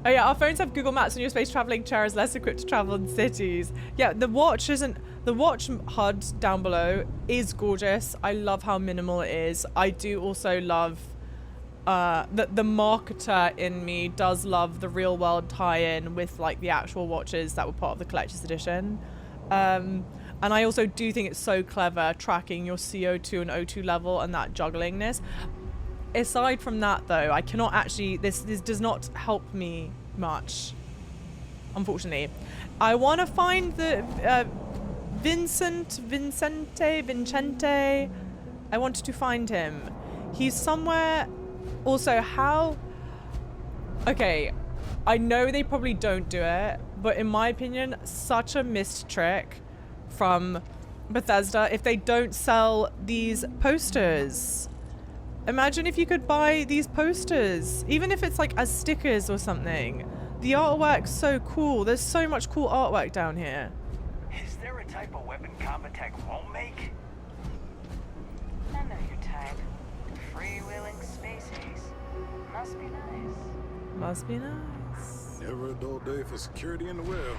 Oh yeah, our phones have Google Maps and your space traveling chair is less equipped to travel in cities. Yeah, the watch HUD down below is gorgeous. I love how minimal it is. I do also love the marketer in me does love the real world tie-in with like the actual watches that were part of the collector's edition. And I also do think it's so clever tracking your CO2 and O2 level and that jugglingness. Aside from that though, I cannot actually, this does not help me much, unfortunately. I want to find the Vincente. I wanted to find him. He's somewhere. Also, how, okay, I know they probably don't do it, but in my opinion, such a missed trick from Bethesda if they don't sell these posters. Imagine if you could buy these posters, even if it's like as stickers or something. The artwork's so cool. There's so much cool artwork down here. Is there a type of weapon combat tech won't make? I know your type. Freewheeling space ace. Must be nice. Must be nice. Never a dull day for security in the well.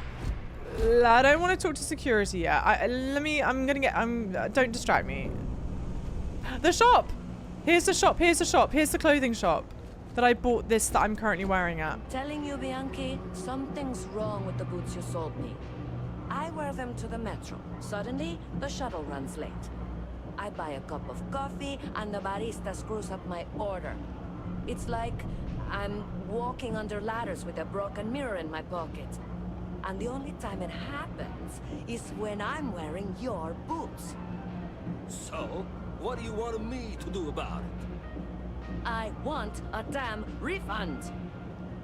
I don't want to talk to security yet. Don't distract me. The shop! Here's the shop, here's the shop, here's the clothing shop that I bought this that I'm currently wearing at. Telling you, Bianchi, something's wrong with the boots you sold me. I wear them to the metro. Suddenly, the shuttle runs late. I buy a cup of coffee and the barista screws up my order. It's like I'm walking under ladders with a broken mirror in my pocket. And the only time it happens is when I'm wearing your boots. So, what do you want me to do about it? I want a damn refund.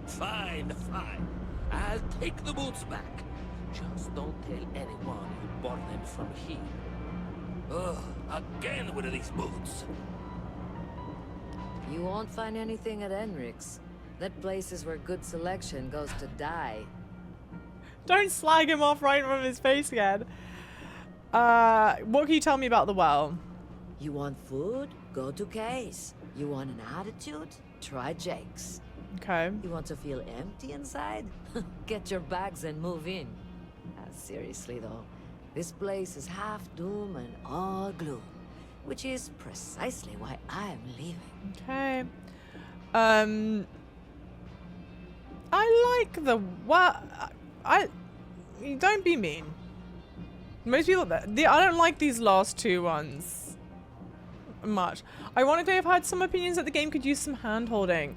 Fine, fine. I'll take the boots back. Just don't tell anyone you bought them from here. Ugh, again with these boots. You won't find anything at Enric's. That place is where good selection goes to die. Don't slag him off right in front of his face again. What can you tell me about the well? You want food? Go to Case. You want an attitude? Try Jake's. Okay. You want to feel empty inside? Get your bags and move in. Seriously though, this place is half doom and all gloom, which is precisely why I'm leaving. Okay. I like the don't be mean. Most people, I don't like these last two ones much. Ironically, I've had some opinions that the game could use some hand-holding.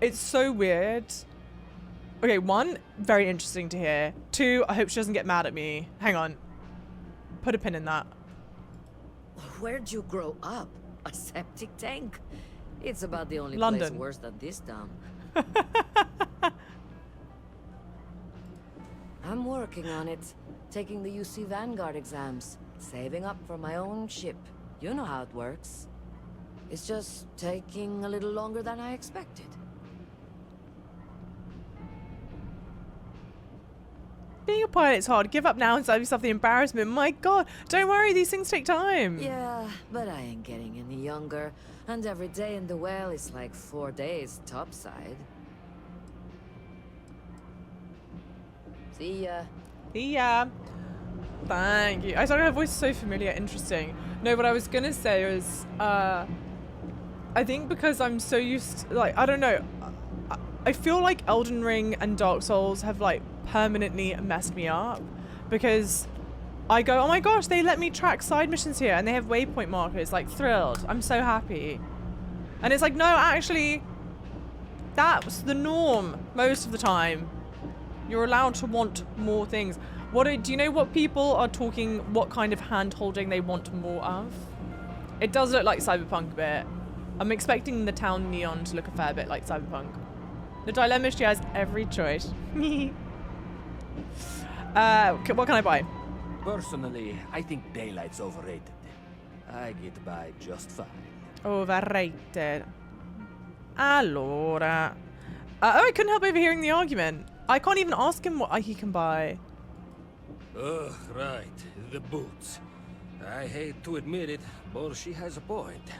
It's so weird. Okay, one, very interesting to hear. Two, I hope she doesn't get mad at me. Hang on. Put a pin in that. Where'd you grow up? A septic tank? It's about the only London. place worse than this town. I'm working on it. Taking the UC Vanguard exams. Saving up for my own ship. You know how it works. It's just taking a little longer than I expected. Being a pilot's hard. Give up now and save yourself the embarrassment. My god. Don't worry, these things take time. Yeah, but I ain't getting any younger. And every day in the well is like 4 days topside. See ya. See ya. Thank you. I thought her voice is so familiar. Interesting. No, what I was gonna say was, I think because I'm so used to, like, I don't know. I feel like Elden Ring and Dark Souls have like permanently messed me up because I go, oh my gosh, they let me track side missions here and they have waypoint markers, like thrilled. I'm so happy. And it's like, no, actually, that's the norm most of the time. You're allowed to want more things. Do you know what people are talking, what kind of hand holding they want more of? It does look like Cyberpunk a bit. I'm expecting the town neon to look a fair bit like Cyberpunk. The dilemma, she has every choice. What can I buy? Personally, I think daylight's overrated. I get by just fine. Overrated. Allora. Oh, I couldn't help overhearing the argument. I can't even ask him what he can buy. Ugh, right. The boots. I hate to admit it, but she has a point.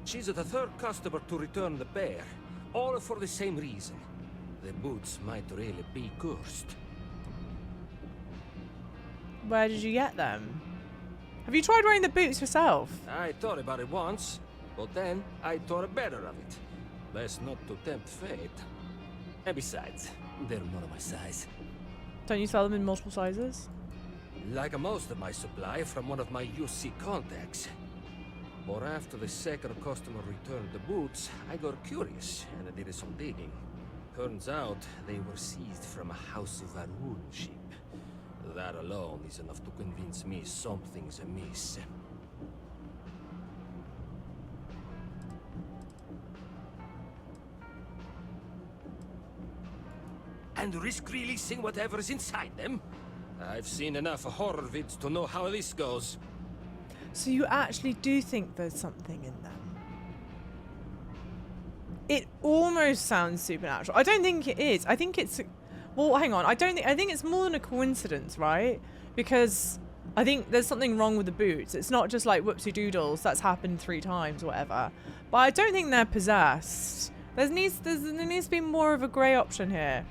She's the third customer to return the pair, all for the same reason. The boots might really be cursed. Where did you get them? Have you tried wearing the boots yourself? I thought about it once, but then I thought better of it. Best not to tempt fate. And besides, they're not my size. Don't you sell them in multiple sizes? Like most of my supply from one of my UC contacts. But after the second customer returned the boots, I got curious and I did some digging. Turns out they were seized from a House of Varun ship. That alone is enough to convince me something's amiss. And risk releasing whatever's inside them? I've seen enough horror vids to know how this goes. So you actually do think there's something in them? It almost sounds supernatural. I don't think it is. I think it's... Well, hang on. I think it's more than a coincidence, right? Because I think there's something wrong with the boots. It's not just like whoopsie doodles. That's happened 3 times or whatever. But I don't think they're possessed. There needs to be more of a grey option here.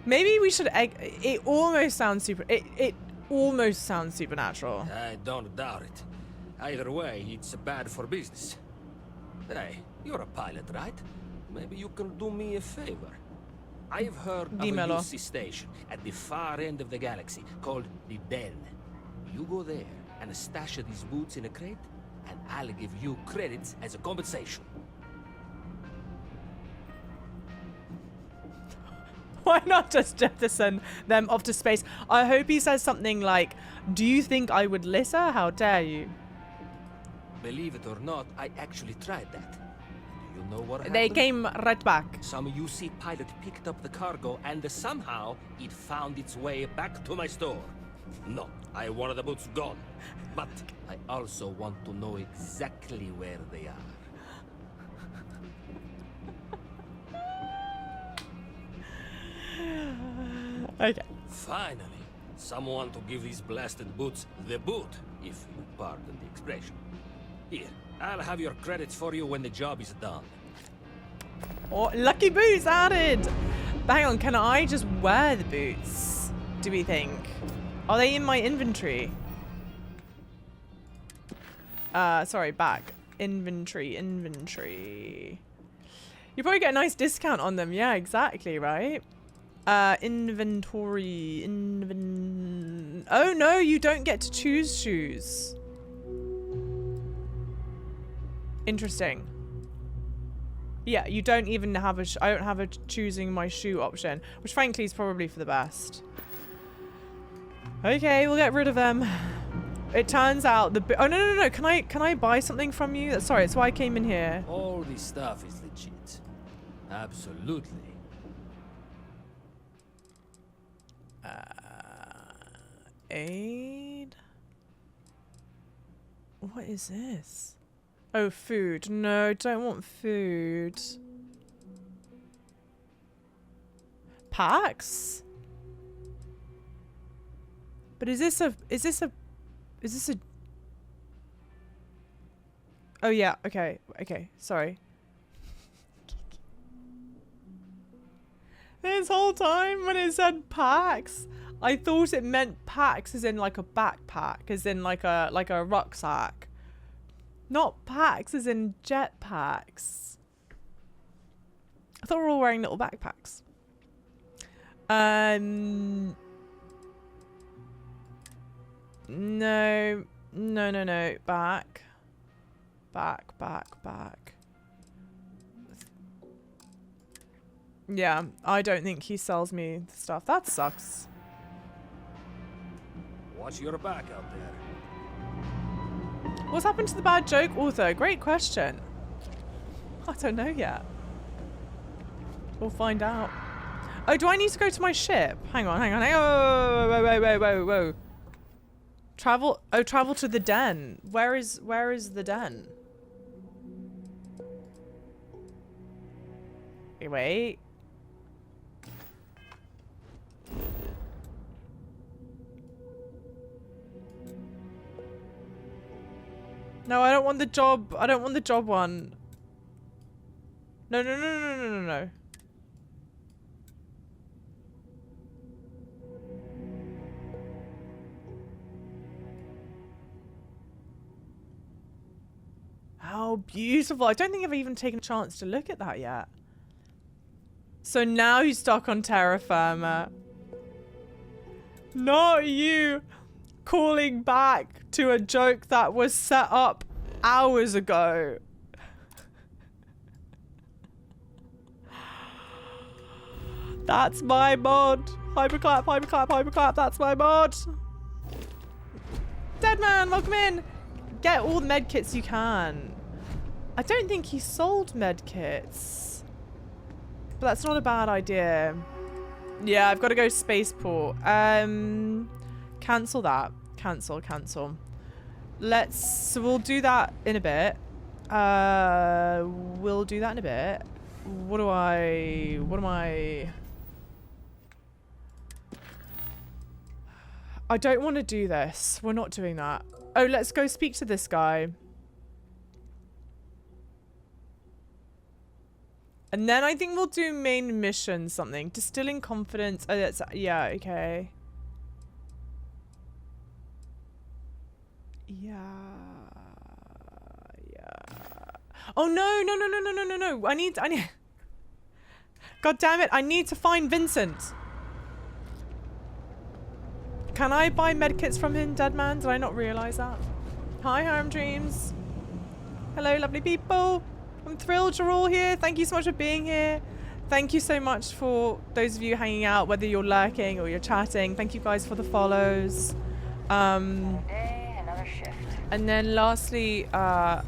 Maybe we should... It almost sounds It almost sounds supernatural. I don't doubt it. Either way, it's bad for business. Hey, you're a pilot, right? Maybe you can do me a favor. I've heard of a Dímelo. UC station at the far end of the galaxy called the Den. You go there and stash these boots in a crate, and I'll give you credits as a compensation. Why not just jettison them off to space? I hope he says something like, do you think I would listen? How dare you? Believe it or not, I actually tried that. Do you know what happened? They came right back. Some UC pilot picked up the cargo and somehow it found its way back to my store. No, I wanted the boots gone. But I also want to know exactly where they are. Okay. Finally, someone to give these blasted boots the boot, if you pardon the expression. Here, I'll have your credits for you when the job is done. Oh, lucky boots added. But hang on, can I just wear the boots? Do we think? Are they in my inventory? Sorry, back. Inventory. You probably get a nice discount on them. Yeah, exactly, right? Inventory. Oh no, you don't get to choose shoes. Interesting. Yeah, you don't even have a... I don't have a choosing my shoe option, which frankly is probably for the best. Okay, we'll get rid of them. It turns out the... Oh, no. Can I buy something from you? Sorry, that's why I came in here. All this stuff is legit. Absolutely. Aid? What is this? Oh, food. No, don't want food. Packs? But is this a... Oh yeah, okay, sorry. This whole time when it said packs, I thought it meant packs as in like a backpack, as in like a rucksack. Not packs as in jetpacks. I thought we were all wearing little backpacks. No. Back. Yeah, I don't think he sells me the stuff. That sucks. Watch your back out there. What's happened to the bad joke author? Great question. I don't know yet. We'll find out. Oh, do I need to go to my ship? Hang on. Whoa. Travel to the den. Where is the den? Wait. No, I don't want the job. I don't want the job one. No, no, no, no, no, no, no. How beautiful. I don't think I've even taken a chance to look at that yet. So now he's stuck on terra firma. Not you calling back to a joke that was set up hours ago. That's my mod. Hyperclap, hyperclap, hyperclap. That's my mod. Deadman, welcome in. Get all the medkits you can. I don't think he sold medkits. But that's not a bad idea. Yeah, I've got to go spaceport. Cancel that. Cancel, cancel. So we'll do that in a bit. We'll do that in a bit. What am I... I don't want to do this. We're not doing that. Oh, let's go speak to this guy. And then I think we'll do main mission something. Distilling confidence. Oh, that's, yeah, okay. Yeah. Oh, no, no, no, no, no, no, no, no. I need... God damn it. I need to find Vincent. Can I buy medkits from him, Deadman? Did I not realize that? Hi, Harem Dreams. Hello, lovely people. I'm thrilled you're all here. Thank you so much for being here. Thank you so much for those of you hanging out, whether you're lurking or you're chatting. Thank you guys for the follows. Another day, another shift. And then lastly, Always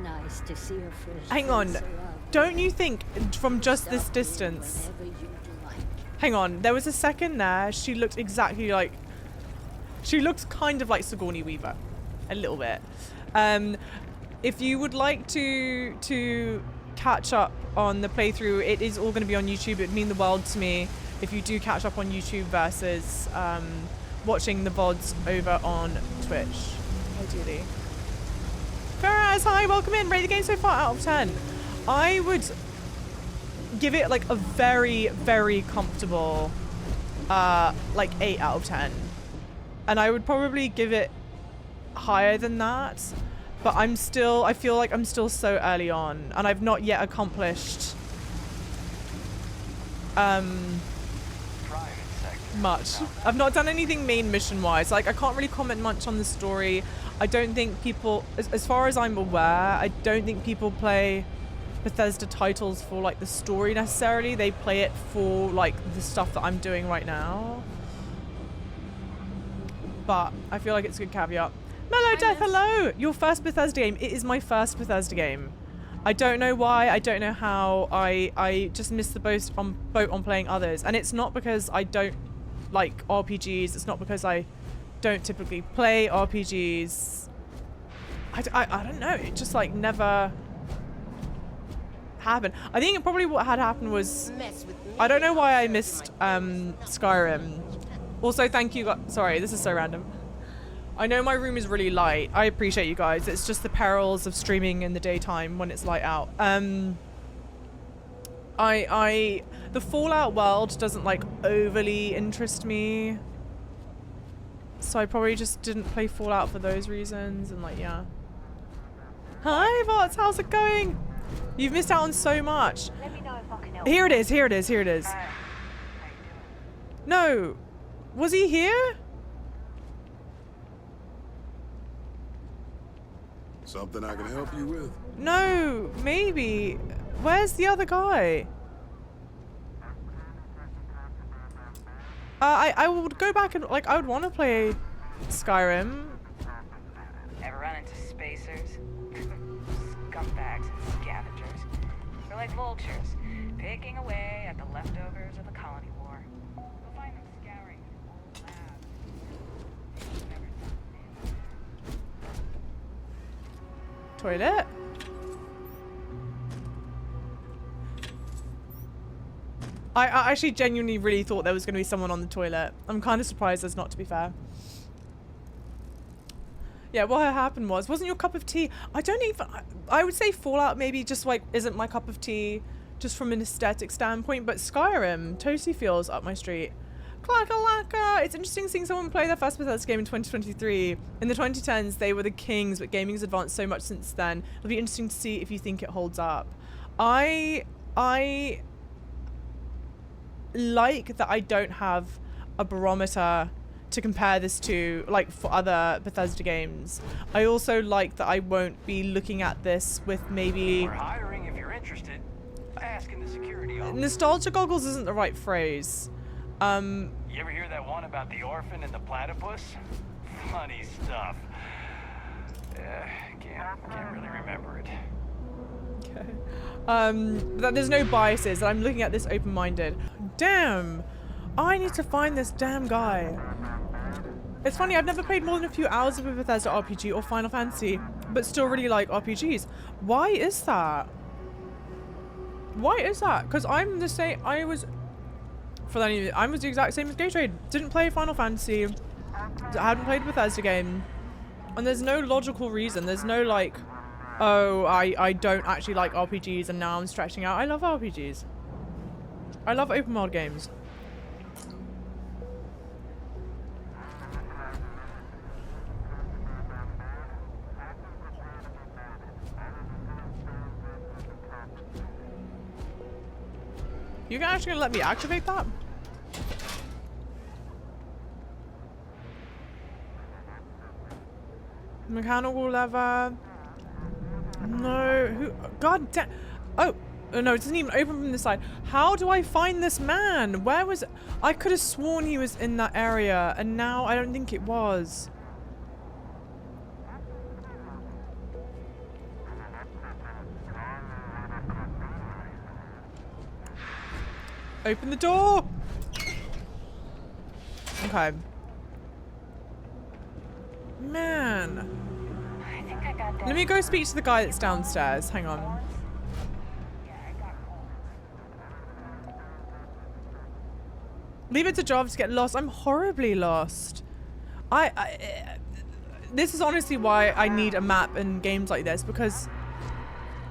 nice to see her fresh. hang on. face around. Don't you think from just this distance... Whenever you'd like. Hang on, there was a second there. She looked exactly like... She looked kind of like Sigourney Weaver. A little bit. If you would like to catch up on the playthrough, it is all going to be on YouTube. It would mean the world to me if you do catch up on YouTube versus watching the VODs over on Twitch, ideally. Ferraz, hi, welcome in. Rate the game so far out of 10. I would give it like a very, very comfortable like 8 out of 10. And I would probably give it higher than that. But I feel like I'm still so early on and I've not yet accomplished much. I've not done anything main mission wise. Like I can't really comment much on the story. I don't think people, as far as I'm aware, I don't think people play Bethesda titles for like the story necessarily. They play it for like the stuff that I'm doing right now. But I feel like it's a good caveat. Mellow Death, hello! Your first Bethesda game. It is my first Bethesda game. I don't know why, I don't know how. I just missed the boat on playing others. And it's not because I don't like RPGs. It's not because I don't typically play RPGs. I don't know. It just like never happened. I think probably what had happened was... I don't know why I missed Skyrim. Also, thank you. Sorry, this is so random. I know my room is really light. I appreciate you guys. It's just the perils of streaming in the daytime when it's light out. The Fallout world doesn't like overly interest me. So I probably just didn't play Fallout for those reasons and like, yeah. Hi bots, how's it going? You've missed out on so much. Let me know if I can help. Here it is, here it is, here it is. No. Was he here? Something I can help you with? No, maybe. Where's the other guy? I would go back and like I would want to play Skyrim. Ever run into spacers? Scumbags and scavengers. They're like vultures, picking away at the leftovers of the colony war. You'll find them scouring old labs. Toilet? I actually genuinely really thought there was going to be someone on the toilet. I'm kind of surprised there's not, to be fair. Yeah, what had happened wasn't your cup of tea. I don't even, I would say Fallout maybe just like isn't my cup of tea just from an aesthetic standpoint, but Skyrim totally feels up my street. Clacka-lacka! It's interesting seeing someone play their first Bethesda game in 2023. In the 2010s, they were the kings, but gaming has advanced so much since then. It'll be interesting to see if you think it holds up. I like that I don't have a barometer to compare this to, like, for other Bethesda games. I also like that I won't be looking at this with maybe... We're hiring if you're interested. Ask in the security office. Nostalgia goggles isn't the right phrase. You ever hear that one about the orphan and the platypus? Funny stuff. Can't really remember it. Okay. But there's no biases. I'm looking at this open-minded. Damn! I need to find this damn guy. It's funny, I've never played more than a few hours of a Bethesda RPG or Final Fantasy, but still really like RPGs. Why is that? Why is that? Because I'm the same. I was the exact same as Gay Trade. Didn't play Final Fantasy. I hadn't played a Bethesda game. And there's no logical reason. There's no like, oh, I don't actually like RPGs and now I'm stretching out. I love RPGs. I love open world games. You actually gonna let me activate that? Mechanical lever. No, who? God damn. Oh, no, it doesn't even open from this side. How do I find this man? Where was it? I could have sworn he was in that area, and now I don't think it was. Open the door! Okay. Man. I think I got that. Let me go speak to the guy that's downstairs. Hang on. Yeah, I got home. Leave it to Jarv to get lost. I'm horribly lost. This is honestly why I need a map in games like this, because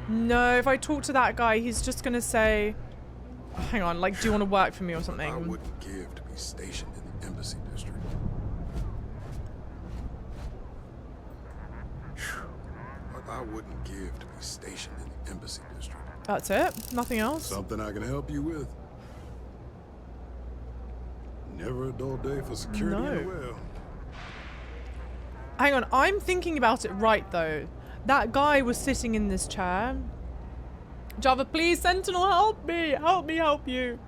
no, if I talk to that guy, he's just gonna say, hang on, like, do you want to work for me or something? I wouldn't give to be stationed in the embassy district. I wouldn't give to be stationed in the embassy district. That's it? Nothing else? Something I can help you with. Never a dull day for security in a well. Hang on, I'm thinking about it right though. That guy was sitting in this chair. Java, please, Sentinel, help me! Help me help you!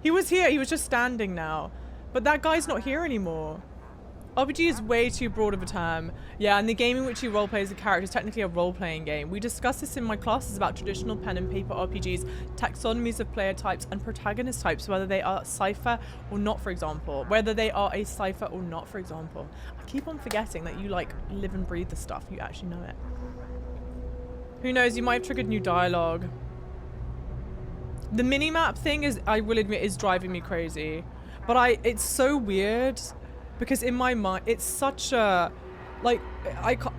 He was here, he was just standing now. But that guy's not here anymore. RPG is way too broad of a term. Yeah, and the game in which you roleplay as a character is technically a role-playing game. We discussed this in my classes about traditional pen and paper RPGs, taxonomies of player types and protagonist types, whether they are cipher or not, for example. Whether they are a cipher or not, for example. I keep on forgetting that you, like, live and breathe the stuff. You actually know it. Who knows, you might have triggered new dialogue. The minimap thing is, I will admit, is driving me crazy. But it's so weird because in my mind, it's such a, like, I can't,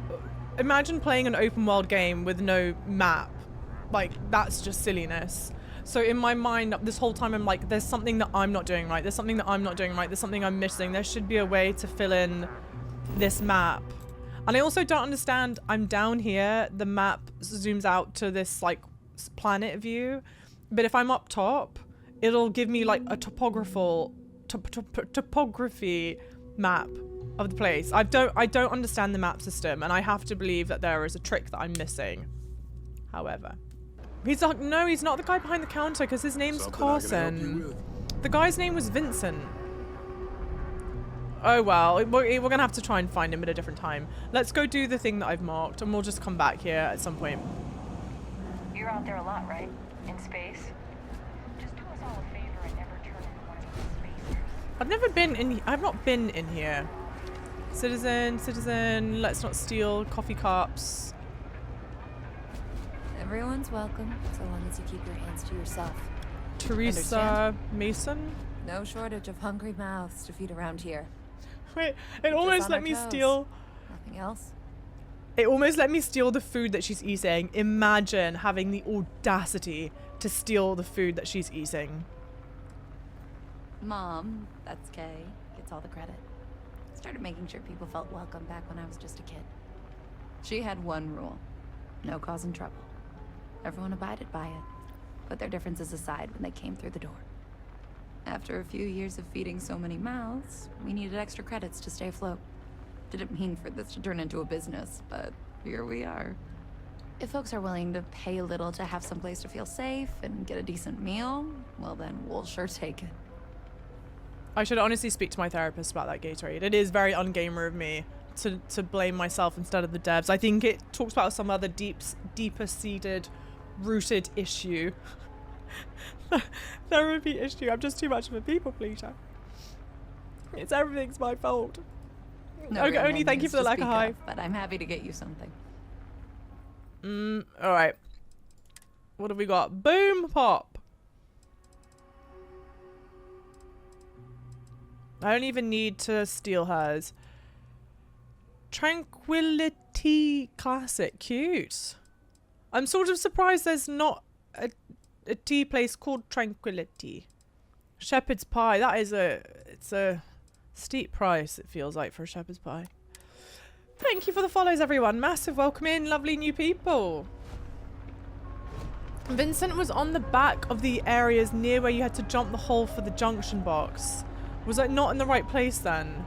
imagine playing an open world game with no map. Like, that's just silliness. So in my mind, this whole time I'm like, there's something that I'm not doing right. There's something that I'm not doing right. There's something I'm missing. There should be a way to fill in this map. And I also don't understand, I'm down here, the map zooms out to this, like, planet view. But if I'm up top, it'll give me like a topography map of the place. I don't understand the map system, and I have to believe that there is a trick that I'm missing. However, he's like, no, he's not the guy behind the counter because his name's Carson. The guy's name was Vincent. Oh well, we're gonna have to try and find him at a different time. Let's go do the thing that I've marked, and we'll just come back here at some point. You're out there a lot, right? In space? Just do us all a favor and never turn into one of these spacers. I've not been in here. Citizen, let's not steal coffee cups. Everyone's welcome, so long as you keep your hands to yourself. Teresa Understand? Mason? No shortage of hungry mouths to feed around here. Wait, it almost let me steal. Nothing else? It almost let me steal the food that she's eating. Imagine having the audacity to steal the food that she's eating. Mom, that's Kay, gets all the credit. Started making sure people felt welcome back when I was just a kid. She had one rule: no causing trouble. Everyone abided by it, put their differences aside when they came through the door. After a few years of feeding so many mouths, we needed extra credits to stay afloat. Didn't mean for this to turn into a business, but here we are. If folks are willing to pay a little to have some place to feel safe and get a decent meal, well then we'll sure take it. I should honestly speak to my therapist about that Gatorade. It is very ungamer of me to blame myself instead of the devs. I think it talks about some other deeper seated, rooted issue. Therapy issue. I'm just too much of a people pleaser. It's everything's my fault. No Okay, real only thank you menus for the to like a speak high. of, but I'm happy to get you something. Alright. What have we got? Boom pop. I don't even need to steal hers. Tranquility Classic. Cute. I'm sort of surprised there's not a tea place called Tranquility. Shepherd's Pie. That is it's a steep price, it feels like, for a shepherd's pie. Thank you for the follows, everyone. Massive welcome in. Lovely new people. Vincent was on the back of the areas near where you had to jump the hole for the junction box. Was I not in the right place then?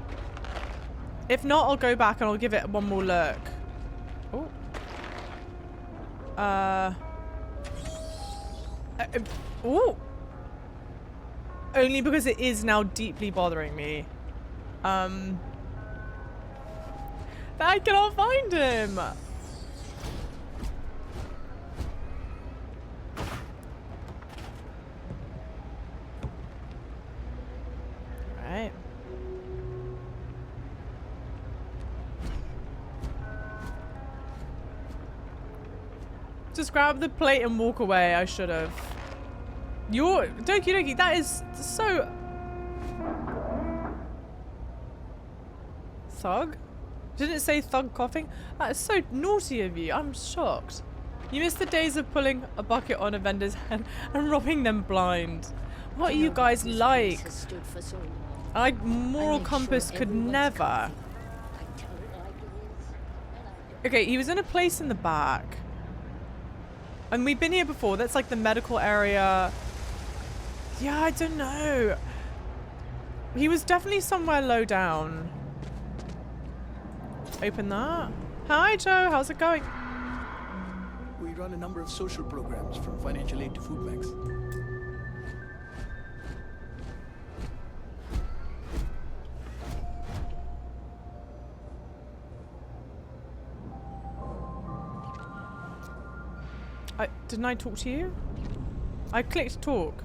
If not, I'll go back and I'll give it one more look. Oh. Oh. Only because it is now deeply bothering me. But I cannot find him. Alright. Just grab the plate and walk away. I should have. Doki Doki, that is so... Thug? Didn't it say thug coughing? That is so naughty of you. I'm shocked. You missed the days of pulling a bucket on a vendor's head and robbing them blind. What are you guys like? Moral compass could never. Okay, he was in a place in the back. And we've been here before. That's like the medical area. Yeah, I don't know. He was definitely somewhere low down. Open that. Hi, Joe. How's it going? We run a number of social programs, from financial aid to food banks. Didn't I talk to you? I clicked talk.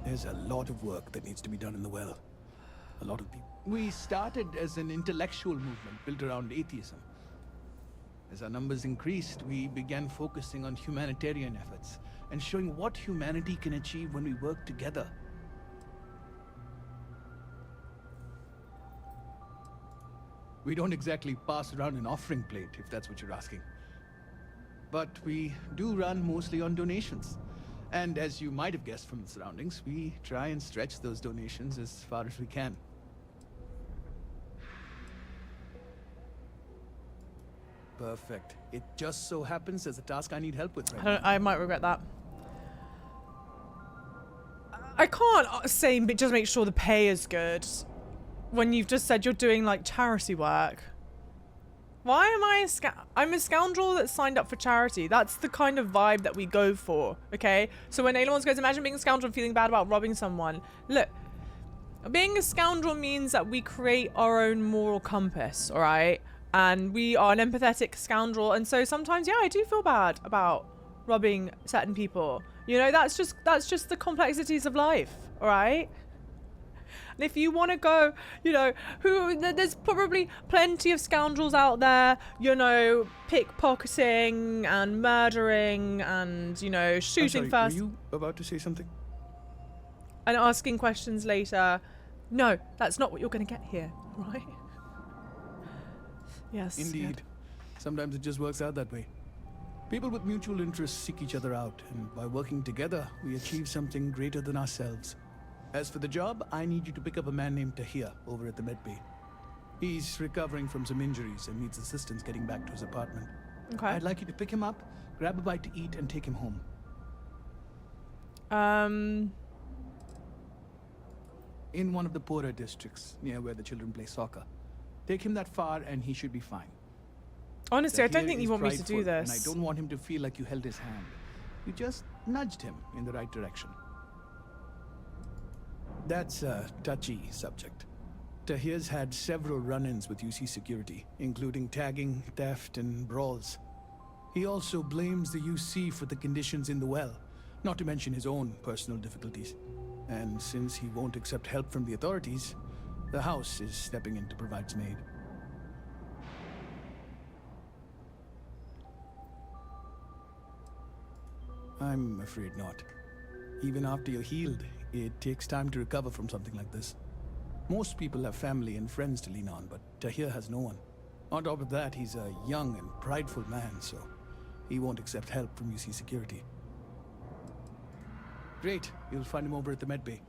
There's a lot of work that needs to be done in the well. A lot of people. We started as an intellectual movement built around atheism. As our numbers increased, we began focusing on humanitarian efforts and showing what humanity can achieve when we work together. We don't exactly pass around an offering plate, if that's what you're asking. But we do run mostly on donations. And as you might have guessed from the surroundings, we try and stretch those donations as far as we can. Perfect. It just so happens there's a task I need help with right now. I might regret that. I can't say but just make sure the pay is good when you've just said you're doing like charity work. Why am I I'm a scoundrel that signed up for charity. That's the kind of vibe that we go for, okay? So when anyone goes, imagine being a scoundrel and feeling bad about robbing someone. Look, being a scoundrel means that we create our own moral compass, all right? And we are an empathetic scoundrel. And so sometimes, yeah, I do feel bad about robbing certain people. You know, that's just the complexities of life, all right? And if you want to go, you know, there's probably plenty of scoundrels out there, you know, pickpocketing and murdering and, you know, shooting first. Were you about to say something? And asking questions later. No, that's not what you're going to get here, right? Yes. Indeed. Good. Sometimes it just works out that way. People with mutual interests seek each other out, and by working together, we achieve something greater than ourselves. As for the job, I need you to pick up a man named Tahir over at the medbay. He's recovering from some injuries and needs assistance getting back to his apartment. Okay. I'd like you to pick him up, grab a bite to eat, and take him home. In one of the poorer districts, near where the children play soccer. Take him that far and he should be fine. Honestly, I don't Tahir think you is want me to do prideful, this. And I don't want him to feel like you held his hand. You just nudged him in the right direction. That's a touchy subject. Tahir's had several run-ins with UC security, including tagging, theft, and brawls. He also blames the UC for the conditions in the well, not to mention his own personal difficulties. And since he won't accept help from the authorities, the house is stepping in to provide some aid. I'm afraid not. Even after you're healed, it takes time to recover from something like this. Most people have family and friends to lean on, but Tahir has no one. On top of that, he's a young and prideful man, so he won't accept help from UC security. Great, you'll find him over at the medbay.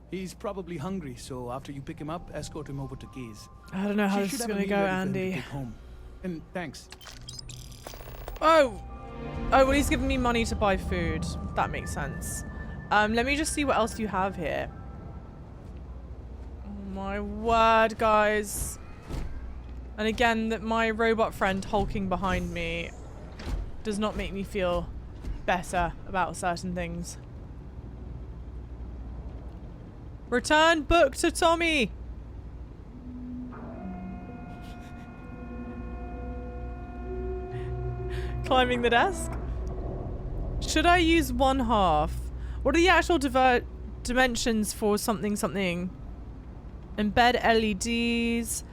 He's probably hungry, so after you pick him up, escort him over to Gaze. I don't know how She this should is have a gonna meal go, ready for him to Andy. take home. And thanks. Oh! Oh, well, he's giving me money to buy food. That makes sense. Let me just see what else you have here. Oh my word, guys. And again, that my robot friend hulking behind me does not make me feel better about certain things. Return book to Tommy! Climbing the desk? Should I use 1/2? What are the actual dimensions for something something? Embed LEDs.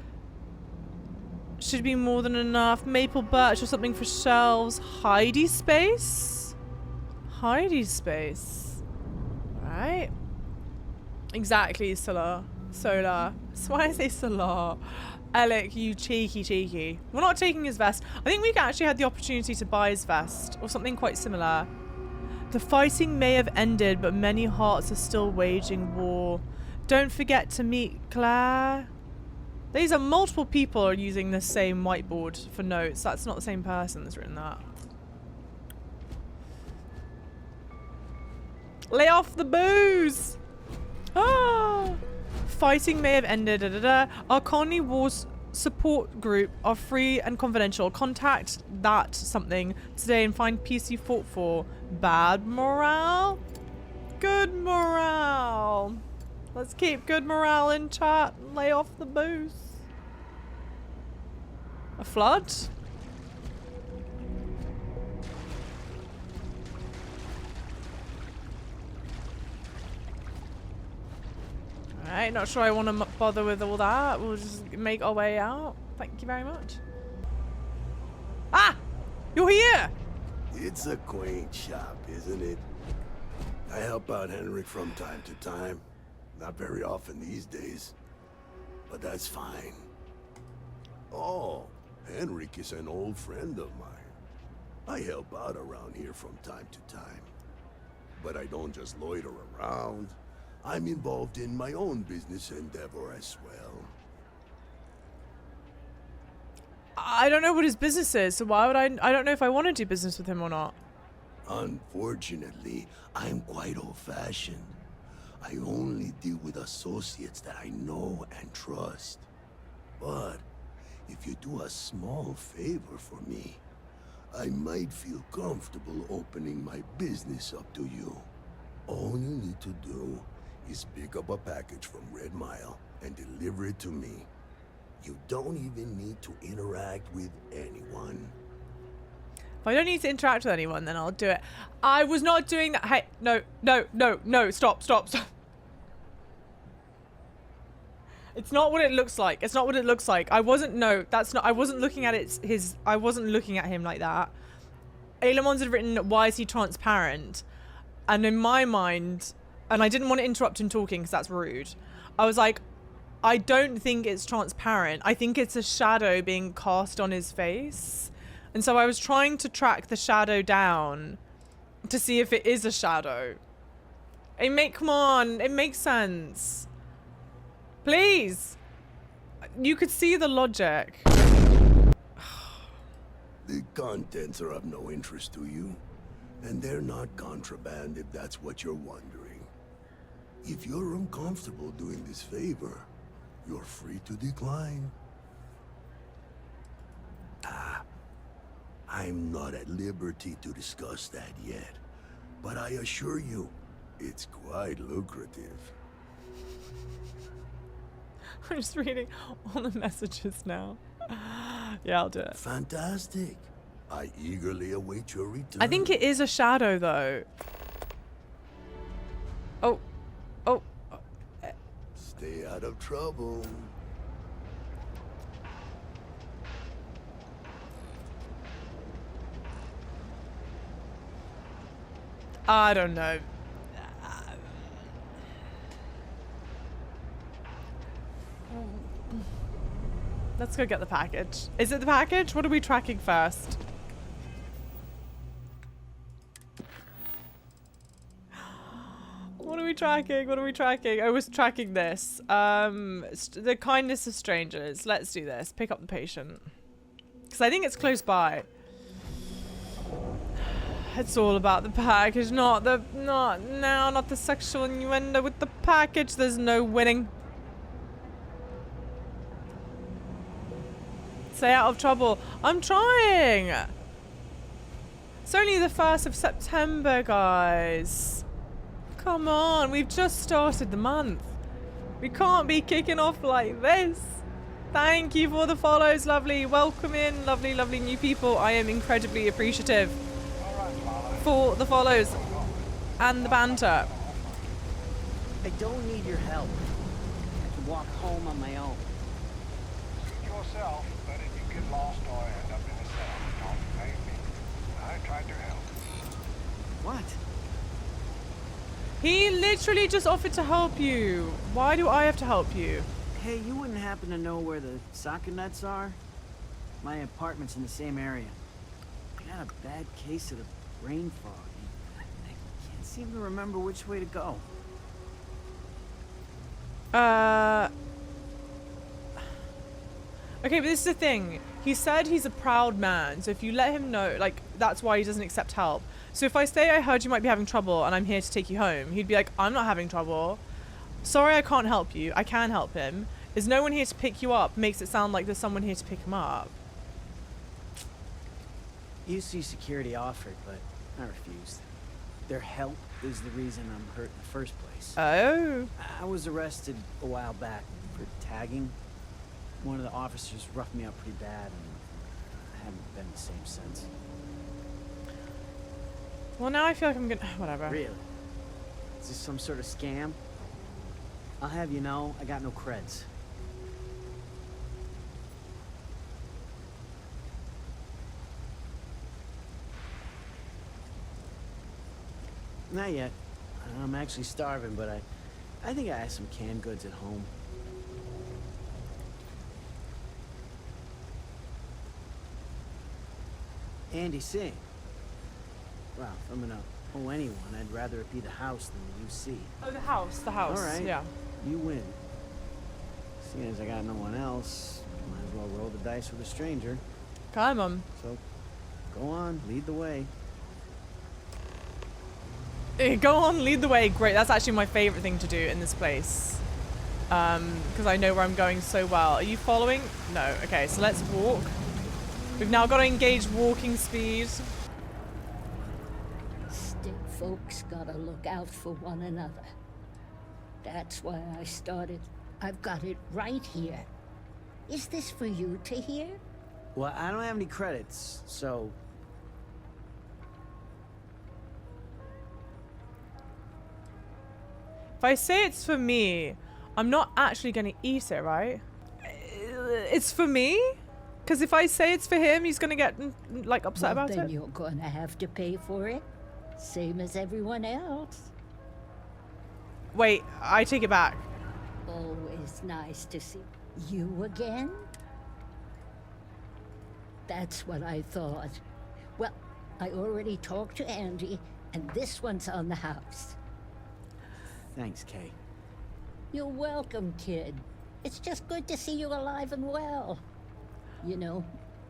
Should be more than enough. Maple birch or something for shelves. Heidi space? Heidi space. Alright. Exactly, Solar. Solar. That's why I say Solar. Alec, you cheeky. We're not taking his vest. I think we actually had the opportunity to buy his vest or something quite similar. The fighting may have ended, but many hearts are still waging war. Don't forget to meet Claire. These are multiple people are using the same whiteboard for notes. That's not the same person that's written that. Lay off the booze! Ah! Fighting may have ended. Our colony wars support group are free and confidential. Contact that something today and find peace you fought for. Bad morale? Good morale. Let's keep good morale in chat and lay off the booze. A flood? Alright, not sure I want to bother with all that. We'll just make our way out. Thank you very much. Ah! You're here! It's a quaint shop, isn't it? I help out Henrik from time to time. Not very often these days. But that's fine. Oh, Henrik is an old friend of mine. I help out around here from time to time. But I don't just loiter around. I'm involved in my own business endeavor as well. I don't know what his business is, so why would I don't know if I want to do business with him or not. Unfortunately, I'm quite old-fashioned. I only deal with associates that I know and trust. But if you do a small favor for me, I might feel comfortable opening my business up to you. All you need to do is pick up a package from Red Mile and deliver it to me. You don't even need to interact with anyone. If I don't need to interact with anyone, then I'll do it. I was not doing that. Hey, no, stop. It's not what it looks like. It's not what it looks like. I wasn't looking at I wasn't looking at him like that. Ailemon's had written, why is he transparent? And in my mind, and I didn't want to interrupt him talking because that's rude. I was like, I don't think it's transparent. I think it's a shadow being cast on his face. And so I was trying to track the shadow down to see if it is a shadow. Come on, it makes sense. Please. You could see the logic. The contents are of no interest to you, and they're not contraband if that's what you're wondering. If you're uncomfortable doing this favor, you're free to decline. I'm not at liberty to discuss that yet, but I assure you, it's quite lucrative. I'm just reading all the messages now. Yeah, I'll do it. Fantastic. I eagerly await your return. I think it is a shadow, though. Oh. Oh. Stay out of trouble. I don't know. Let's go get the package. Is it the package? What are we tracking first? What are we tracking? What are we tracking? I was tracking this. The kindness of strangers. Let's do this. Pick up the patient. Because I think it's close by. It's all about the package, not the sexual innuendo with the package. There's no winning. Stay out of trouble. I'm trying. It's only the 1st of September, guys. Come on, we've just started the month. We can't be kicking off like this. Thank you for the follows, lovely. Welcome in, lovely, lovely new people. I am incredibly appreciative for the follows and the banter. I don't need your help. I can walk home on my own. Yourself, but if you get lost or end up in a cell, don't blame me. I tried to help. What? He literally just offered to help you. Why do I have to help you? Hey, you wouldn't happen to know where the soccer nets are? My apartment's in the same area. I got a bad case of the brain fog. I can't seem to remember which way to go. Okay, but this is the thing. He said he's a proud man, so if you let him know, like, that's why he doesn't accept help. So if I say I heard you might be having trouble and I'm here to take you home, he'd be like, I'm not having trouble. Sorry, I can't help you. I can help him. There's no one here to pick you up. Makes it sound like there's someone here to pick him up. UC security offered, but I refused. Their help is the reason I'm hurt in the first place. Oh. I was arrested a while back for tagging. One of the officers roughed me up pretty bad, and I haven't been the same since. Well, now I feel like I'm gonna... Whatever. Really? Is this some sort of scam? I'll have you know, I got no creds. Not yet. I'm actually starving, but I think I have some canned goods at home. Andy Singh. Well, if I'm gonna owe anyone, I'd rather it be the house than the UC. Oh, the house. The house. All right. Yeah. You win. Seeing as I got no one else, might as well roll the dice with a stranger. Come on. So, go on, lead the way. Go on, lead the way. Great. That's actually my favorite thing to do in this place. Because I know where I'm going so well. Are you following? No. Okay, so let's walk. We've now got to engage walking speed. Stick folks gotta look out for one another. That's why I started. I've got it right here. Is this for you to hear? Well, I don't have any credits, so... If I say it's for me, I'm not actually going to eat it, right? It's for me? Because if I say it's for him, he's going to get, like, upset about then it. You're gonna have to pay for it. Same as everyone else. Wait, I take it back. Always nice to see you again. That's what I thought. Well, I already talked to Andy, and this one's on the house. Thanks, Kay. You're welcome, kid. It's just good to see you alive and well. You know,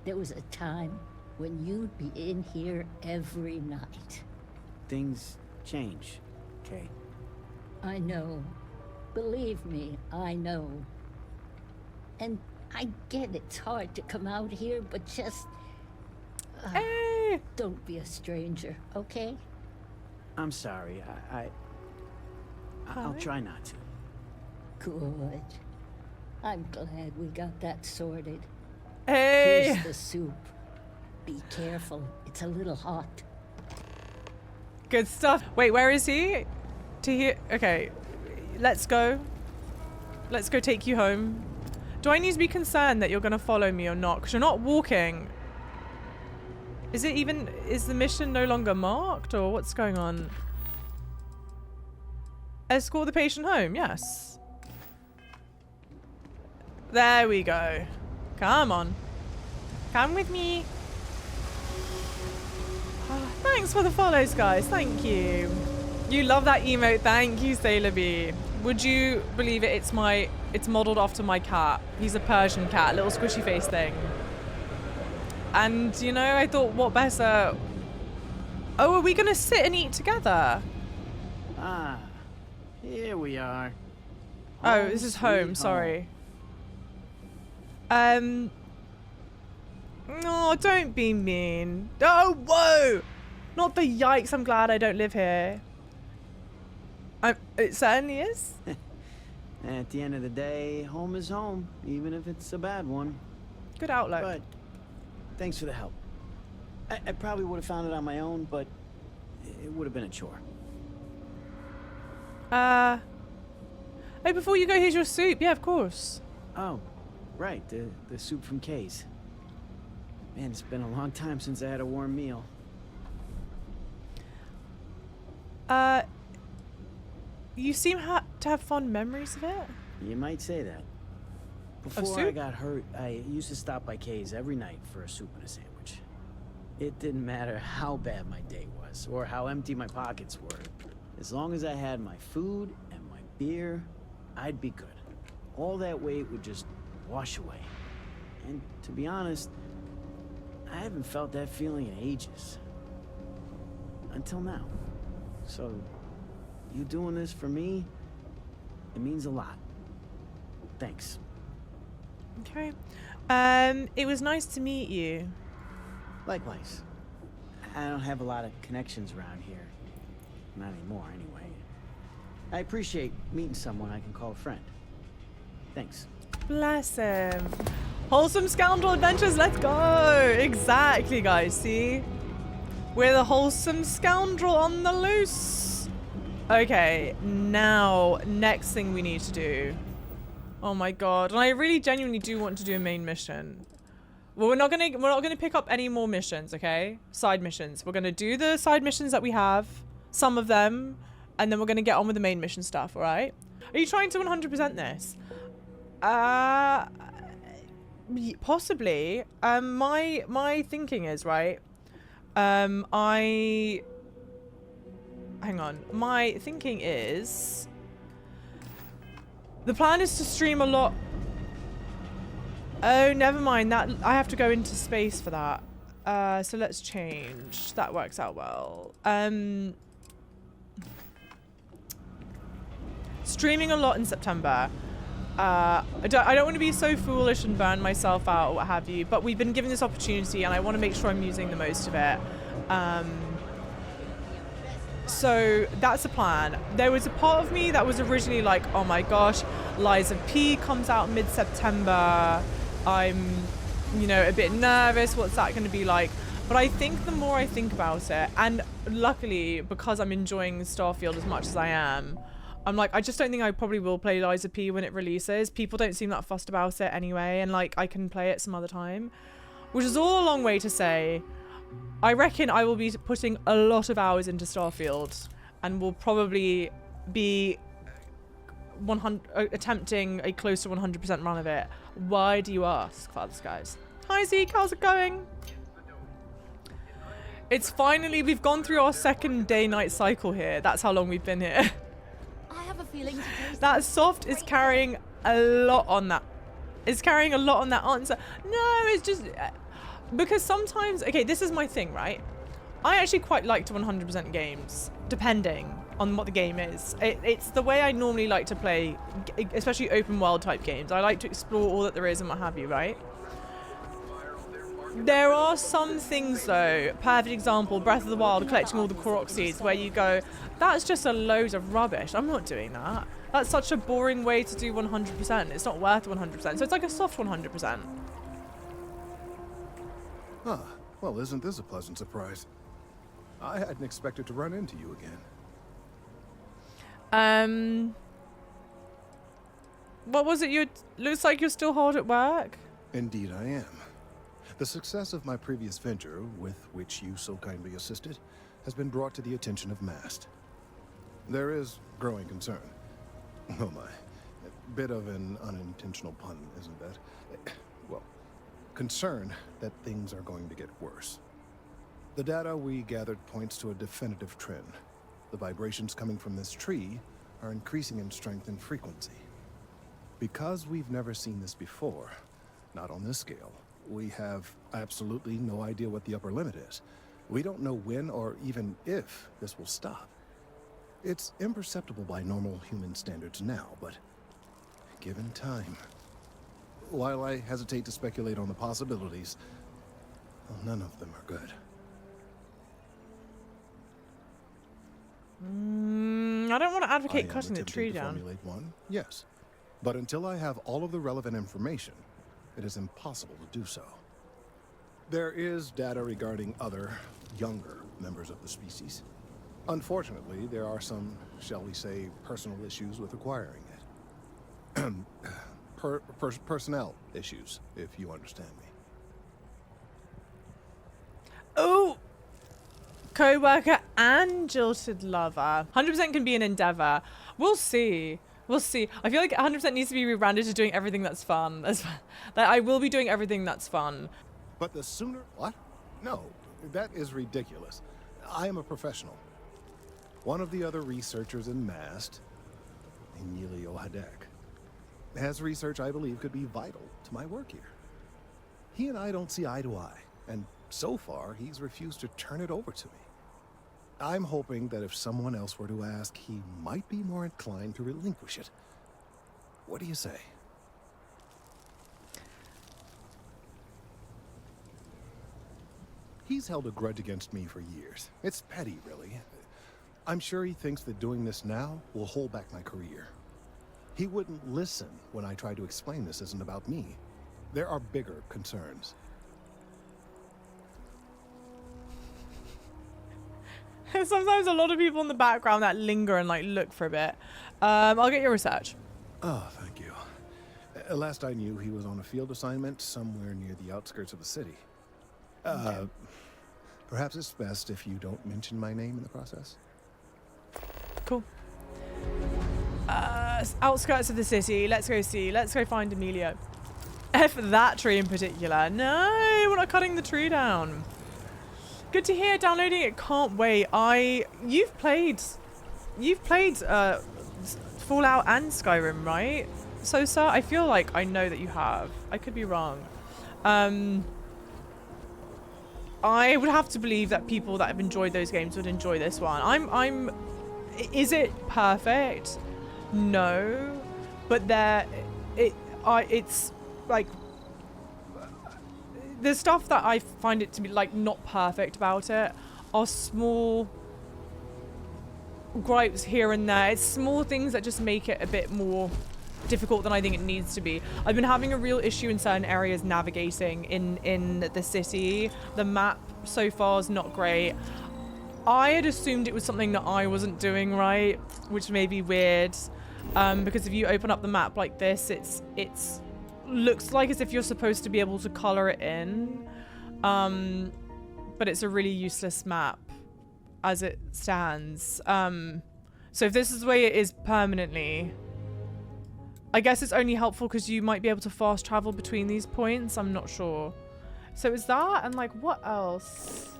there was a time when you'd be in here every night. Things change, Kay. I know. Believe me, I know. And I get it's hard to come out here, but just... Hey! Don't be a stranger, okay? I'm sorry. I'll try not to. Good. I'm glad we got that sorted. Hey! Here's the soup. Be careful, it's a little hot. Good stuff. Wait, where is he? To here? Okay, let's go. Let's go take you home. Do I need to be concerned that you're gonna follow me or not? Because you're not walking. Is the mission no longer marked, or what's going on? Escort the patient home, yes. There we go. Come on. Come with me. Oh, thanks for the follows, guys. Thank you. You love that emote. Thank you, Sailor B. Would you believe it? It's modeled after my cat. He's a Persian cat, little squishy face thing. And, you know, I thought, what better? Oh, are we going to sit and eat together? Ah, here we are. Oh, this is home. Sorry. No, don't be mean. Oh, whoa! Not the yikes. I'm glad I don't live here. It certainly is. At the end of the day, home is home, even if it's a bad one. Good outlook. But thanks for the help. I probably would have found it on my own, but it would have been a chore. Hey, before you go, here's your soup. Yeah, of course. Oh, right, the soup from Kay's. Man, it's been a long time since I had a warm meal. You seem to have fond memories of it. You might say that. Before I got hurt, I used to stop by Kay's every night for a soup and a sandwich. It didn't matter how bad my day was, or how empty my pockets were. As long as I had my food and my beer, I'd be good. All that weight would just wash away. And to be honest, I haven't felt that feeling in ages. Until now. So, you doing this for me, it means a lot. Thanks. Okay. It was nice to meet you. Likewise. I don't have a lot of connections around here. Not anymore, anyway. I appreciate meeting someone I can call a friend. Thanks. Bless him. Wholesome Scoundrel Adventures, let's go! Exactly, guys, see? We're the Wholesome Scoundrel on the loose. Okay, now, next thing we need to do. Oh my god, and I really genuinely do want to do a main mission. Well, we're not gonna pick up any more missions, okay? Side missions. We're gonna do the side missions that we have, some of them, and then we're gonna get on with the main mission stuff, alright? Are you trying to 100% this? Possibly. My thinking is, right, hang on. My thinking is, the plan is to stream a lot. Oh, never mind. That I have to go into space for that. So let's change. That works out well. Streaming a lot in September. I don't want to be so foolish and burn myself out or what have you, but we've been given this opportunity and I want to make sure I'm using the most of it. So that's a plan. There was a part of me that was originally like, oh my gosh, Lies of P comes out mid-September. I'm, you know, a bit nervous. What's that going to be like? But I think the more I think about it, and luckily because I'm enjoying Starfield as much as I am, I'm like, I just don't think I probably will play Lies of P when it releases. People don't seem that fussed about it anyway, and like I can play it some other time, which is all a long way to say I reckon I will be putting a lot of hours into Starfield and will probably be attempting a close to 100% run of it. Why do you ask, Father Skies? Hi Zeke, how's it going? It's finally, we've gone through our second day-night cycle here. That's how long we've been here. I have a feeling that soft is carrying a lot on that. It's carrying a lot on that answer. No, it's just because sometimes, okay, this is my thing, right? I actually quite like to 100% games, depending on what the game is. It's the way I normally like to play, especially open world type games. I like to explore all that there is and what have you, right? There are some things though, perfect example, Breath of the Wild, collecting all the Korok seeds, where you go, that's just a load of rubbish. I'm not doing that. That's such a boring way to do 100%. It's not worth 100%. So it's like a soft 100%. Huh. Well, isn't this a pleasant surprise? I hadn't expected to run into you again. What was it? Looks like you're still hard at work. Indeed I am. The success of my previous venture, with which you so kindly assisted, has been brought to the attention of MAST. There is growing concern. Oh my. A bit of an unintentional pun, isn't that? Well, concern that things are going to get worse. The data we gathered points to a definitive trend. The vibrations coming from this tree are increasing in strength and frequency. Because we've never seen this before, not on this scale, we have absolutely no idea what the upper limit is. We don't know when or even if this will stop. It's imperceptible by normal human standards now, but given time. While I hesitate to speculate on the possibilities, well, none of them are good. I don't want to advocate cutting the tree down. Formulate one, yes. But until I have all of the relevant information, it is impossible to do so. There is data regarding other, younger members of the species. Unfortunately, there are some, shall we say, personal issues with acquiring it. Personnel issues, if you understand me. Oh! Co-worker and jilted lover. 100% can be an endeavor. We'll see. We'll see. I feel like 100% needs to be rebranded to doing everything that's fun. That I will be doing everything that's fun. But the sooner... What? No, that is ridiculous. I am a professional. One of the other researchers in MAST, Emilio Hadek, has research I believe could be vital to my work here. He and I don't see eye to eye, and so far he's refused to turn it over to me. I'm hoping that if someone else were to ask, he might be more inclined to relinquish it. What do you say? He's held a grudge against me for years. It's petty, really. I'm sure he thinks that doing this now will hold back my career. He wouldn't listen when I tried to explain this isn't about me. There are bigger concerns. Sometimes a lot of people in the background that linger and like look for a bit. I'll get your research. Oh, thank you. Last I knew, he was on a field assignment somewhere near the outskirts of the city. Okay. Perhaps it's best if you don't mention my name in the process. Cool. Outskirts of the city. Let's go see. Let's go find Emilio. F that tree in particular. No, we're not cutting the tree down. Good to hear. Downloading it. Can't wait. You've played Fallout and Skyrim, right? So, sir, I feel like I know that you have. I could be wrong. I would have to believe that people that have enjoyed those games would enjoy this one. Is it perfect? No, but it's like the stuff that I find it to be like not perfect about it are small gripes here and there. It's small things that just make it a bit more difficult than I think it needs to be. I've been having a real issue in certain areas navigating in the city. The map so far is not great. I had assumed it was something that I wasn't doing right, which may be weird, because if you open up the map like this, it's looks like as if you're supposed to be able to color it in, but it's a really useless map as it stands. So if this is the way it is permanently, I guess it's only helpful because you might be able to fast travel between these points. I'm not sure. So is that, and like what else?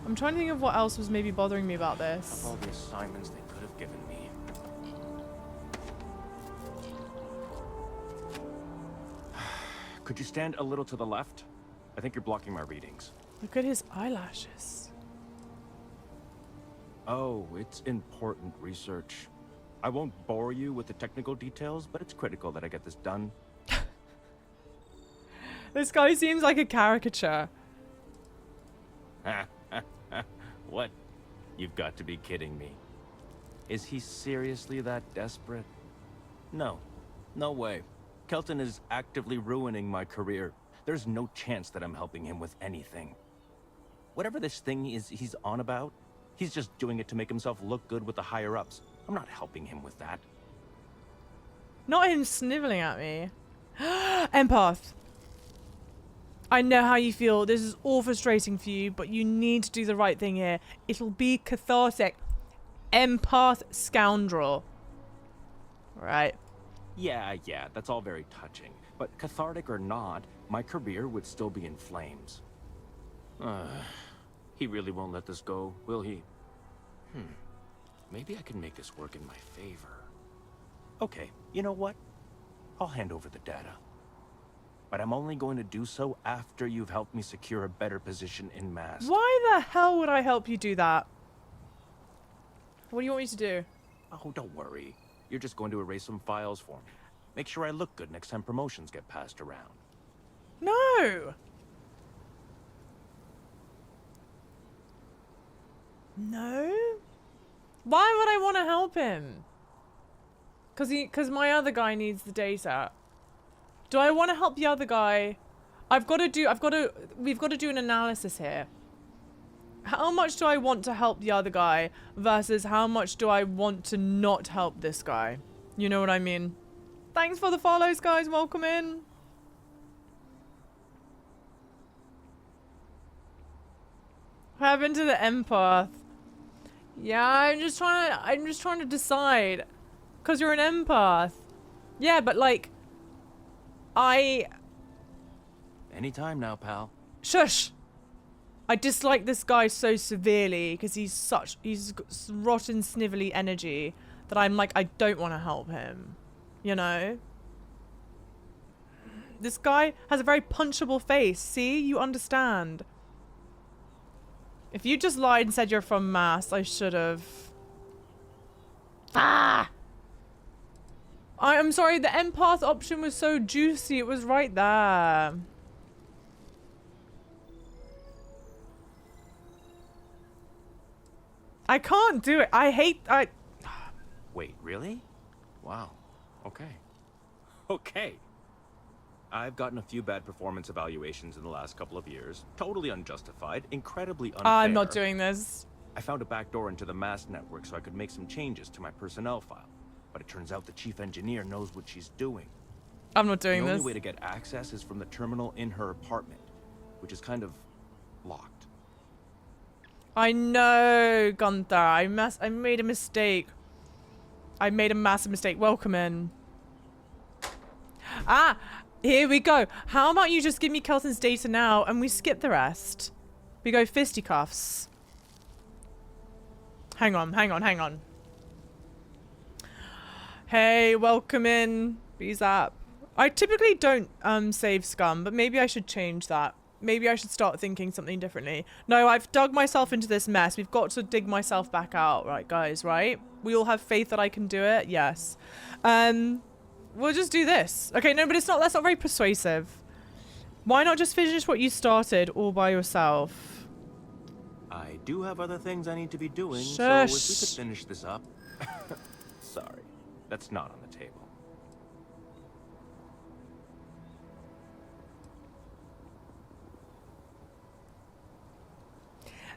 I'm trying to think of what else was maybe bothering me about this. Of all the assignments they could have given me. Could you stand a little to the left? I think you're blocking my readings. Look at his eyelashes. Oh, it's important research. I won't bore you with the technical details, but it's critical that I get this done. This guy seems like a caricature. What? You've got to be kidding me. Is he seriously that desperate? No. No way. Kelton is actively ruining my career. There's no chance that I'm helping him with anything. Whatever this thing is he's on about, he's just doing it to make himself look good with the higher-ups. I'm not helping him with that. Not him sniveling at me. Empath. I know how you feel. This is all frustrating for you, but you need to do the right thing here. It'll be cathartic. Empath scoundrel. Right. Yeah, that's all very touching. But cathartic or not, my career would still be in flames. He really won't let this go, will he? Maybe I can make this work in my favor. Okay, you know what? I'll hand over the data. But I'm only going to do so after you've helped me secure a better position in Mast. Why the hell would I help you do that? What do you want me to do? Oh, don't worry. You're just going to erase some files for me. Make sure I look good next time promotions get passed around. No! No? Why would I want to help him? Because my other guy needs the data. Do I want to help the other guy? We've got to do an analysis here. How much do I want to help the other guy versus how much do I want to not help this guy? You know what I mean? Thanks for the follows, guys. Welcome in. What happened to the empath? Yeah, I'm just trying to decide. Cause you're an empath. Yeah, but like Anytime now, pal. Shush! I dislike this guy so severely because he's got rotten snivelly energy that I'm like, I don't want to help him. You know? This guy has a very punchable face. See? You understand. If you just lied and said you're from Mast, I should have. Ah! I'm sorry, the empath option was so juicy. It was right there. I can't do it. Wait, really? Wow. Okay. Okay. I've gotten a few bad performance evaluations in the last couple of years. Totally unjustified, incredibly unfair. I'm not doing this. I found a backdoor into the Mast network so I could make some changes to my personnel file. But it turns out the chief engineer knows what she's doing. I'm not doing this. The only way to get access is from the terminal in her apartment, which is kind of locked. I know, Gunther. I made a mistake. I made a massive mistake. Welcome in. Ah, here we go. How about you just give me Kelton's data now and we skip the rest? We go fisticuffs. Hang on. Hey, welcome in. Bezap. I typically don't save scum, but maybe I should change that. Maybe I should start thinking something differently. No, I've dug myself into this mess. We've got to dig myself back out, right, guys, right? We all have faith that I can do it. Yes. We'll just do this. Okay, no, but that's not very persuasive. Why not just finish what you started all by yourself? I do have other things I need to be doing, Shush. so if we could finish this up. Sorry, that's not on the table.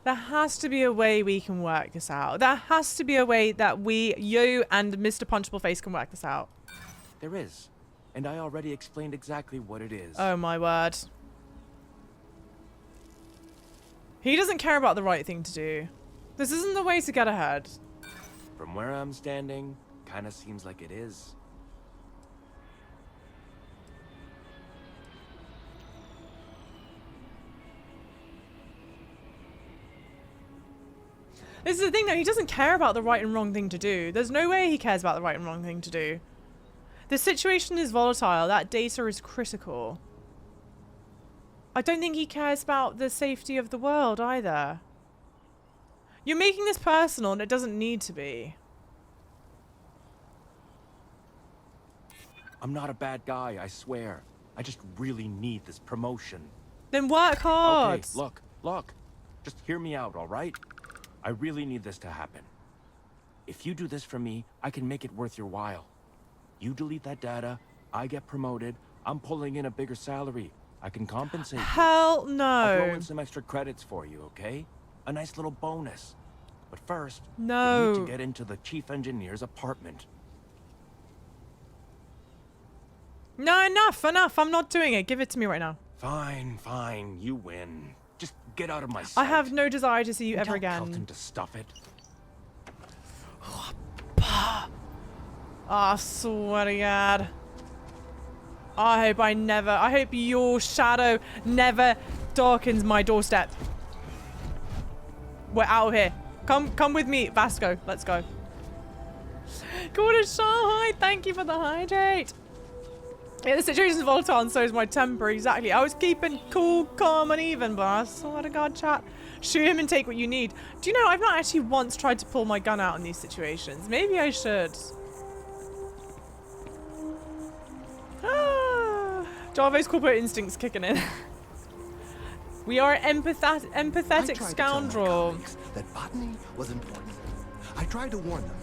There has to be a way we can work this out. There has to be a way that you and Mr. Punchable Face can work this out. There is. And I already explained exactly what it is. Oh my word. He doesn't care about the right thing to do. This isn't the way to get ahead. From where I'm standing, kinda seems like it is. This is the thing though, he doesn't care about the right and wrong thing to do. There's no way he cares about the right and wrong thing to do. The situation is volatile. That data is critical. I don't think he cares about the safety of the world either. You're making this personal and it doesn't need to be. I'm not a bad guy, I swear. I just really need this promotion. Then work hard. Okay, look. Just hear me out, all right? I really need this to happen. If you do this for me, I can make it worth your while. You delete that data, I get promoted, I'm pulling in a bigger salary. I can compensate you. Hell no. I'll throw in some extra credits for you, okay? A nice little bonus. But first, no. we need to get into the chief engineer's apartment. No, enough. I'm not doing it. Give it to me right now. Fine, you win. Just get out of my sight. I have no desire to see you ever again. Tell Kelton to stuff it. I swear to God. I hope your shadow never darkens my doorstep. We're out of here. Come with me, Vasco. Let's go. Go to Shanghai. Thank you for the hydrate. Yeah, the situation's volatile and so is my temper. Exactly. I was keeping cool, calm, and even, but I swear to God, chat. Shoot him and take what you need. Do you know, I've not actually once tried to pull my gun out in these situations. Maybe I should. Jarvo's corporate instincts kicking in. We are empathetic scoundrel. That botany was important. I tried to warn them.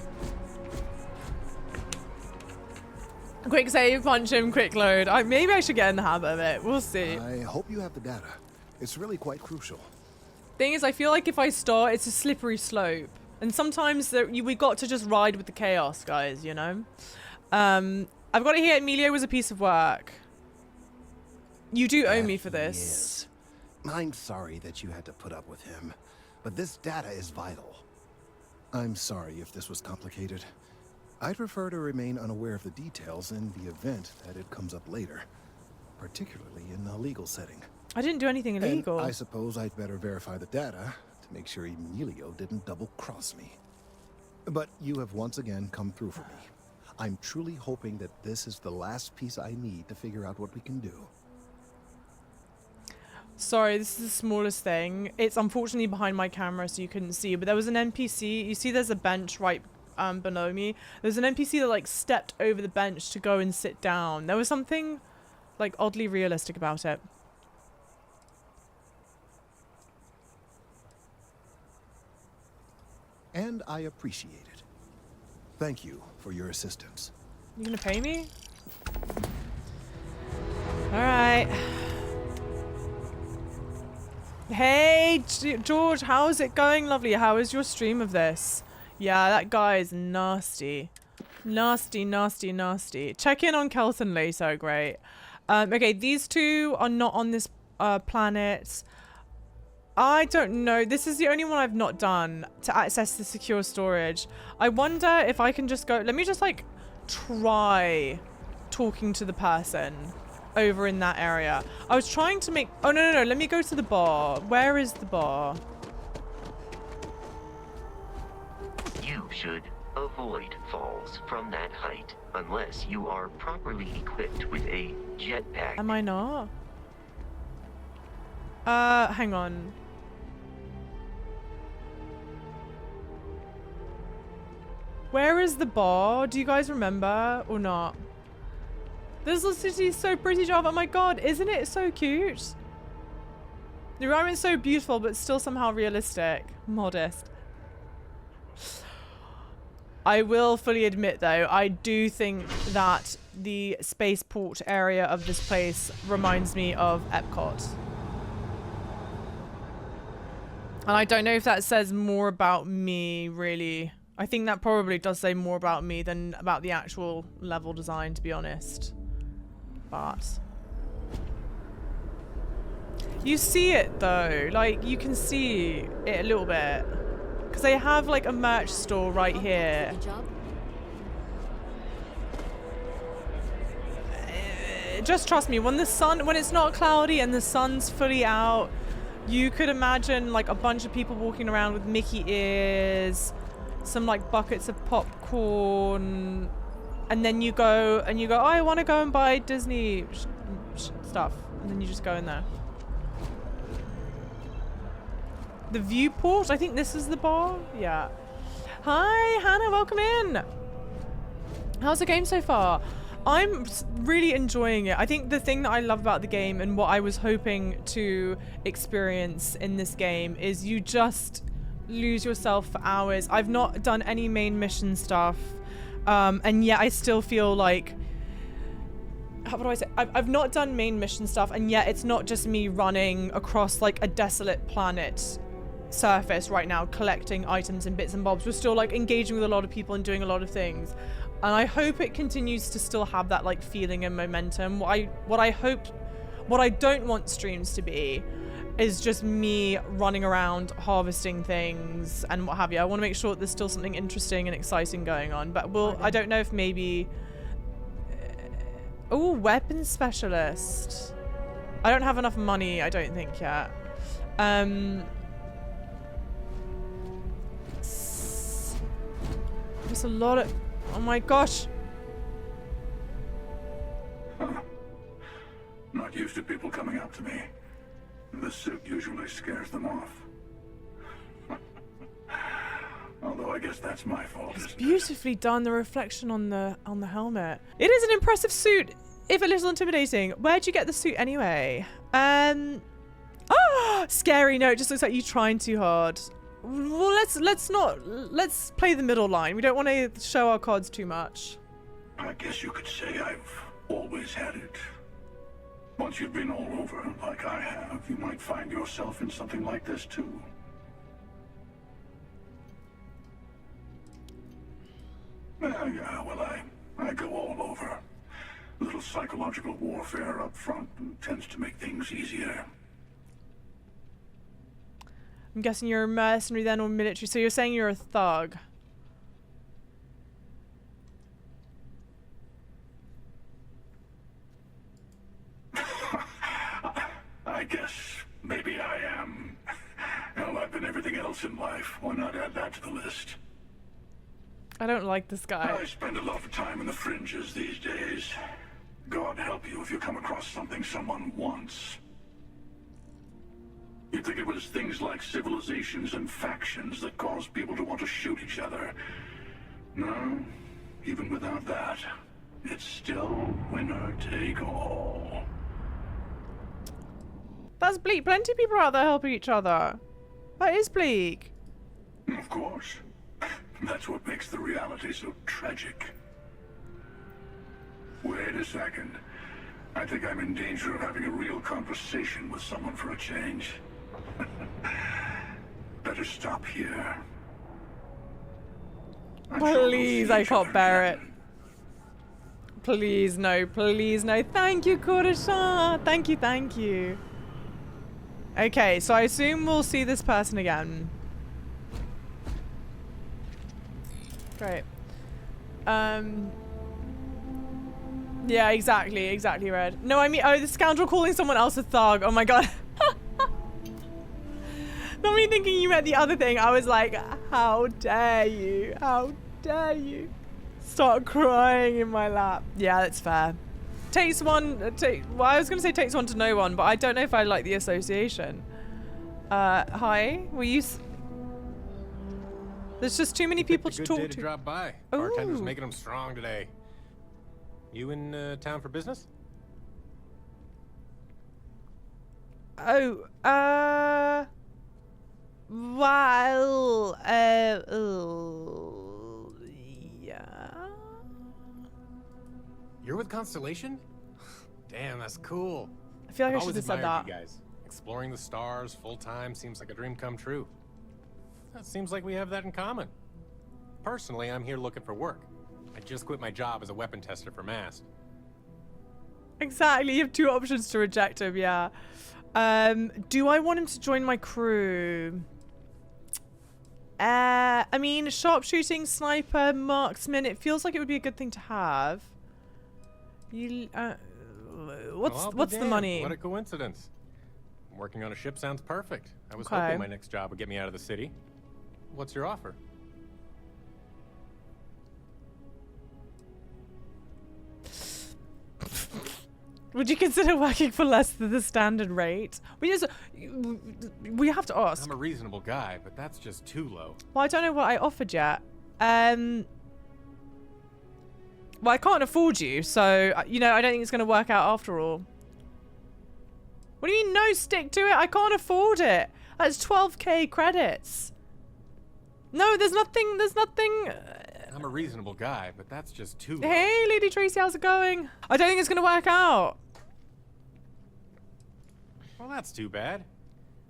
Quick save, punch him, quick load. Maybe I should get in the habit of it. We'll see. I hope you have the data. It's really quite crucial. Thing is, I feel like if I start, it's a slippery slope. And sometimes we got to just ride with the chaos, guys, you know? I've got it here. Emilio was a piece of work. You do owe me for this. Yes. I'm sorry that you had to put up with him, but this data is vital. I'm sorry if this was complicated. I'd prefer to remain unaware of the details in the event that it comes up later, particularly in a legal setting. I didn't do anything illegal. And I suppose I'd better verify the data to make sure Emilio didn't double-cross me. But you have once again come through for me. I'm truly hoping that this is the last piece I need to figure out what we can do. Sorry, this is the smallest thing. It's unfortunately behind my camera so you couldn't see, but there was an NPC. You see there's a bench right below me. There's an NPC that like stepped over the bench to go and sit down. There was something like oddly realistic about it. And I appreciate it. Thank you for your assistance. You gonna pay me? Alright. Hey, George, how's it going, lovely? How is your stream of this? Yeah, that guy is nasty. Nasty, nasty, nasty. Check in on Kelton later, great. Okay, these two are not on this planet. I don't know. This is the only one I've not done to access the secure storage. I wonder if I can just go... Let me just, like, try talking to the person over in that area. I was trying to make... Oh, no. Let me go to the bar. Where is the bar? You should avoid falls from that height unless you are properly equipped with a jetpack. Am I not? Hang on. Where is the bar? Do you guys remember or not? This little city is so pretty, Java. Oh my god, isn't it so cute? The environment's so beautiful, but still somehow realistic. Modest. I will fully admit, though, I do think that the spaceport area of this place reminds me of Epcot. And I don't know if that says more about me, really. I think that probably does say more about me than about the actual level design, to be honest. But you see it, though. Like, you can see it a little bit. Because they have, like, a merch store right here. Just trust me, when it's not cloudy and the sun's fully out, You could imagine like a bunch of people walking around with Mickey ears, some like buckets of popcorn, and then you go, oh, I want to go and buy Disney stuff. And then you just go in there. The viewport? I think this is the bar? Yeah. Hi, Hannah, welcome in. How's the game so far? I'm really enjoying it. I think the thing that I love about the game and what I was hoping to experience in this game is you just lose yourself for hours. I've not done any main mission stuff, and yet I still feel like, what do I say? I've not done main mission stuff, and yet it's not just me running across like a desolate planet surface right now collecting items and bits and bobs. We're still like engaging with a lot of people and doing a lot of things, and I hope it continues to still have that like feeling and momentum. What I don't want streams to be is just me running around harvesting things and what have you. I want to make sure that there's still something interesting and exciting going on, but I don't know if maybe oh, weapons specialist. I don't have enough money, I don't think, yet. There's a lot of... Oh my gosh. Not used to people coming up to me. This suit usually scares them off. Although I guess that's my fault. It's beautifully done, the reflection on the helmet. It is an impressive suit, if a little intimidating. Where'd you get the suit anyway? Oh, scary. No, it just looks like you trying too hard. Well, let's play the middle line. We don't want to show our cards too much. I guess you could say I've always had it. Once you've been all over, like I have, you might find yourself in something like this too. Yeah, well, I go all over. A little psychological warfare up front tends to make things easier. I'm guessing you're a mercenary then, or military. So you're saying you're a thug. I guess maybe I am. Hell, I've been everything else in life. Why not add that to the list? I don't like this guy. I spend a lot of time in the fringes these days. God help you if you come across something someone wants. You'd think it was things like civilizations and factions that cause people to want to shoot each other. No, even without that, it's still winner take all. That's bleak. Plenty of people out there helping each other. That is bleak. Of course. That's what makes the reality so tragic. Wait a second. I think I'm in danger of having a real conversation with someone for a change. Better stop here. Please, I can't bear it. Please, no. Please, no. Thank you, Kurasha. Thank you, thank you. Okay, so I assume we'll see this person again. Great. Yeah, exactly, Red. No, I mean, oh, the scoundrel calling someone else a thug. Oh my god. Not me thinking you meant the other thing. I was like, how dare you? How dare you? Start crying in my lap. Yeah, that's fair. Takes one, well, I was going to say takes one to know one, but I don't know if I like the association. Hi, were you... There's just too many people to talk to. Good day to drop by. Bartender's making them strong today. You in town for business? Oh, well, yeah. You're with Constellation? Damn, that's cool. I feel like I've I should have always said that. admired you guys. Exploring the stars full time seems like a dream come true. That seems like we have that in common. Personally, I'm here looking for work. I just quit my job as a weapon tester for Mast. Exactly, you have two options to reject him, yeah. Do I want him to join my crew? I mean, sharpshooting, sniper, marksman, it feels like it would be a good thing to have. You, what's the money? What a coincidence. Working on a ship sounds perfect. I was Okay. hoping my next job would get me out of the city. What's your offer? Would you consider working for less than the standard rate? We have to ask. I'm a reasonable guy, but that's just too low. Well, I don't know what I offered yet. Well, I can't afford you, so, you know, I don't think it's going to work out after all. What do you mean, no, stick to it? I can't afford it. That's 12k credits. No, there's nothing, I'm a reasonable guy, but that's just too low. Hey, Lady Tracy, how's it going? I don't think it's going to work out. Well, that's too bad.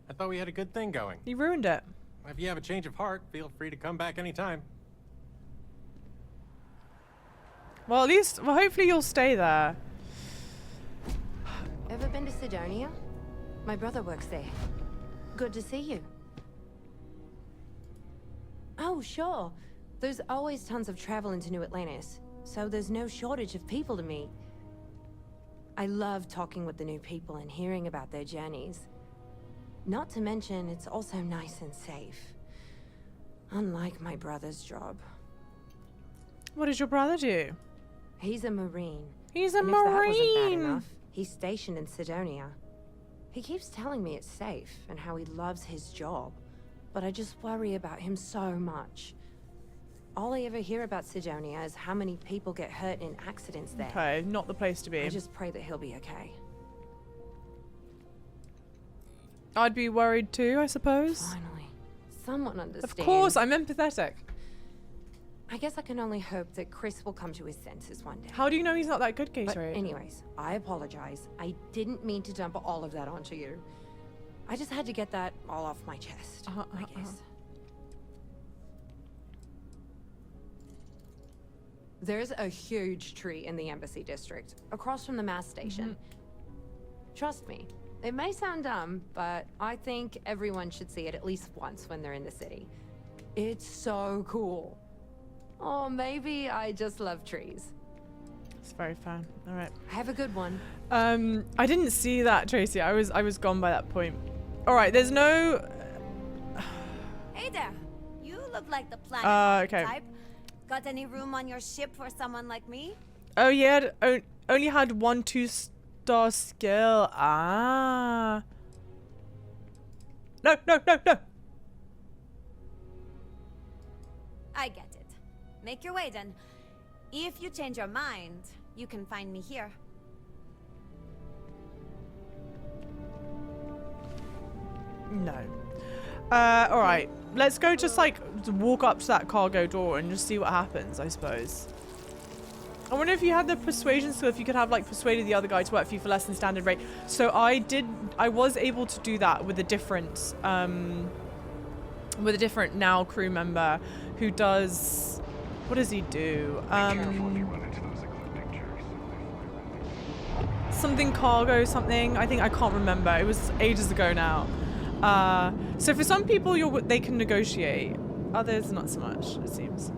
I thought we had a good thing going. You ruined it. If you have a change of heart, feel free to come back anytime. Well, at least, well, hopefully you'll stay there. Ever been to Cydonia? My brother works there. Good to see you. Oh, sure. There's always tons of travel into New Atlantis, so there's no shortage of people to meet. I love talking with the new people and hearing about their journeys. Not to mention, it's also nice and safe. Unlike my brother's job. What does your brother do? He's a Marine. He's a And if that wasn't bad Marine. enough, he's stationed in Cydonia. He keeps telling me it's safe and how he loves his job, but I just worry about him so much. All I ever hear about Cydonia is how many people get hurt in accidents there. Okay, not the place to be. I just pray that he'll be okay. I'd be worried too, I suppose. Finally, someone understands. Of course, I'm empathetic. I guess I can only hope that Chris will come to his senses one day. How do you know he's not that good, But Gatorade? anyways, I apologize. I didn't mean to dump all of that onto you. I just had to get that all off my chest, I guess. There's a huge tree in the Embassy District, across from the mass station. Trust me, it may sound dumb, but I think everyone should see it at least once when they're in the city. It's so cool. Or maybe I just love trees. It's very fun. All right. Have a good one. I didn't see that, Tracy. I was gone by that point. All right. There's no. Hey there. You look like the planet Okay. type. Got any room on your ship for someone like me? Oh yeah. Only had 1 2-star skill. Ah. No. I get it. Make your way then. If you change your mind, you can find me here. No. All right. Let's go just like walk up to that cargo door and just see what happens, I suppose. I wonder if you had the persuasion skill, if you could have like persuaded the other guy to work for you for less than standard rate. So I was able to do that with a different now crew member who does, what does he do? Something cargo, something. I can't remember. It was ages ago now. So for some people, they can negotiate. Others, not so much, it seems.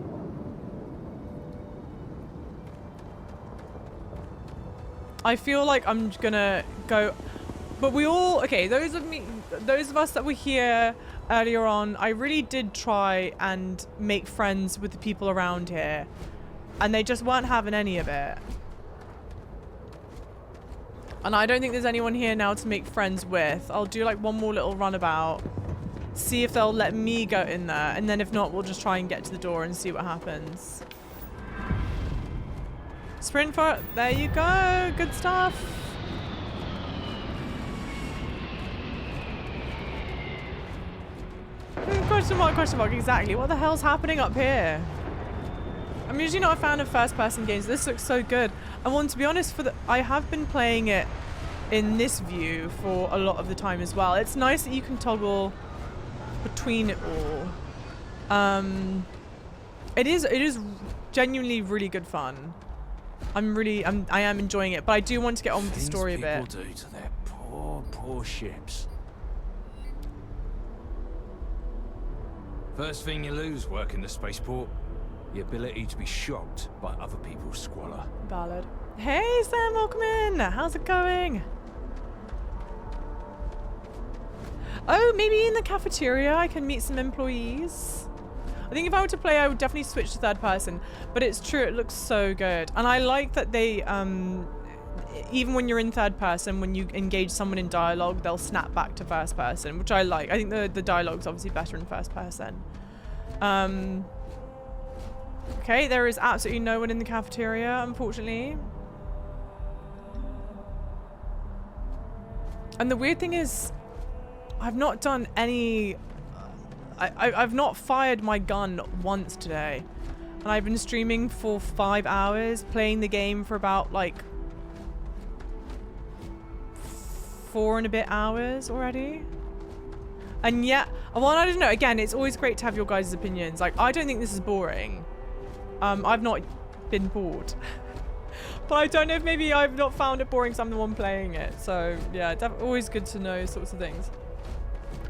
I feel like I'm gonna go, but we all, okay, those of us that were here earlier on, I really did try and make friends with the people around here, and they just weren't having any of it. And I don't think there's anyone here now to make friends with. I'll do like one more little runabout, see if they'll let me go in there, and then if not, we'll just try and get to the door and see what happens. Sprint for it. There you go. Good stuff. Question mark, exactly. What the hell's happening up here? I'm usually not a fan of first-person games. This looks so good. I want to be honest, I have been playing it in this view for a lot of the time as well. It's nice that you can toggle between it all. It is genuinely really good fun. I am enjoying it, but I do want to get on with the story a bit. Things people do to their poor ships. First thing you lose working the spaceport, the ability to be shocked by other people's squalor. Ballad. Hey Sam, welcome in. How's it going? Oh, maybe in the cafeteria I can meet some employees. I think if I were to play, I would definitely switch to third person. But it's true, it looks so good. And I like that they, even when you're in third person, when you engage someone in dialogue, they'll snap back to first person, which I like. I think the dialogue's obviously better in first person. Okay, there is absolutely no one in the cafeteria, unfortunately. And the weird thing is, I've not done any... I've not fired my gun once today. And I've been streaming for 5 hours, playing the game for about, like, 4 and a bit hours already. And yet, well, I don't know, again, it's always great to have your guys' opinions. Like, I don't think this is boring. I've not been bored. But I don't know if maybe I've not found it boring because I'm the one playing it. So, yeah, always good to know sorts of things.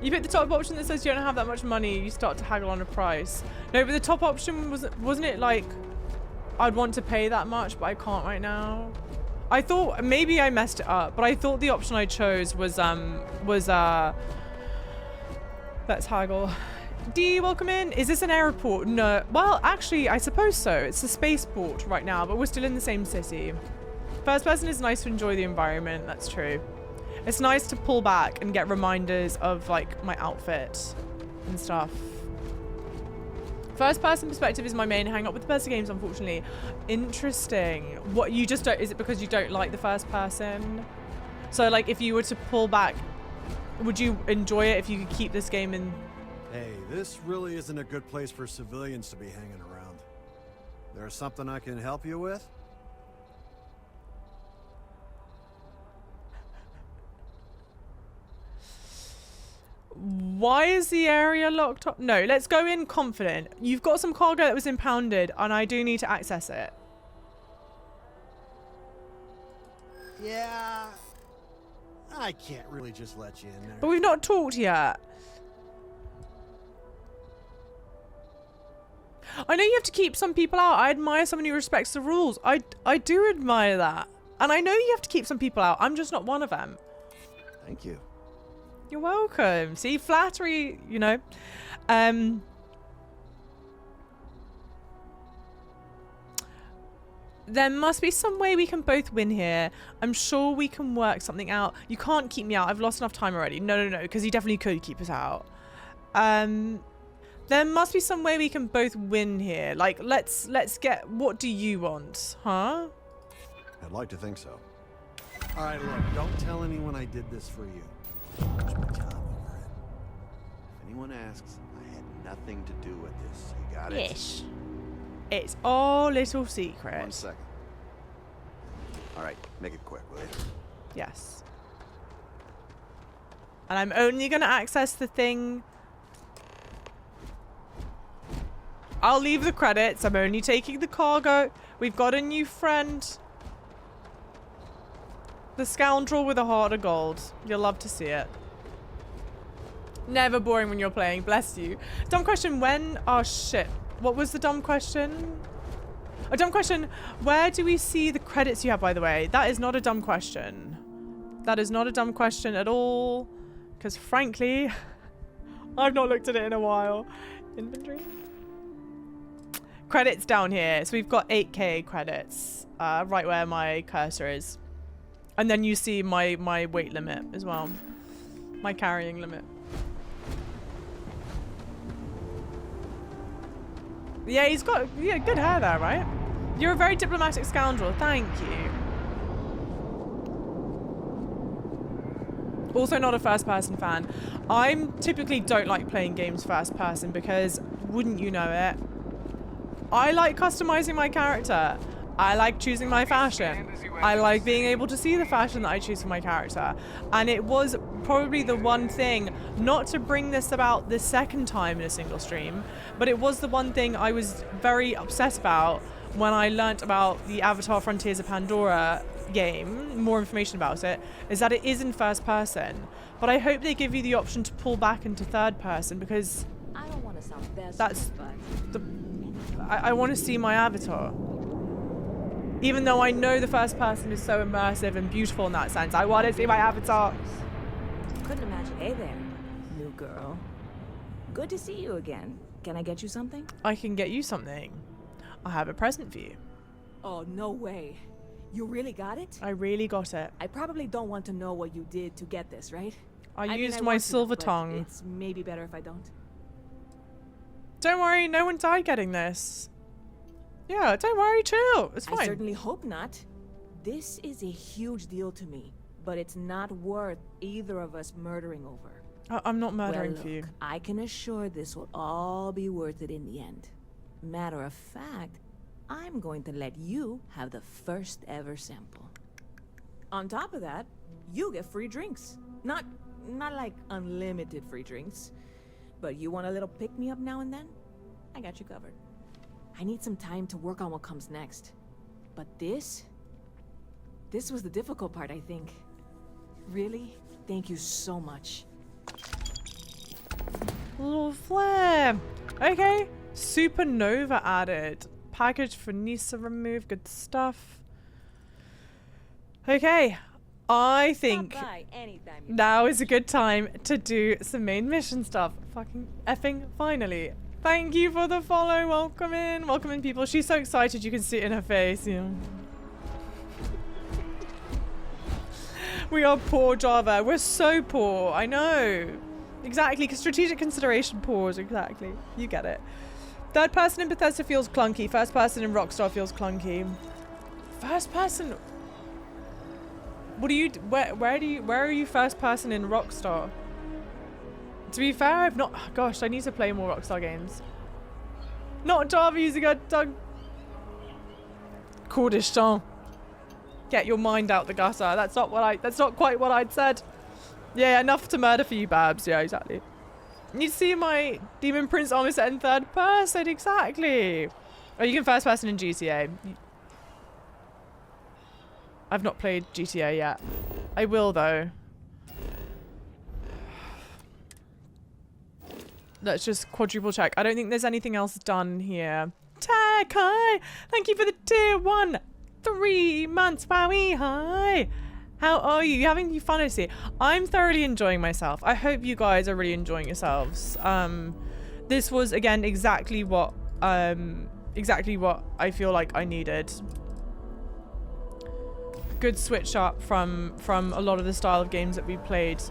You pick the top option that says you don't have that much money, you start to haggle on a price. No, but the top option wasn't it like I'd want to pay that much, but I can't right now. I thought maybe I messed it up, but I thought the option I chose was let's haggle. D, welcome in. Is this an airport? No. Well, actually, I suppose so. It's a spaceport right now, but we're still in the same city. First person is nice to enjoy the environment. That's true. It's nice to pull back and get reminders of, like, my outfit and stuff. First person perspective is my main hang up with the Bethesda games, unfortunately. Interesting. What, you just don't, is it because you don't like the first person? So, like, if you were to pull back, would you enjoy it if you could keep this game in? Hey, this really isn't a good place for civilians to be hanging around. There's something I can help you with? Why is the area locked up? No, let's go in confident. You've got some cargo that was impounded, and I do need to access it. Yeah, I can't really just let you in there. But we've not talked yet. I know you have to keep some people out. I admire someone who respects the rules. I do admire that. And I know you have to keep some people out. I'm just not one of them. Thank you. You're welcome. See, flattery, you know. There must be some way we can both win here. I'm sure we can work something out. You can't keep me out. I've lost enough time already. No, because he definitely could keep us out. There must be some way we can both win here. Like, let's get... What do you want? Huh? I'd like to think so. All right, look, don't tell anyone I did this for you. There's my time over it. If anyone asks, I had nothing to do with this. You got it? Yes. It's all little secret. 1 second. All right, make it quick, will you? Yes. And I'm only going to access the thing... I'll leave the credits. I'm only taking the cargo. We've got a new friend. The scoundrel with a heart of gold. You'll love to see it. Never boring when you're playing. Bless you. Dumb question. When? Oh, shit. What was the dumb question? A dumb question. Where do we see the credits you have, by the way? That is not a dumb question. That is not a dumb question at all. Because, frankly, I've not looked at it in a while. Inventory? Credits down here. So we've got 8k credits. Right where my cursor is. And then you see my weight limit as well. My carrying limit. Yeah, he's got good hair there, right? You're a very diplomatic scoundrel. Thank you. Also not a first-person fan. I typically don't like playing games first-person because, wouldn't you know it, I like customizing my character. I like choosing my fashion. I like being able to see the fashion that I choose for my character. And it was probably the one thing, not to bring this about the second time in a single stream, but it was the one thing I was very obsessed about when I learnt about the Avatar Frontiers of Pandora game, more information about it, is that it is in first person. But I hope they give you the option to pull back into third person because I don't want to sound that's the... I want to see my avatar. Even though I know the first person is so immersive and beautiful in that sense, I want to see my avatar. Couldn't imagine. Hey there. girl. Good to see you again. Can I get you something? I can get you something. I have a present for you. Oh, no way. You really got it? I really got it. I probably don't want to know what you did to get this, right? I mean, used I my want to, silver but tongue. It's maybe better if I don't. Don't worry, no one died getting this. Yeah, don't worry, chill. It's fine. I certainly hope not. This is a huge deal to me, but it's not worth either of us murdering over. I'm not murdering well, for you. I can assure this will all be worth it in the end. Matter of fact, I'm going to let you have the first ever sample. On top of that, you get free drinks. Not like unlimited free drinks, but you want a little pick-me-up now and then? I got you covered. I need some time to work on what comes next. But this was the difficult part, I think. Really, thank you so much. Little flare. Okay. Supernova added. Package for Nisa removed. Good stuff. Okay. I think now is a good time to do some main mission stuff. Fucking effing finally. Thank you for the follow. Welcome in people. She's so excited you can see it in her face. You know. We are poor, Java. We're so poor. I know. Exactly. Strategic consideration poor. Exactly. You get it. Third person in Bethesda feels clunky. First person in Rockstar feels clunky. First person. What do you? Where are you first person in Rockstar? To be fair, I've not. Gosh, I need to play more Rockstar games. Not Java using a tongue. Kurdistan. Get your mind out the gutter. That's not quite what I'd said. Yeah, enough to murder for you, Babs. Yeah, exactly. You see my Demon Prince armor set in third person. Exactly. Oh, you can first person in GTA. I've not played GTA yet. I will though. Let's just quadruple check. I don't think there's anything else done here. Tech, hi! Thank you for the tier 1. 3 months, wowie, hi! How are you? You having fun, I see? I'm thoroughly enjoying myself. I hope you guys are really enjoying yourselves. This was, again, exactly what I feel like I needed. Good switch up from a lot of the style of games that we played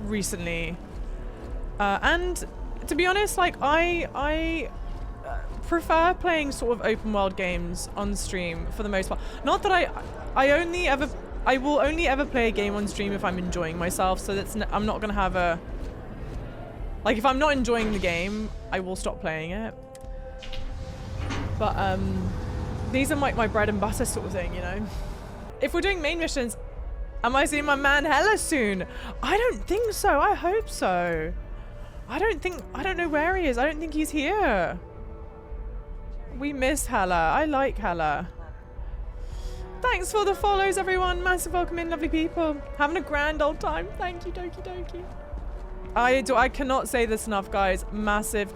recently. And to be honest, like I prefer playing sort of open world games on stream for the most part. Not that I will only ever play a game on stream if I'm enjoying myself. So I'm not gonna have a like if I'm not enjoying the game, I will stop playing it. But these are my bread and butter sort of thing, you know. If we're doing main missions, am I seeing my man Hella soon? I don't think so. I hope so. I don't know where he is. I don't think he's here. We miss Hella. I like Hella. Thanks for the follows, everyone. Massive welcome in, lovely people. Having a grand old time. Thank you, dokie dokie. I cannot say this enough, guys. Massive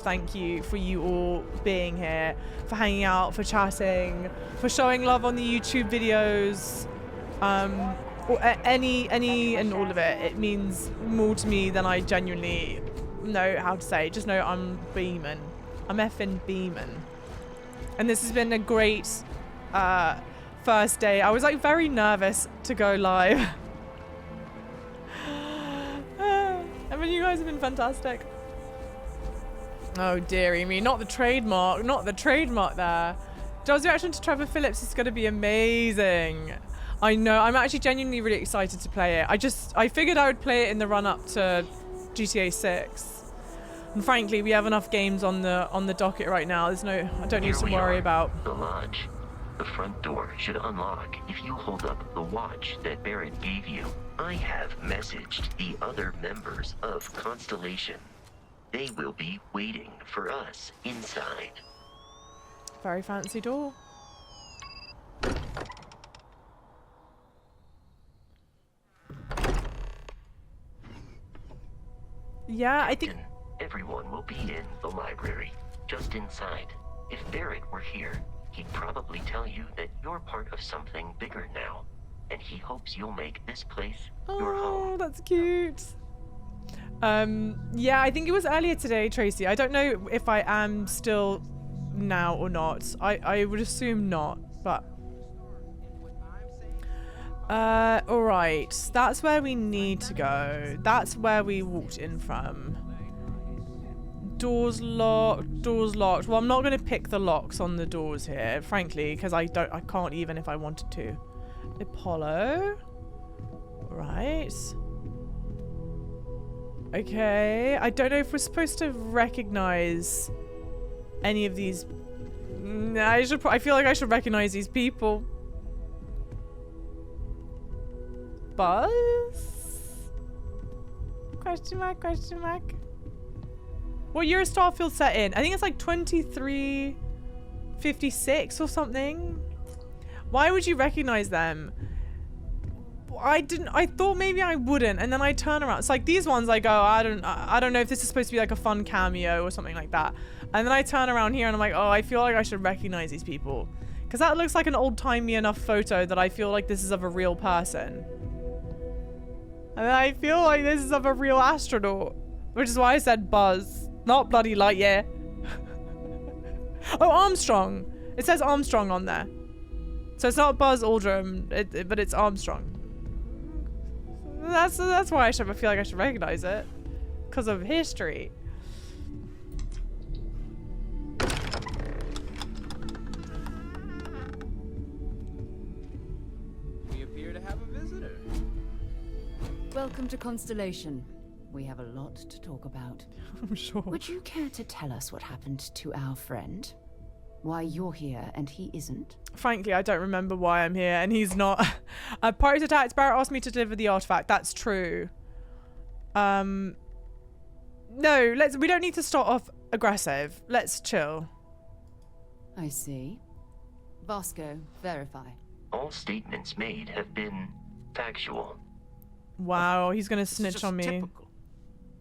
thank you for you all being here, for hanging out, for chatting, for showing love on the YouTube videos. Or any and all of it. It means more to me than I genuinely know how to say. Just know I'm beaming. I'm effing beaming. And this has been a great first day. I was like very nervous to go live. I mean, you guys have been fantastic. Oh dearie me, not the trademark there. Joe's reaction to Trevor Phillips is going to be amazing. I know, I'm actually genuinely really excited to play it. I figured I would play it in the run up to GTA 6. And frankly, we have enough games on the docket right now. I don't need to worry about. The lodge. The front door should unlock if you hold up the watch that Barrett gave you. I have messaged the other members of Constellation. They will be waiting for us inside. Very fancy door. Yeah, I think everyone will be in the library, just inside. If Barrett were here, he'd probably tell you that you're part of something bigger now, and he hopes you'll make this place your home. Oh, that's cute. Yeah, I think it was earlier today, Tracy. I don't know if I am still now or not. I would assume not, but... alright. That's where we need to go. That's where we walked in from. Doors locked, doors locked. Well, I'm not going to pick the locks on the doors here, frankly, because I can't even if I wanted to. Apollo. Right. Okay. I don't know if we're supposed to recognize any of these. I feel like I should recognize these people. Buzz? Question mark, question mark. What year is Starfield set in? I think it's like 2356 or something. Why would you recognize them? I thought maybe I wouldn't, and then I turn around. It's like these ones I go, I don't know if this is supposed to be like a fun cameo or something like that. And then I turn around here and I'm like, oh, I feel like I should recognize these people. Because that looks like an old-timey enough photo that I feel like this is of a real person. And I feel like this is of a real astronaut. Which is why I said Buzz. Not bloody Lightyear. Oh, Armstrong. It says Armstrong on there. So it's not Buzz Aldrin, but it's Armstrong. That's why I feel like I should recognize it. Because of history. We appear to have a visitor. Welcome to Constellation. We have a lot to talk about. I'm sure. Would you care to tell us what happened to our friend? Why you're here and he isn't? Frankly, I don't remember why I'm here and he's not. Parties attacked. Barrett asked me to deliver the artifact. That's true. No, we don't need to start off aggressive. Let's chill. I see. Vasco, verify. All statements made have been factual. Wow, he's gonna snitch on me. Typical.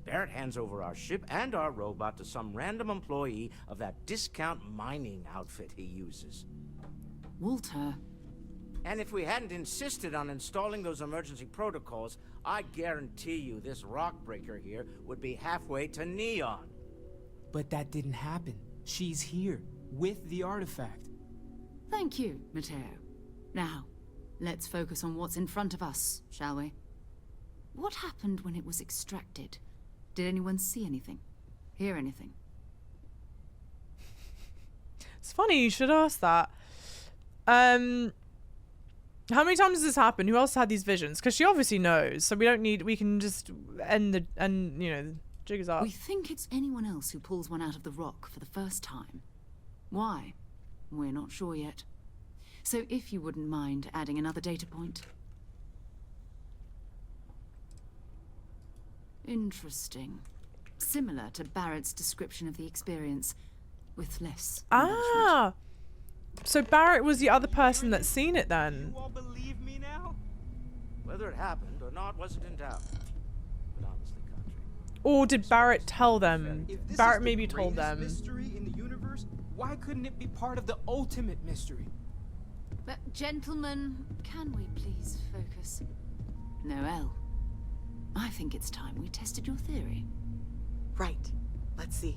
Barrett hands over our ship and our robot to some random employee of that discount mining outfit he uses. Walter. And if we hadn't insisted on installing those emergency protocols, I guarantee you this rock breaker here would be halfway to Neon. But that didn't happen. She's here, with the artifact. Thank you, Matteo. Now, let's focus on what's in front of us, shall we? What happened when it was extracted? Did anyone see anything? Hear anything? It's funny you should ask that. How many times has this happened? Who else had these visions? Because she obviously knows, so we don't need. We can just end the jig is up. We think it's anyone else who pulls one out of the rock for the first time. Why? We're not sure yet. So if you wouldn't mind adding another data point. Interesting. Similar to Barrett's description of the experience, with less. Ah! So Barrett was the other person that's seen it then. You all believe me now? Whether it happened or not wasn't in doubt. But honestly, country. Or did Barrett tell them? If this Barrett is the maybe told them. greatest mystery in the universe, why couldn't it be part of the ultimate mystery? But gentlemen, can we please focus? Noelle, I think it's time we tested your theory. Right. Let's see.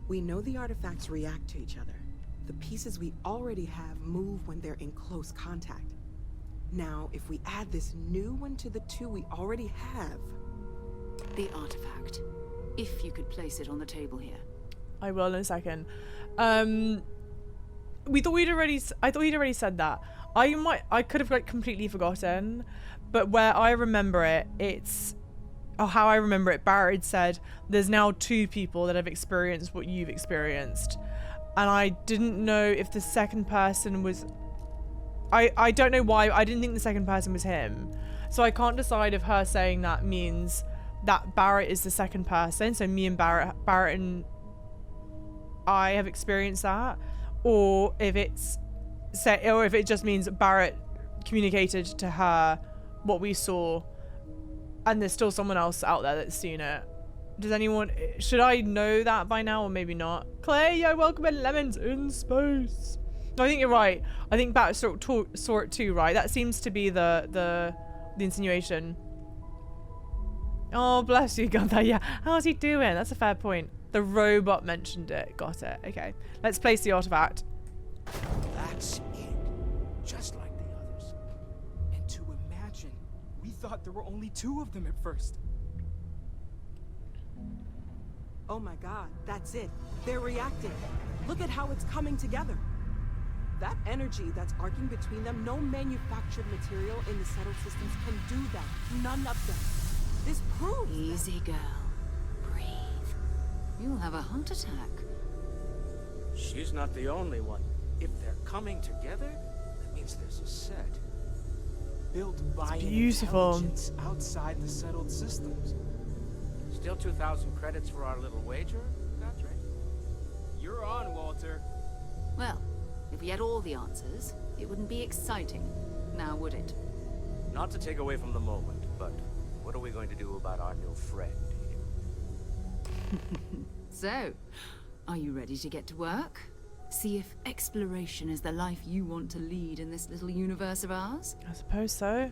We know the artifacts react to each other. The pieces we already have move when they're in close contact. Now, if we add this new one to the two we already have... The artifact. If you could place it on the table here. I will in a second. We thought I thought he'd already said that. I could have completely forgotten, but where I remember it, how I remember it, Barrett said, there's now 2 people that have experienced what you've experienced. And I didn't know if the second person was... I don't know why, I didn't think the second person was him. So I can't decide if her saying that means that Barrett is the second person. So me and Barrett and I have experienced that. Or if it just means Barrett communicated to her what we saw. And there's still someone else out there that's seen it. Should I know that by now or maybe not? Clay, yo, welcome in Lemons in Space. No, I think you're right. I think Barrett saw it too, right? That seems to be the insinuation. Oh, bless you, Gunther. Yeah, how's he doing? That's a fair point. The robot mentioned it. Got it. Okay, let's place the artifact. That's it. Just like the others. And to imagine, we thought there were only 2 of them at first. Oh my god, that's it. They're reacting. Look at how it's coming together. That energy that's arcing between them, no manufactured material in the settled systems can do that. None of them. This proves Easy, girl. Breathe. You'll have a heart attack. She's not the only one. If they're coming together, that means there's a set. Built by an beautiful. intelligence outside the settled systems. Still 2,000 credits for our little wager, Godfrey? You're on, Walter. Well, if we had all the answers, it wouldn't be exciting. Now, would it? Not to take away from the moment, but what are we going to do about our new friend here? So, are you ready to get to work? See if exploration is the life you want to lead in this little universe of ours? I suppose so.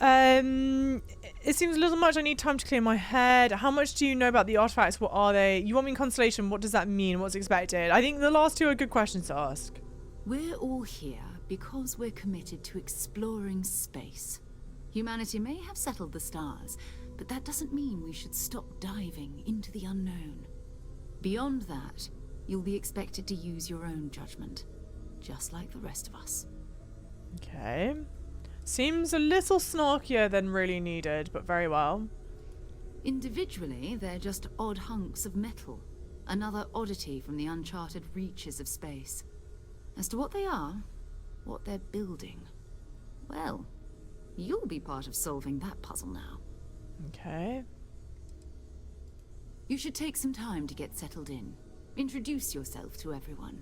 It seems a little much. I need time to clear my head. How much do you know about the artifacts? What are they? You want me in Constellation? What does that mean? What's expected? I think the last 2 are good questions to ask. We're all here because we're committed to exploring space. Humanity may have settled the stars, but that doesn't mean we should stop diving into the unknown. Beyond that, you'll be expected to use your own judgment, just like the rest of us. Okay. Seems a little snarkier than really needed, but very well. Individually, they're just odd hunks of metal. Another oddity from the uncharted reaches of space. As to what they are, what they're building, well, you'll be part of solving that puzzle now. Okay. You should take some time to get settled in. Introduce yourself to everyone.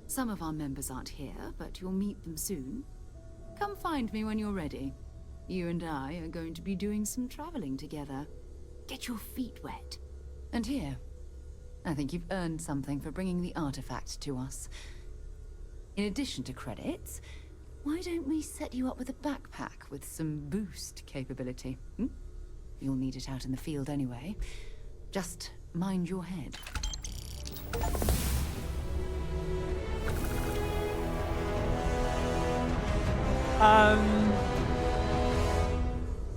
Some of our members aren't here, but you'll meet them soon. Come find me when you're ready. You and I are going to be doing some traveling together. Get your feet wet. And here, I think you've earned something for bringing the artifact to us. In addition to credits, why don't we set you up with a backpack with some boost capability? You'll need it out in the field anyway. Just mind your head.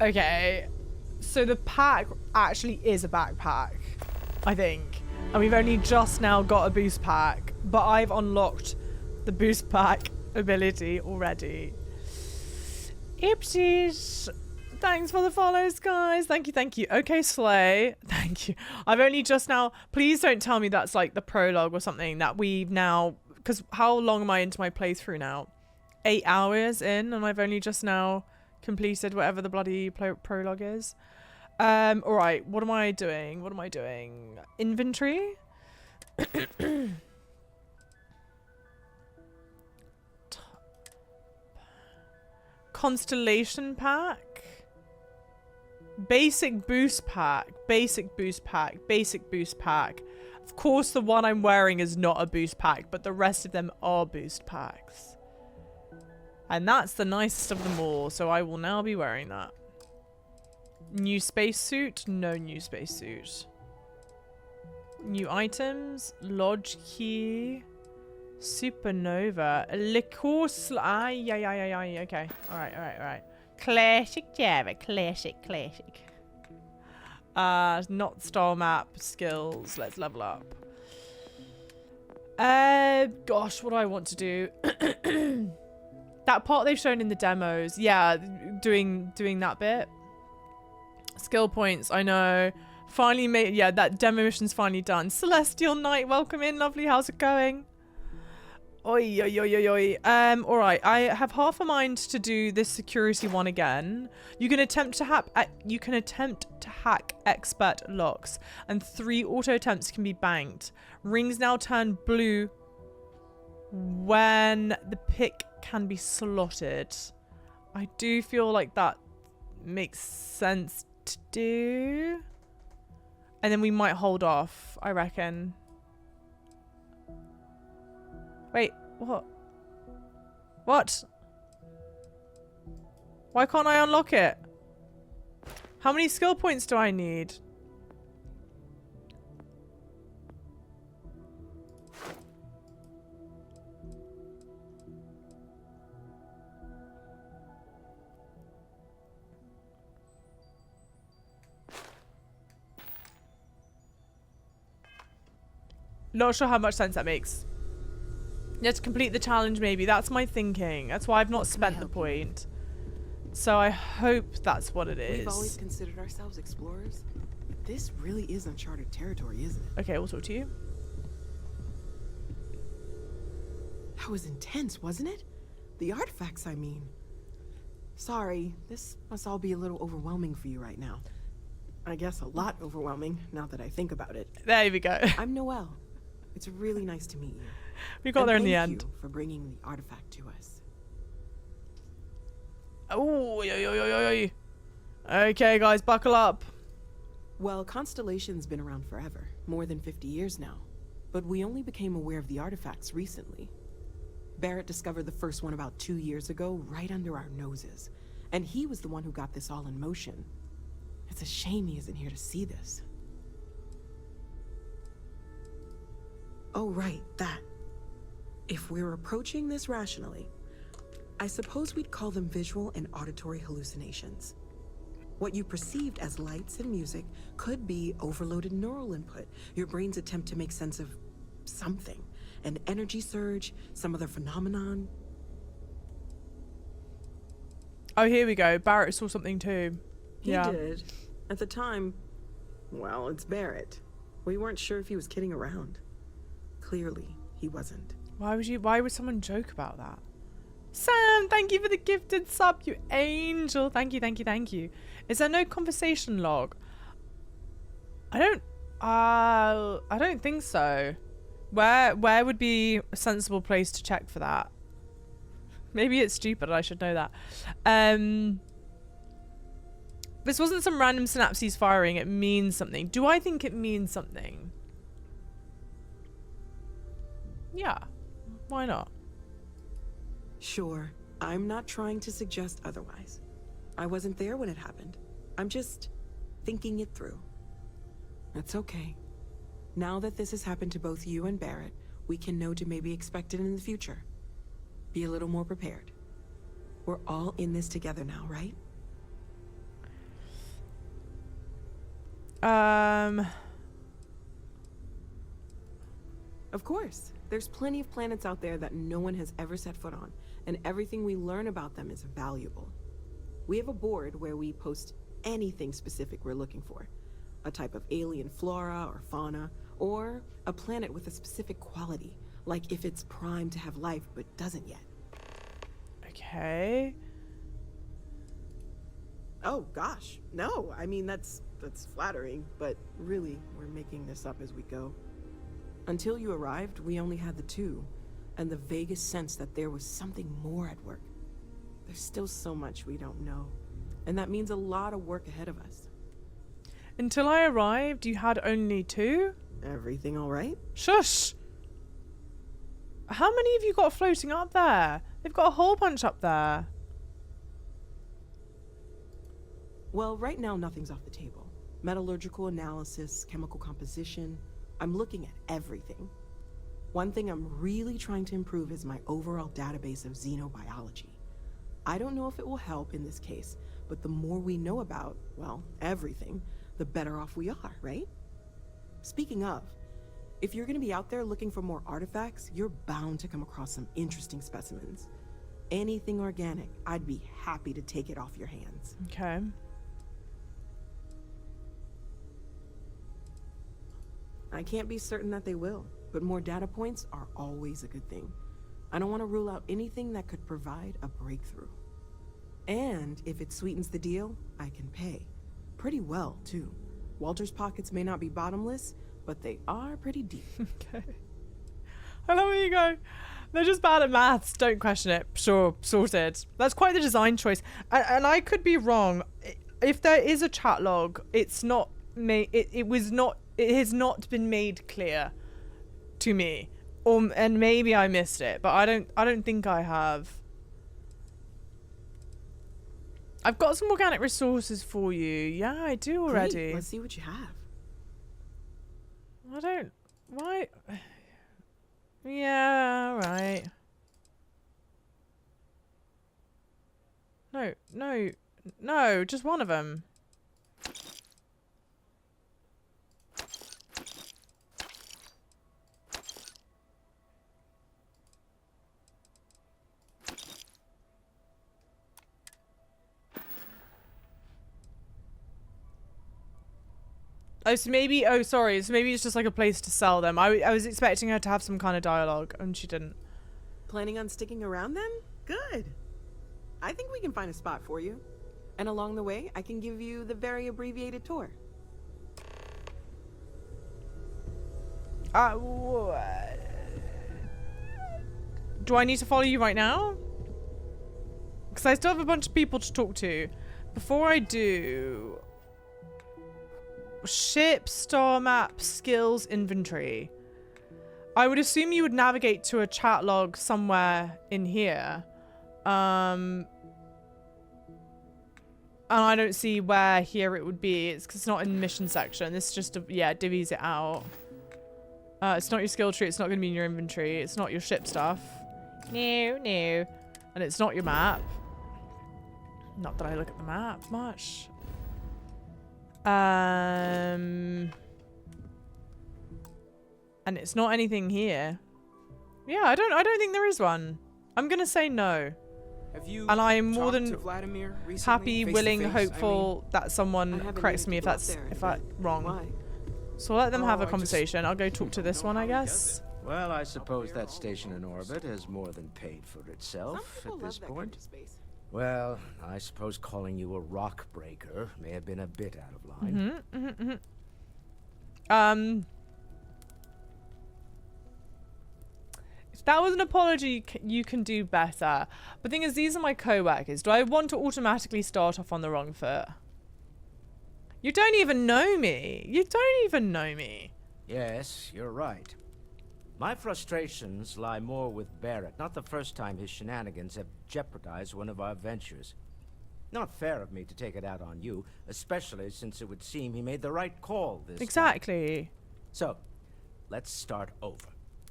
Okay. So the pack actually is a backpack, I think. And we've only just now got a boost pack, but I've unlocked the boost pack ability already. Oopsies. Thanks for the follows, guys. Thank you, thank you. Okay, Slay. Thank you. I've only just now... Please don't tell me that's like the prologue or something that we've now... Because how long am I into my playthrough now? 8 hours in, and I've only just now completed whatever the bloody prologue is. Alright, what am I doing? What am I doing? Inventory? Constellation pack? Basic boost pack, basic boost pack, basic boost pack. Of course the one I'm wearing is not a boost pack, but the rest of them are boost packs. And that's the nicest of them all, so I will now be wearing that. New spacesuit? No new spacesuit. New items? Lodge key. Supernova. Liquor okay. Alright. Classic Java. Classic. Not star map skills. Let's level up. Gosh, what do I want to do? That part they've shown in the demos. Yeah, doing that bit. Skill points, I know. Finally made, yeah, that demo mission's finally done. Celestial Knight, welcome in, lovely, how's it going? Oi. Alright, I have half a mind to do this security one again. You can attempt to hack expert locks, and 3 auto attempts can be banked. Rings now turn blue when the pick can be slotted. I do feel like that makes sense to do. And then we might hold off, I reckon. Wait, what? What? Why can't I unlock it? How many skill points do I need? Not sure how much sense that makes. You have to complete the challenge, maybe. That's my thinking. That's why I've not spent the point. So I hope that's what it is. We've always considered ourselves explorers. This really is uncharted territory, isn't it? Okay, we'll talk to you. That was intense, wasn't it? The artifacts, I mean. Sorry, this must all be a little overwhelming for you right now. I guess a lot overwhelming, now that I think about it. There we go. I'm Noelle. It's really nice to meet you. We got there in the end. Thank you for bringing the artifact to us. Oh, okay, guys, buckle up. Well, Constellation's been around forever, more than 50 years now. But we only became aware of the artifacts recently. Barrett discovered the first one about 2 years ago, right under our noses. And he was the one who got this all in motion. It's a shame he isn't here to see this. Oh, right, that. If we're approaching this rationally, I suppose we'd call them visual and auditory hallucinations. What you perceived as lights and music could be overloaded neural input, your brain's attempt to make sense of something. An energy surge, some other phenomenon. Oh, here we go. Barrett saw something too. He did. At the time, well, it's Barrett. We weren't sure if he was kidding around. Clearly, he wasn't. Why would someone joke about that? Sam, thank you for the gifted sub, you angel. Thank you, thank you, thank you. Is there no conversation log? I don't think so. Where would be a sensible place to check for that? Maybe it's stupid, I should know that. This wasn't some random synapses firing, it means something. Do I think it means something? Yeah, why not? Sure, I'm not trying to suggest otherwise. I wasn't there when it happened. I'm just thinking it through. It's okay. Now that this has happened to both you and Barrett, we can know to maybe expect it in the future. Be a little more prepared. We're all in this together now, right? Of course. There's plenty of planets out there that no one has ever set foot on, and everything we learn about them is valuable. We have a board where we post anything specific we're looking for. A type of alien flora or fauna, or a planet with a specific quality, like if it's primed to have life but doesn't yet. Okay. Oh gosh, no. I mean, that's flattering, but really, we're making this up as we go. Until you arrived, we only had the two, and the vaguest sense that there was something more at work. There's still so much we don't know, and that means a lot of work ahead of us. Until I arrived, you had only two? Everything all right? Shush! How many have you got floating up there? They've got a whole bunch up there. Well, right now nothing's off the table. Metallurgical analysis, chemical composition. I'm looking at everything. One thing I'm really trying to improve is my overall database of xenobiology. I don't know if it will help in this case, but the more we know about, well, everything, the better off we are, right? Speaking of, if you're gonna be out there looking for more artifacts, you're bound to come across some interesting specimens. Anything organic, I'd be happy to take it off your hands. Okay. I can't be certain that they will, but more data points are always a good thing. I don't want to rule out anything that could provide a breakthrough. And if it sweetens the deal, I can pay. Pretty well, too. Walter's pockets may not be bottomless, but they are pretty deep. Okay. I love where you go. They're just bad at maths. Don't question it. Sure, sorted. That's quite the design choice. And I could be wrong. If there is a chat log, it's not made. It has not been made clear to me, and maybe I missed it, but I don't think I have. I've got some organic resources for you. Yeah, I do already. Great. Let's see what you have. I don't... Why? Yeah, right. No, just one of them. Oh, so maybe... Oh, sorry. So maybe it's just like a place to sell them. I was expecting her to have some kind of dialogue, and she didn't. Planning on sticking around then? Good. I think we can find a spot for you. And along the way, I can give you the very abbreviated tour. Do I need to follow you right now? Because I still have a bunch of people to talk to. Before I do... Ship, star map, skills, inventory. I would assume you would navigate to a chat log somewhere in here. And I don't see where here it would be. It's 'cause it's not in the mission section. This is just, yeah, divvies it out. It's not your skill tree. It's not going to be in your inventory. It's not your ship stuff. No. And it's not your map. Not that I look at the map much. And it's not anything here. Yeah, I don't think there is one. I'm gonna say no. Have you and I am more talked than to Vladimir recently, happy, face to willing, face? hopeful that someone corrects me if that's wrong. So I'll let them have a conversation. I'll go talk to this one, I guess. Well, I suppose that station in orbit has more than paid for itself at this point. Well, I suppose calling you a rock breaker may have been a bit out of line. If that was an apology, you can do better. But the thing is, these are my co-workers. Do I want to automatically start off on the wrong foot? You don't even know me. You don't even know me. Yes, you're right. My frustrations lie more with Barrett. Not the first time his shenanigans have jeopardized one of our ventures. Not fair of me to take it out on you, especially since it would seem he made the right call this Exactly. time. So, let's start over,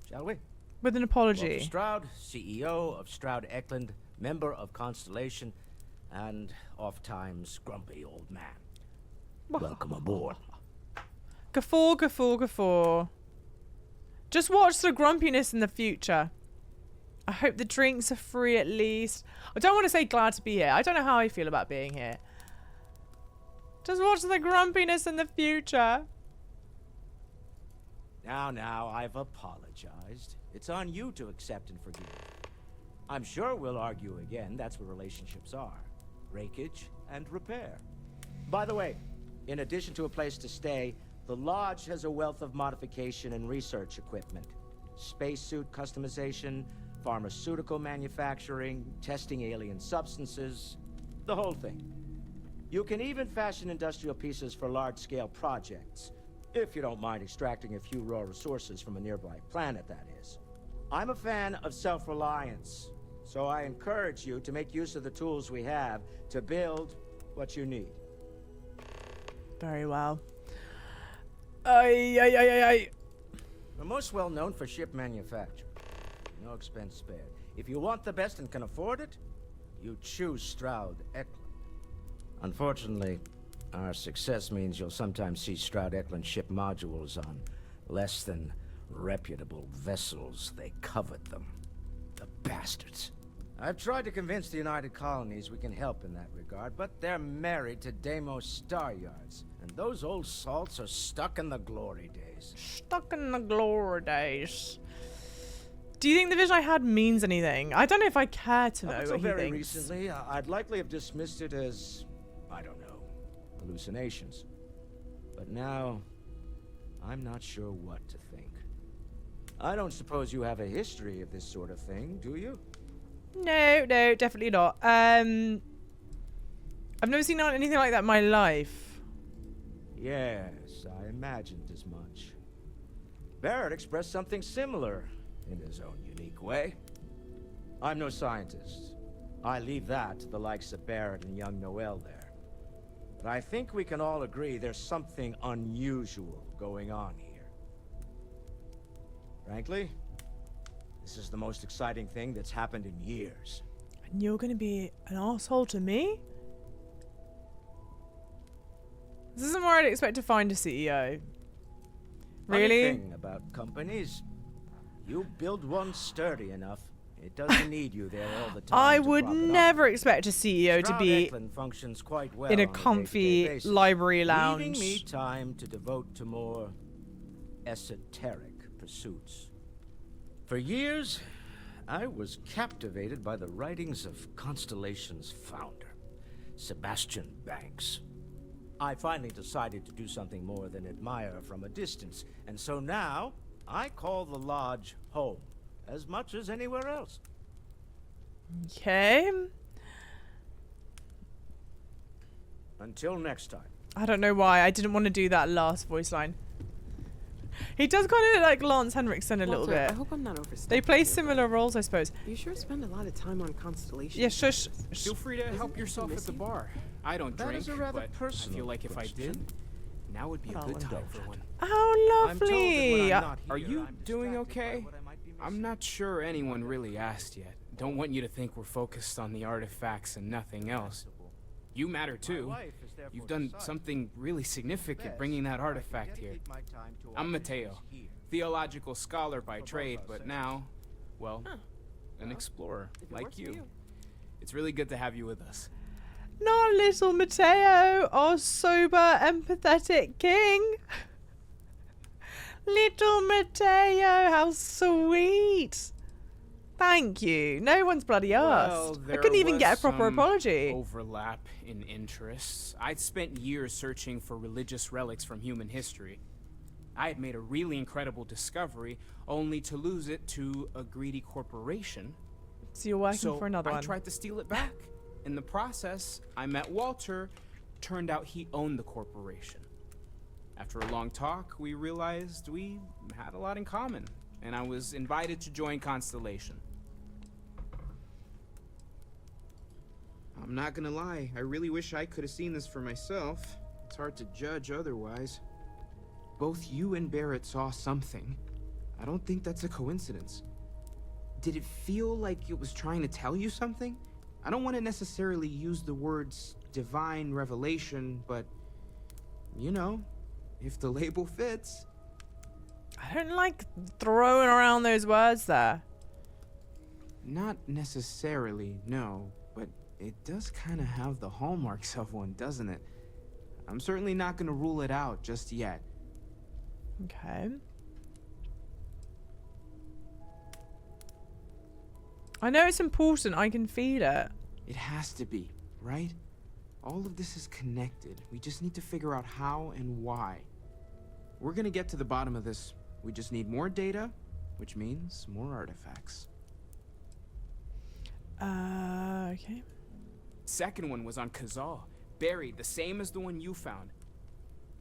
shall we? With an apology. Walter Stroud, CEO of Stroud Eklund, member of Constellation, and oft-times grumpy old man. Welcome aboard. Guffaw, guffaw, guffaw. Just watch the grumpiness in the future. I hope the drinks are free at least. I don't want to say glad to be here. I don't know how I feel about being here. Just watch the grumpiness in the future. Now, I've apologized. It's on you to accept and forgive. I'm sure we'll argue again. That's what relationships are. Breakage and repair. By the way, in addition to a place to stay, the Lodge has a wealth of modification and research equipment. Spacesuit customization, pharmaceutical manufacturing, testing alien substances, the whole thing. You can even fashion industrial pieces for large-scale projects, if you don't mind extracting a few raw resources from a nearby planet, that is. I'm a fan of self-reliance, so I encourage you to make use of the tools we have to build what you need. Very well. We're most well known for ship manufacture. No expense spared. If you want the best and can afford it, you choose Stroud Eklund. Unfortunately, our success means you'll sometimes see Stroud Eklund ship modules on less than reputable vessels. They covet them. The bastards. I've tried to convince the United Colonies we can help in that regard, but they're married to Deimos Star Yards, and those old salts are stuck in the glory days. Stuck in the glory days. Do you think the vision I had means anything? I don't know if I care to know Up what until he very thinks. recently, I'd likely have dismissed it as, I don't know, hallucinations. But now, I'm not sure what to think. I don't suppose you have a history of this sort of thing, do you? No, definitely not. I've never seen anything like that in my life. Yes, I imagined as much. Barrett expressed something similar in his own unique way. I'm no scientist, I leave that to the likes of Barrett and young Noel there. But I think we can all agree there's something unusual going on here. Frankly, this is the most exciting thing that's happened in years. And you're gonna be an asshole to me? This isn't where I'd expect to find a CEO. Really? Funny thing about companies, you build one sturdy enough, it doesn't need you there all the time. I would never expect a CEO to be functions quite well in a on comfy day-to-day basis, library lounge. leaving me time to devote to more esoteric pursuits. For years, I was captivated by the writings of Constellation's founder, Sebastian Banks. I finally decided to do something more than admire from a distance, and so now I call the lodge home as much as anywhere else. Okay. Until next time. I don't know why. I didn't want to do that last voice line. He does kind of look like Lance Henriksen a little Walter, bit. I hope I'm not overstepping. They play similar roles, I suppose. You sure spend a lot of time on Constellation. Yeah, shush. Feel free to help yourself at the bar. I don't That drink, is a rather but I personal feel like if I question. did, now would be a I'll good time indulge for it. one. How I'm told that when lovely. I'm not Are here, you I'm doing distracted by okay? what I might be missing. I'm not sure anyone really asked yet. Don't want you to think we're focused on the artifacts and nothing else. You matter too. You've done something really significant bringing that artifact here. I'm Mateo, theological scholar by trade, but now, well, an explorer like you. It's really good to have you with us. Not little Mateo, our sober, empathetic king. Little Mateo, how sweet. Thank you. No one's bloody asked. I couldn't even get a proper apology. Overlap in interests. I'd spent years searching for religious relics from human history. I had made a really incredible discovery, only to lose it to a greedy corporation. So you're working So for another I one. tried to steal it back. In the process, I met Walter. Turned out he owned the corporation. After a long talk, we realized we had a lot in common, and I was invited to join Constellation. I'm not gonna lie, I really wish I could have seen this for myself. It's hard to judge otherwise. Both you and Barrett saw something. I don't think that's a coincidence. Did it feel like it was trying to tell you something? I don't want to necessarily use the words divine revelation, but, you know, if the label fits. I don't like throwing around those words there. Not necessarily, no, but it does kind of have the hallmarks of one, doesn't it? I'm certainly not going to rule it out just yet. Okay. I know it's important. I can feel it. It has to be, right? All of this is connected. We just need to figure out how and why. We're going to get to the bottom of this. We just need more data, which means more artifacts. Okay. Second one was on Kazal, buried, the same as the one you found.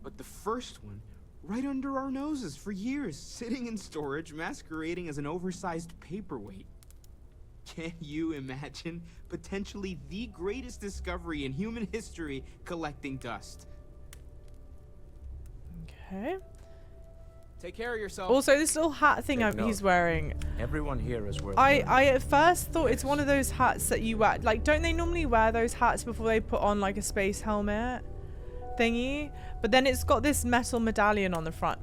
But the first one, right under our noses for years, sitting in storage, masquerading as an oversized paperweight. Can you imagine potentially the greatest discovery in human history collecting dust? Okay. Take care of yourself. Also, this little hat thing Take he's note. wearing. Everyone here is worth I at first thought it's one of those hats that you wear. Like, don't they normally wear those hats before they put on like a space helmet thingy? But then it's got this metal medallion on the front.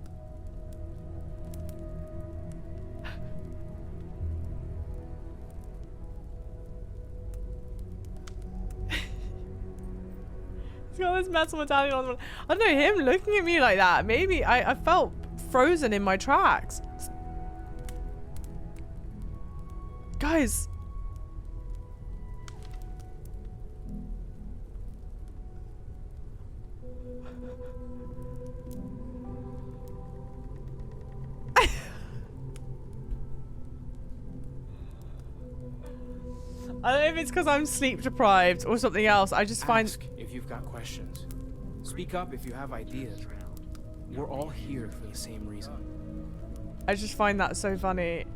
It's got this metal medallion on the front. I don't know, him looking at me like that. Maybe I felt frozen in my tracks. Guys. I don't know if it's because I'm sleep deprived or something else. I just find... Ask if you've got questions. Speak up if you have ideas. We're all here for the same reason. I just find that so funny.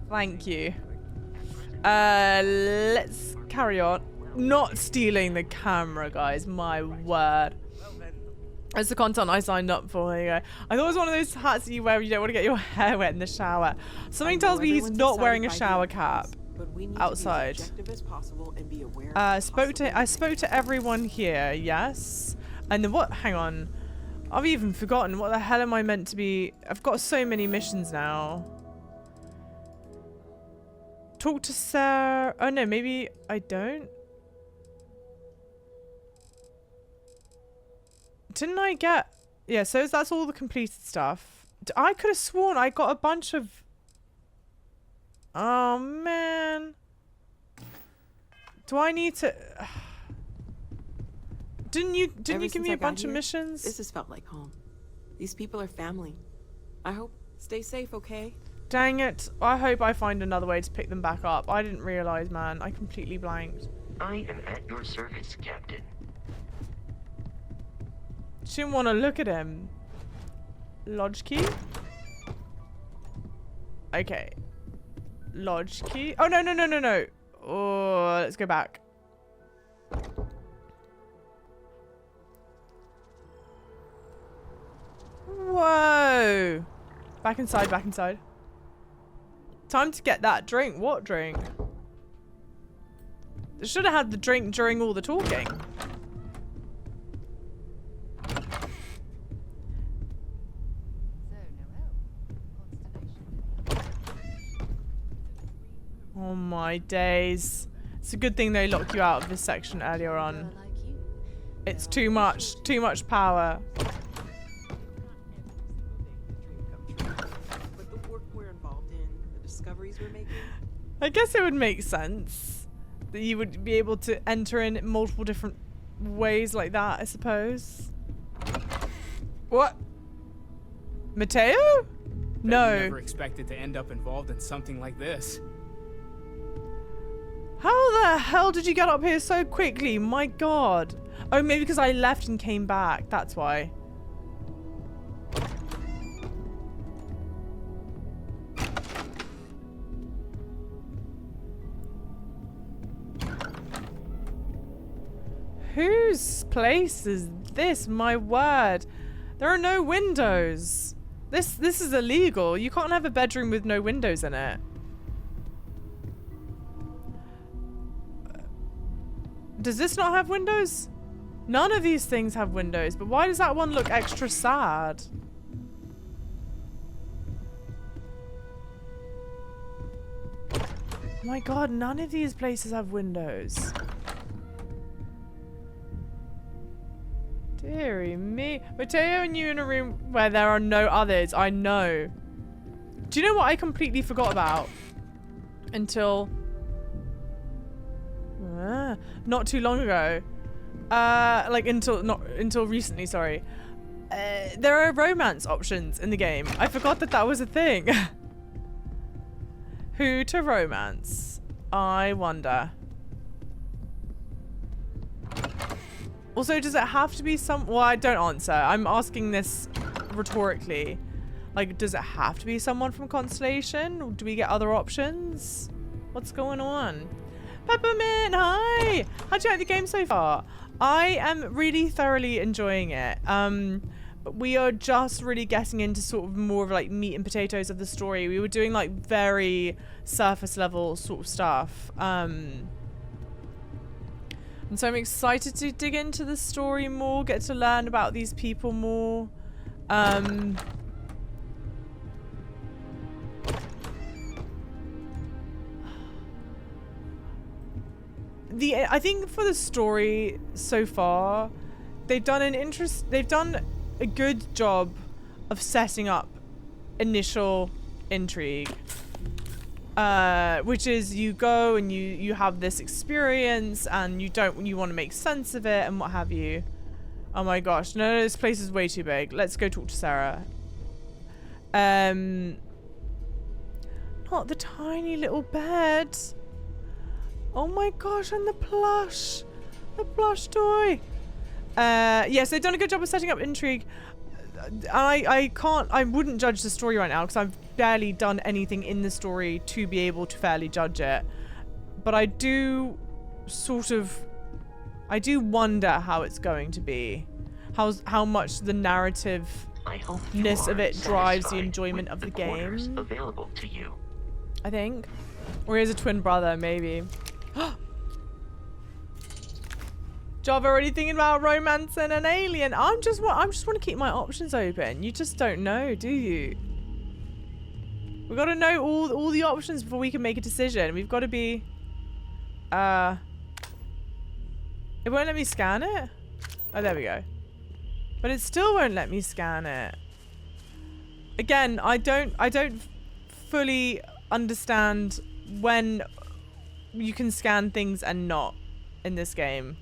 Thank you. Let's carry on. Not stealing the camera, guys. My word. That's the content I signed up for. There you go. I thought it was one of those hats that you wear when you don't want to get your hair wet in the shower. Something tells me he's not wearing a shower cap outside. I spoke to everyone here, yes. And then what? Hang on. I've even forgotten. What the hell am I meant to be? I've got so many missions now. Talk to Sarah. Oh no, maybe I don't. Didn't I get... Yeah, so that's all the completed stuff. I could have sworn I got a bunch of... Oh, man. Do I need to... Didn't you give me a bunch of missions? This has felt like home. These people are family. I hope... Stay safe, okay? Dang it. I hope I find another way to pick them back up. I didn't realize, man. I completely blanked. I am at your service, Captain. She didn't want to look at him. Lodge key? Okay. Lodge key? Oh, no, no, no, no, no. Oh, let's go back. Whoa. Back inside, back inside. Time to get that drink. What drink? Should have had the drink during all the talking. Oh my days. It's a good thing they locked you out of this section earlier on. It's too much power. But the work we're involved in, the discoveries we're making. I guess it would make sense that you would be able to enter in multiple different ways like that, I suppose. What? Mateo? No. Never expected to end up involved in something like this. How the hell did you get up here so quickly? My god. Oh, maybe because I left and came back. That's why. Whose place is this? My word. There are no windows. This is illegal. You can't have a bedroom with no windows in it. Does this not have windows? None of these things have windows, but why does that one look extra sad? Oh my god, none of these places have windows. Deary me. Mateo and you in a room where there are no others. I know. Do you know what I completely forgot about? Until... not too long ago. Like until recently, sorry. There are romance options in the game. I forgot that that was a thing. Who to romance? I wonder. Also, does it have to be some... Well, I don't answer. I'm asking this rhetorically. Like, does it have to be someone from Constellation? Do we get other options? What's going on? Peppermint, hi! How'd you like the game so far? I am really thoroughly enjoying it. But we are just really getting into sort of more of like meat and potatoes of the story. We were doing like very surface level sort of stuff. And so I'm excited to dig into the story more, get to learn about these people more. I think for the story so far, they've done a good job of setting up initial intrigue. Which is you go and you have this experience and you want to make sense of it and what have you. Oh my gosh, no, this place is way too big. Let's go talk to Sarah. Not the tiny little bed. Oh my gosh, and the plush toy. Yes, they've done a good job of setting up intrigue. I wouldn't judge the story right now because I've barely done anything in the story to be able to fairly judge it. but I do wonder how it's going to be. How much the narrative-ness of it drives the enjoyment of the game. Available to you. I think. Or he has a twin brother, maybe. Java already thinking about romancing an alien. I just want to keep my options open. You just don't know, do you? We've got to know all the options before we can make a decision. We've got to be... It won't let me scan it? Oh, there we go. But it still won't let me scan it. Again, I don't fully understand when you can scan things and not in this game.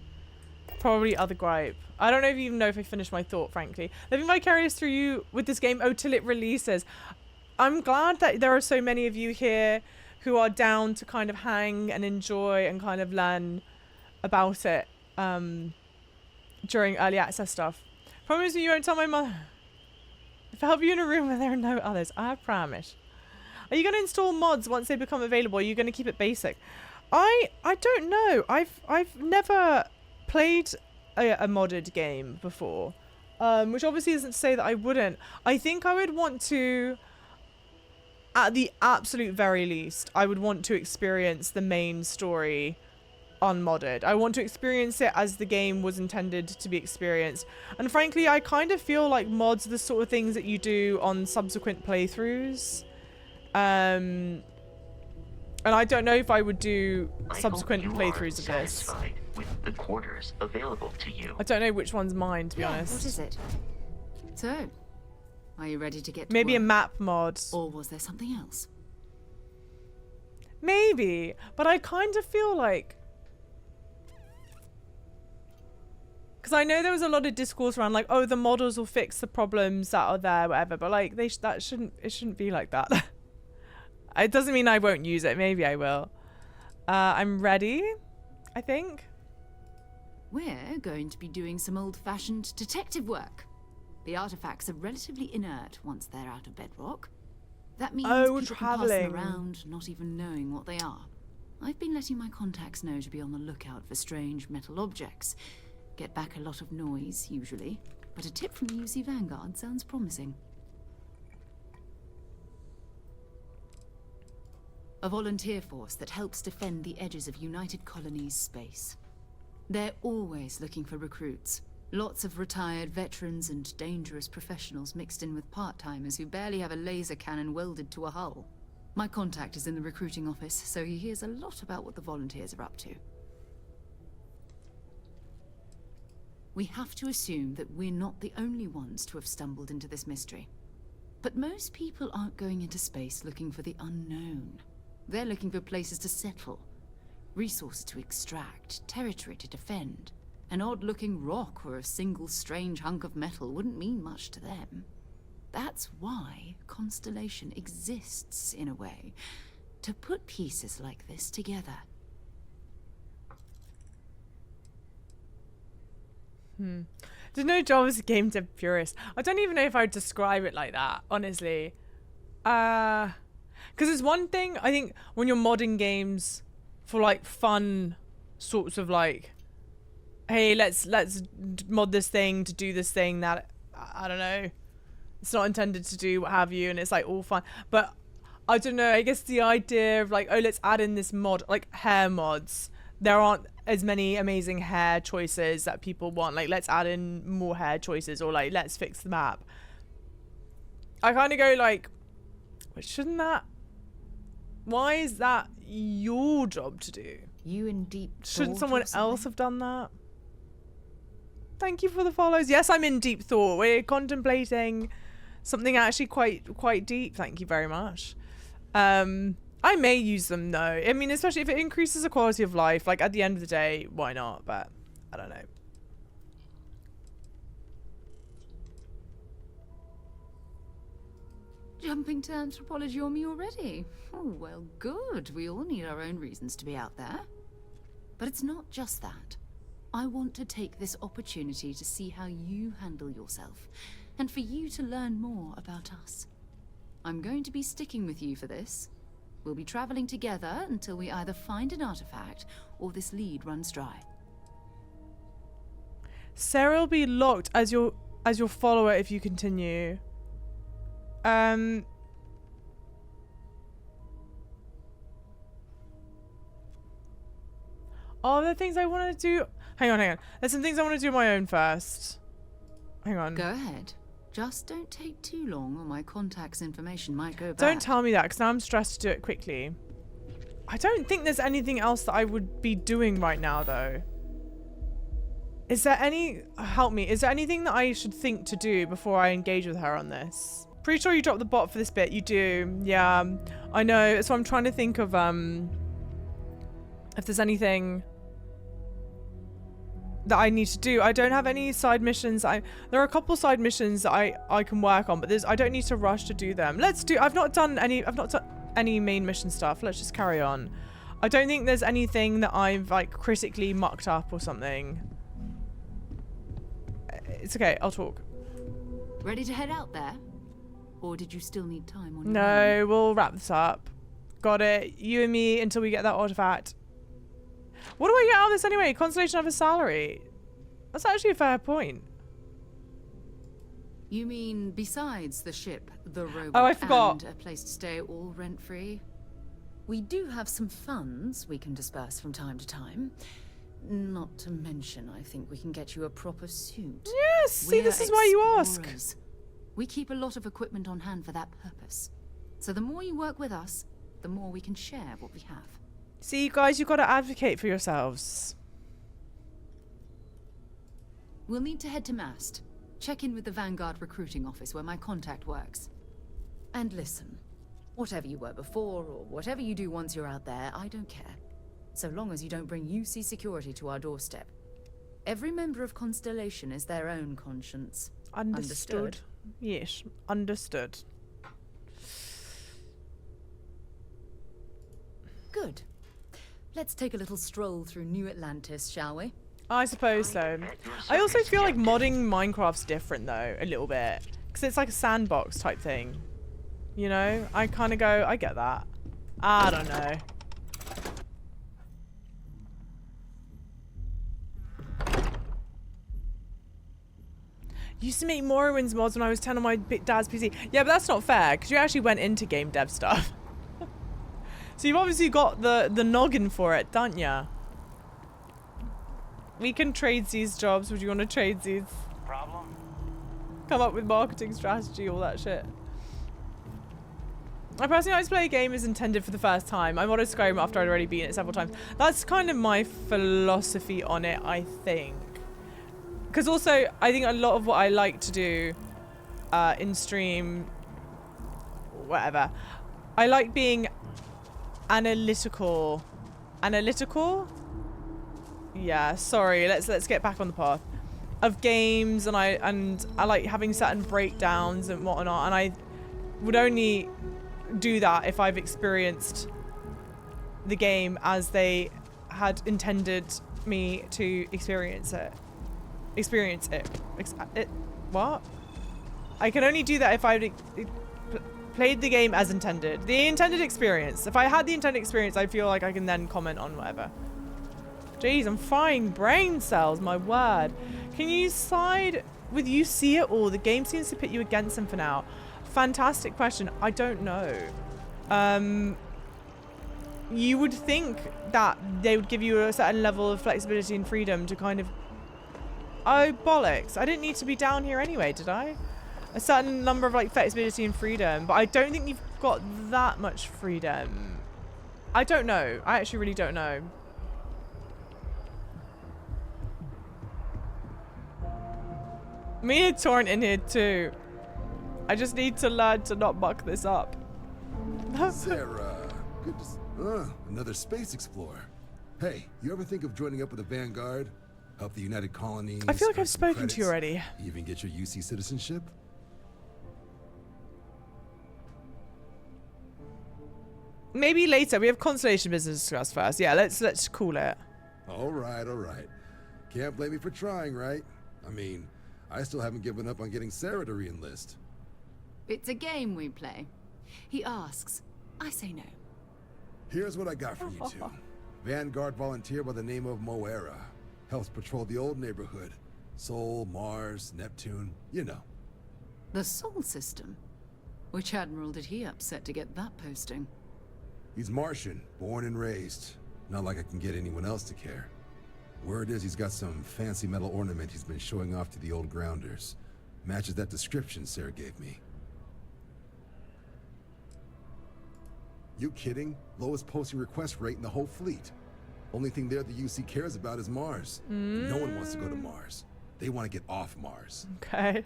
Probably other gripe. I don't even know if I finished my thought, frankly. Living vicarious through you with this game, till it releases. I'm glad that there are so many of you here who are down to kind of hang and enjoy and kind of learn about it during early access stuff. Promise me you won't tell my mother. If I help you in a room where there are no others, I promise. Are you going to install mods once they become available? Or are you going to keep it basic? I don't know. I've never played a modded game before, which obviously isn't to say that I wouldn't. I think I would want to, at the absolute very least, I would want to experience the main story unmodded. I want to experience it as the game was intended to be experienced. And frankly, I kind of feel like mods are the sort of things that you do on subsequent playthroughs. And I don't know if I would do subsequent playthroughs of this. With the quarters available to you. I don't know which one's mine, to be honest. What is it? So, are you ready to get to maybe work? A map mod. Or was there something else? Maybe, but I kind of feel like, because I know there was a lot of discourse around like, oh, the models will fix the problems that are there, whatever. But like, it shouldn't be like that. It doesn't mean I won't use it. Maybe I will. I'm ready, I think. We're going to be doing some old-fashioned detective work. The artifacts are relatively inert once they're out of bedrock. That means people can pass them around, not even knowing what they are. I've been letting my contacts know to be on the lookout for strange metal objects. Get back a lot of noise, usually. But a tip from the UC Vanguard sounds promising. A volunteer force that helps defend the edges of United Colonies space. They're always looking for recruits. Lots of retired veterans and dangerous professionals mixed in with part-timers who barely have a laser cannon welded to a hull. My contact is in the recruiting office, so he hears a lot about what the volunteers are up to. We have to assume that we're not the only ones to have stumbled into this mystery. But most people aren't going into space looking for the unknown. They're looking for places to settle. Resources to extract, territory to defend. An odd-looking rock or a single strange hunk of metal wouldn't mean much to them. That's why Constellation exists, in a way. To put pieces like this together. There's no job as a game dev purist. I don't even know if I would describe it like that, honestly. Because it's one thing, I think, when you're modding games for like fun sorts of like, hey, let's mod this thing to do this thing that, I don't know, it's not intended to do, what have you, and it's like all fun. But I don't know, I guess the idea of like, oh, let's add in this mod, like hair mods. There aren't as many amazing hair choices that people want. Like, let's add in more hair choices, or like, let's fix the map. I kind of go like, but shouldn't that, why is that your job to do? You in deep thought? Shouldn't someone else have done that? Thank you for the follows. Yes, I'm in deep thought. We're contemplating something actually quite deep. Thank you very much. I may use them though. I mean, especially if it increases the quality of life. Like at the end of the day, why not? But I don't know. Jumping to anthropology on me already? Oh, well, good. We all need our own reasons to be out there. But it's not just that. I want to take this opportunity to see how you handle yourself, and for you to learn more about us. I'm going to be sticking with you for this. We'll be traveling together until we either find an artifact or this lead runs dry. Sarah will be locked as your follower if you continue. Are there things I want to do? Hang on. There's some things I want to do on my own first. Hang on. Go ahead. Just don't take too long or my contact's information might go bad. Don't tell me that, because now I'm stressed to do it quickly. I don't think there's anything else that I would be doing right now, though. Is there any... Help me. Is there anything that I should think to do before I engage with her on this? Pretty sure you dropped the bot for this bit. You do. Yeah. I know. So I'm trying to think of, if there's anything that I need to do. I don't have any side missions. There are a couple side missions that I can work on, but I don't need to rush to do them. I've not done any main mission stuff. Let's just carry on. I don't think there's anything that I've like critically mucked up or something. It's okay, I'll talk. Ready to head out there? Or did you still need time on your own? No, we'll wrap this up. Got it. You and me until we get that artifact. What do I get out of this anyway? Constellation of a salary. That's actually a fair point. You mean besides the ship, the robot, oh, I forgot. and a place to stay all rent-free? We do have some funds we can disperse from time to time. Not to mention, I think we can get you a proper suit. Yes, see, this is why you ask. We keep a lot of equipment on hand for that purpose. So the more you work with us, the more we can share what we have. See, you guys, you've got to advocate for yourselves. We'll need to head to Mast. Check in with the Vanguard recruiting office where my contact works. And listen, whatever you were before or whatever you do once you're out there, I don't care. So long as you don't bring UC security to our doorstep. Every member of Constellation is their own conscience. Understood? Yes, understood. Good. Let's take a little stroll through New Atlantis, shall we? I suppose so. I also feel like modding Minecraft's different though, a little bit. Because it's like a sandbox type thing. You know? I kind of go, I get that. I don't know. Used to make Morrowind's mods when I was 10 on my dad's PC. Yeah, but that's not fair, because you actually went into game dev stuff. So you've obviously got the noggin for it, don't ya? We can trade these jobs. Would you want to trade these? Problem? Come up with marketing strategy, all that shit. I personally like to play a game as intended for the first time. I modded Skyrim after I'd already beaten it several times. That's kind of my philosophy on it, I think. Because also, I think a lot of what I like to do in stream, whatever, I like being analytical. Yeah, sorry. Let's get back on the path of games, and I like having certain breakdowns and whatnot. And I would only do that if I've experienced the game as they had intended me to experience it. What? I can only do that if I've played the game as intended. The intended experience. If I had the intended experience, I feel like I can then comment on whatever. Jeez, I'm frying brain cells, my word. Can you side with you see it all? The game seems to pit you against them for now. Fantastic question. I don't know. You would think that they would give you a certain level of flexibility and freedom to kind of... Oh, bollocks. I didn't need to be down here anyway, did I? A certain number of like flexibility and freedom, but I don't think you've got that much freedom. I don't know. I actually really don't know. Me and Torrent in here too. I just need to learn to not muck this up. Sarah, good to another space explorer. Hey, you ever think of joining up with the Vanguard? Help the United Colonies? I feel like I've spoken to you already. Even get your UC citizenship? Maybe later. We have Constellation business to discuss first. Yeah, let's call it. All right. Can't blame me for trying, right? I mean, I still haven't given up on getting Sarah to re-enlist. It's a game we play. He asks, I say no. Here's what I got for you two. Vanguard volunteer by the name of Moera. Helps patrol the old neighborhood. Sol, Mars, Neptune, you know. The Sol system? Which admiral did he upset to get that posting? He's Martian, born and raised. Not like I can get anyone else to care. Word is he's got some fancy metal ornament he's been showing off to the old grounders. Matches that description Sarah gave me. You kidding? Lowest posting request rate in the whole fleet. Only thing there the UC cares about is Mars. No one wants to go to Mars. They want to get off Mars. Okay.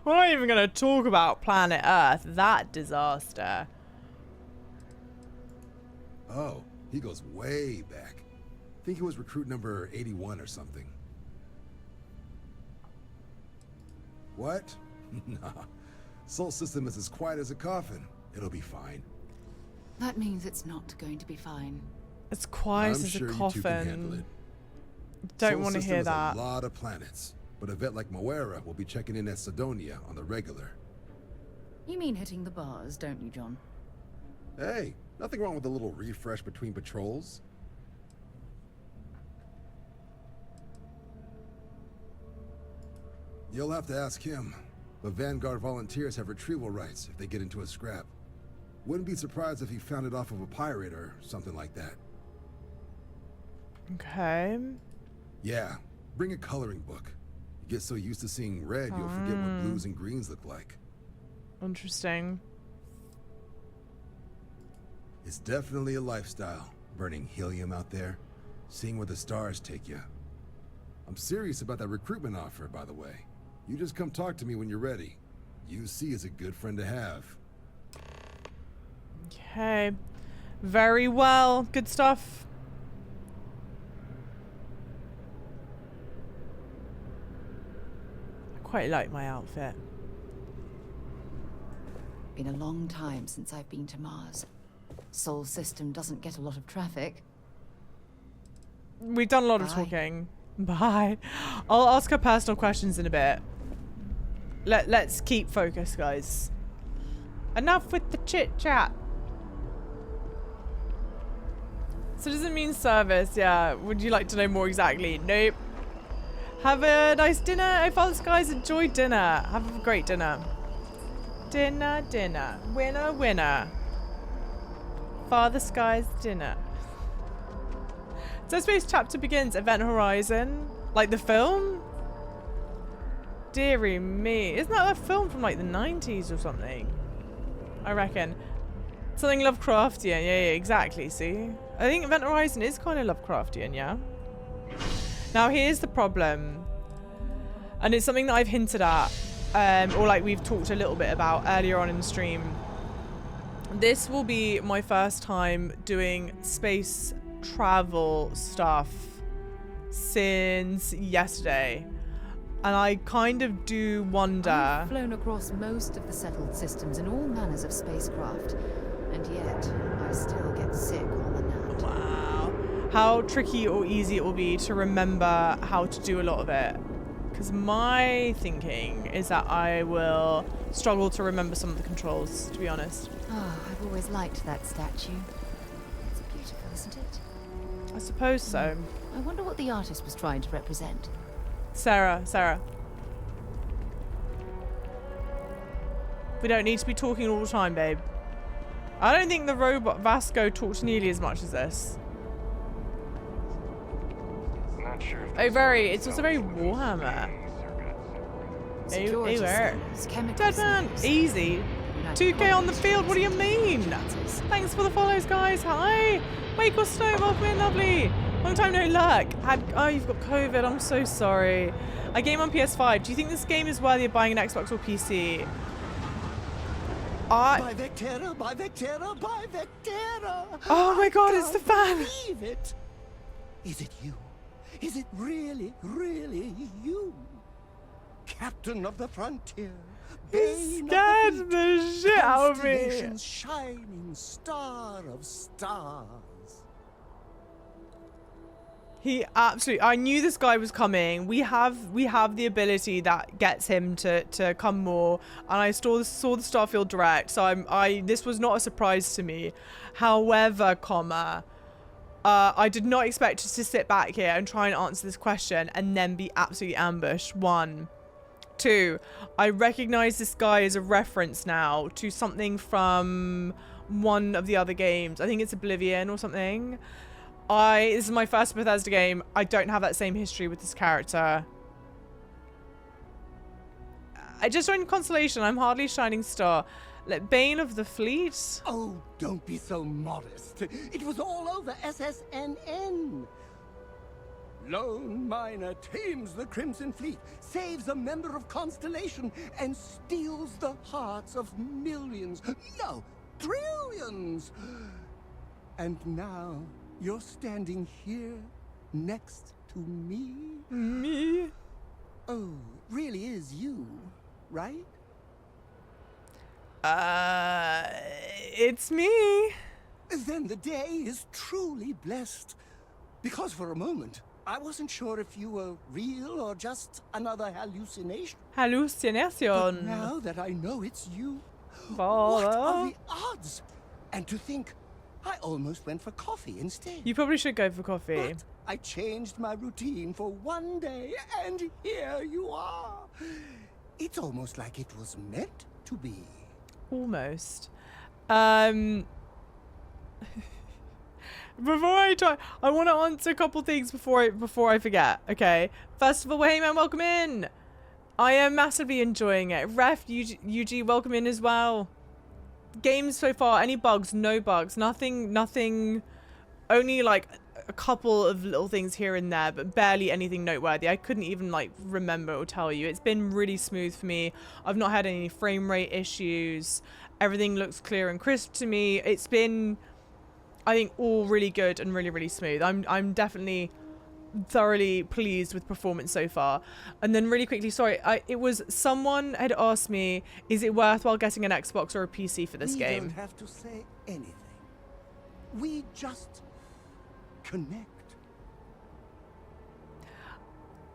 We're not even going to talk about planet Earth. That disaster. Oh, he goes way back. Think he was recruit number 81 or something. What? Nah. Sol system is as quiet as a coffin. It'll be fine. That means it's not going to be fine. It's quiet I'm as sure a you two can handle coffin. it. Don't want to hear Sol system is that. a lot of planets, but a vet like Moera will be checking in at Cydonia on the regular. You mean hitting the bars, don't you, John? Hey, nothing wrong with a little refresh between patrols. You'll have to ask him, but Vanguard volunteers have retrieval rights if they get into a scrap. Wouldn't be surprised if he found it off of a pirate or something like that. Okay. Yeah, bring a coloring book. You get so used to seeing red, you'll forget what blues and greens look like. Interesting. It's definitely a lifestyle, burning helium out there, seeing where the stars take you. I'm serious about that recruitment offer, by the way. You just come talk to me when you're ready. UC is a good friend to have. Okay. Very well. Good stuff. I quite like my outfit. Been a long time since I've been to Mars. Sol system doesn't get a lot of traffic. We've done a lot of talking. Bye. I'll ask her personal questions in a bit. Let's keep focused, guys. Enough with the chit-chat. So does it mean service? Yeah. Would you like to know more exactly? Nope. Have a nice dinner. I hope you guys enjoyed dinner. Have a great dinner. Dinner, dinner. Winner, winner. Father Sky's dinner. Dead Space chapter begins. Event Horizon. Like the film? Deary me. Isn't that a film from like the 90s or something? I reckon. Something Lovecraftian. Yeah, exactly. See? I think Event Horizon is kind of Lovecraftian, yeah? Now, here's the problem. And it's something that I've hinted at. Or like we've talked a little bit about earlier on in the stream. This will be my first time doing space travel stuff since yesterday. And I kind of do wonder... I've flown across most of the settled systems in all manners of spacecraft, and yet I still get sick on the nat. Wow. How tricky or easy it will be to remember how to do a lot of it. Because my thinking is that I will struggle to remember some of the controls, to be honest. Oh, I've always liked that statue. It's beautiful, isn't it? I suppose so. I wonder what the artist was trying to represent. Sarah. We don't need to be talking all the time, babe. I don't think the robot Vasco talks nearly as much as this. Not sure if Oh, very. It's also very Warhammer. Security scanners, chemical Dead man, signals. easy. 2K on the field, what do you mean? Thanks for the follows, guys. Hi. Wake or Snow, welcome in, lovely. Long time no luck. Oh, you've got COVID, I'm so sorry. I game on PS5. Do you think this game is worthy of buying an Xbox or PC? By Vectera, by Vectera, by Vectera! Oh my god, it's the fan! Believe it! Is it you? Is it really, really you? Captain of the frontier, He scared the shit out of me. Constellation's shining star of stars. He absolutely. I knew this guy was coming. We have the ability that gets him to come more. And I saw the Starfield Direct, so this was not a surprise to me. However, I did not expect us to sit back here and try and answer this question and then be absolutely ambushed. 1, 2. I recognize this guy as a reference now to something from one of the other games. I think it's Oblivion or something. This is my first Bethesda game. I don't have that same history with this character. I just joined Constellation. I'm hardly Shining Star. Bane of the Fleet? Oh, don't be so modest. It was all over SSNN. Lone miner tames the Crimson Fleet, saves a member of Constellation, and steals the hearts of millions. No, trillions. And now you're standing here next to me. Me? Oh, really is you, right? It's me. Then the day is truly blessed. Because for a moment, I wasn't sure if you were real or just another hallucination. Hallucination. But now that I know it's you, what are the odds? And to think, I almost went for coffee instead. You probably should go for coffee. But I changed my routine for one day, and here you are. It's almost like it was meant to be. Almost. Before I try, I want to answer a couple things before I forget. Okay. First of all, hey man, welcome in. I am massively enjoying it. Ref, UG, welcome in as well. Games so far, any bugs? No bugs. Nothing. Only like a couple of little things here and there, but barely anything noteworthy. I couldn't even like remember or tell you. It's been really smooth for me. I've not had any frame rate issues. Everything looks clear and crisp to me. It's been, I think, all really good and really, really smooth. I'm definitely thoroughly pleased with performance so far. And then really quickly, sorry, it was someone had asked me, is it worthwhile getting an Xbox or a PC for this game? We don't have to say anything. We just connect.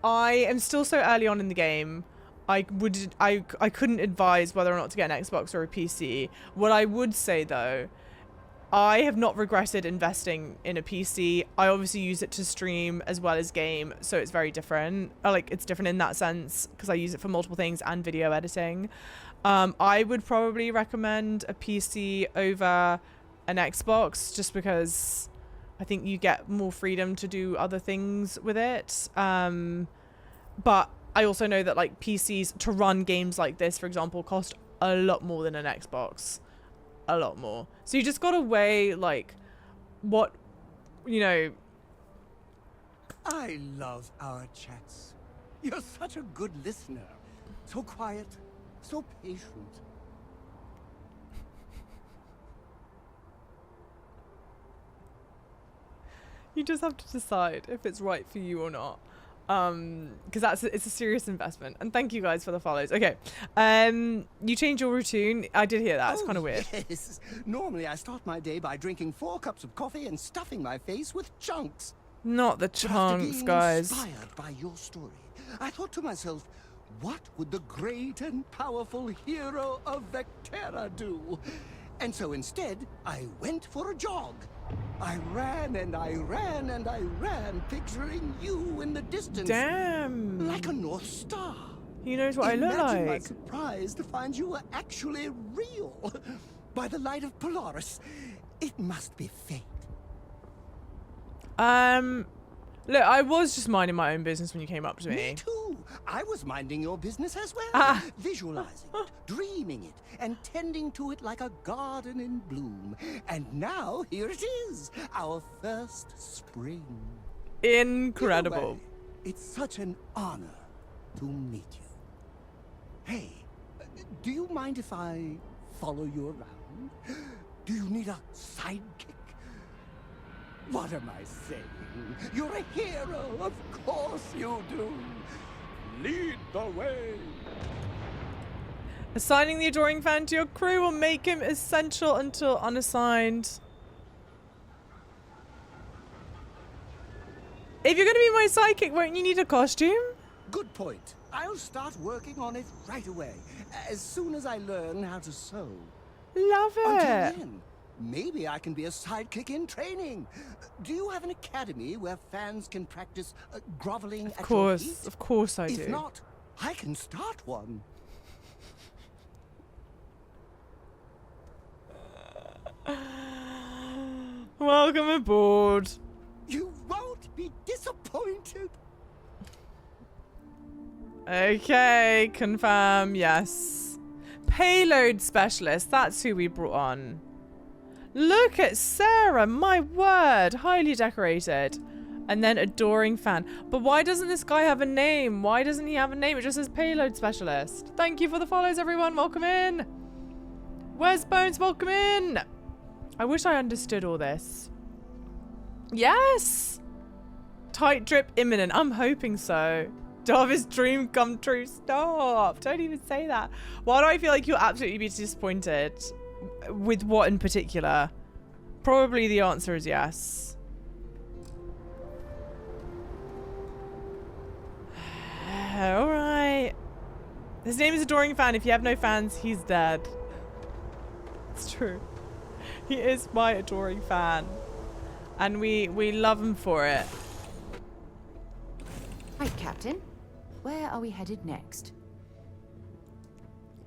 I am still so early on in the game. I couldn't advise whether or not to get an Xbox or a PC. What I would say though, I have not regretted investing in a PC. I obviously use it to stream as well as game, so it's very different. Like, it's different in that sense because I use it for multiple things and video editing. I would probably recommend a PC over an Xbox just because I think you get more freedom to do other things with it. But I also know that like PCs to run games like this, for example, cost a lot more than an Xbox. A lot more. So you just gotta weigh like what, you know. I love our chats. You're such a good listener. So quiet, so patient. You just have to decide if it's right for you or not. Because it's a serious investment. And thank you guys for the follows. Okay. You changed your routine. I did hear that. It's kind of weird. Yes. Normally I start my day by drinking 4 cups of coffee and stuffing my face with chunks. Not the chunks, guys. Inspired by your story, I thought to myself, what would the great and powerful hero of Vectera do? And so instead, I went for a jog. I ran and I ran and I ran, picturing you in the distance. Damn. Like a North Star. He knows what I look Imagine my like. surprise to find you were actually real. By the light of Polaris. It must be fate. Look, I was just minding my own business when you came up to me. Me too. I was minding your business as well. Visualizing it, dreaming it, and tending to it like a garden in bloom. And now, here it is, our first spring. Incredible. Either way, it's such an honor to meet you. Hey, do you mind if I follow you around? Do you need a sidekick? What am I saying? You're a hero, of course you do. Lead the way. Assigning the adoring fan to your crew will make him essential until unassigned. If you're going to be my sidekick, won't you need a costume? Good point. I'll start working on it right away, as soon as I learn how to sew. Love it. Until then, maybe I can be a sidekick in training. Do you have an academy where fans can practice groveling at your feet? Of course I do. If not, I can start one. Welcome aboard. You won't be disappointed. Okay, confirm, yes. Payload specialist, that's who we brought on. Look at Sarah, my word, highly decorated. And then adoring fan. But why doesn't this guy have a name? Why doesn't he have a name? It just says payload specialist. Thank you for the follows, everyone. Welcome in. Where's Bones? Welcome in. I wish I understood all this. Yes. Tight drip imminent. I'm hoping so. Darvis dream come true. Stop. Don't even say that. Why do I feel like you'll absolutely be disappointed? With what in particular? Probably the answer is yes. Alright. His name is Adoring Fan. If you have no fans, he's dead. It's true. He is my adoring fan. And we love him for it. Right, Captain. Where are we headed next?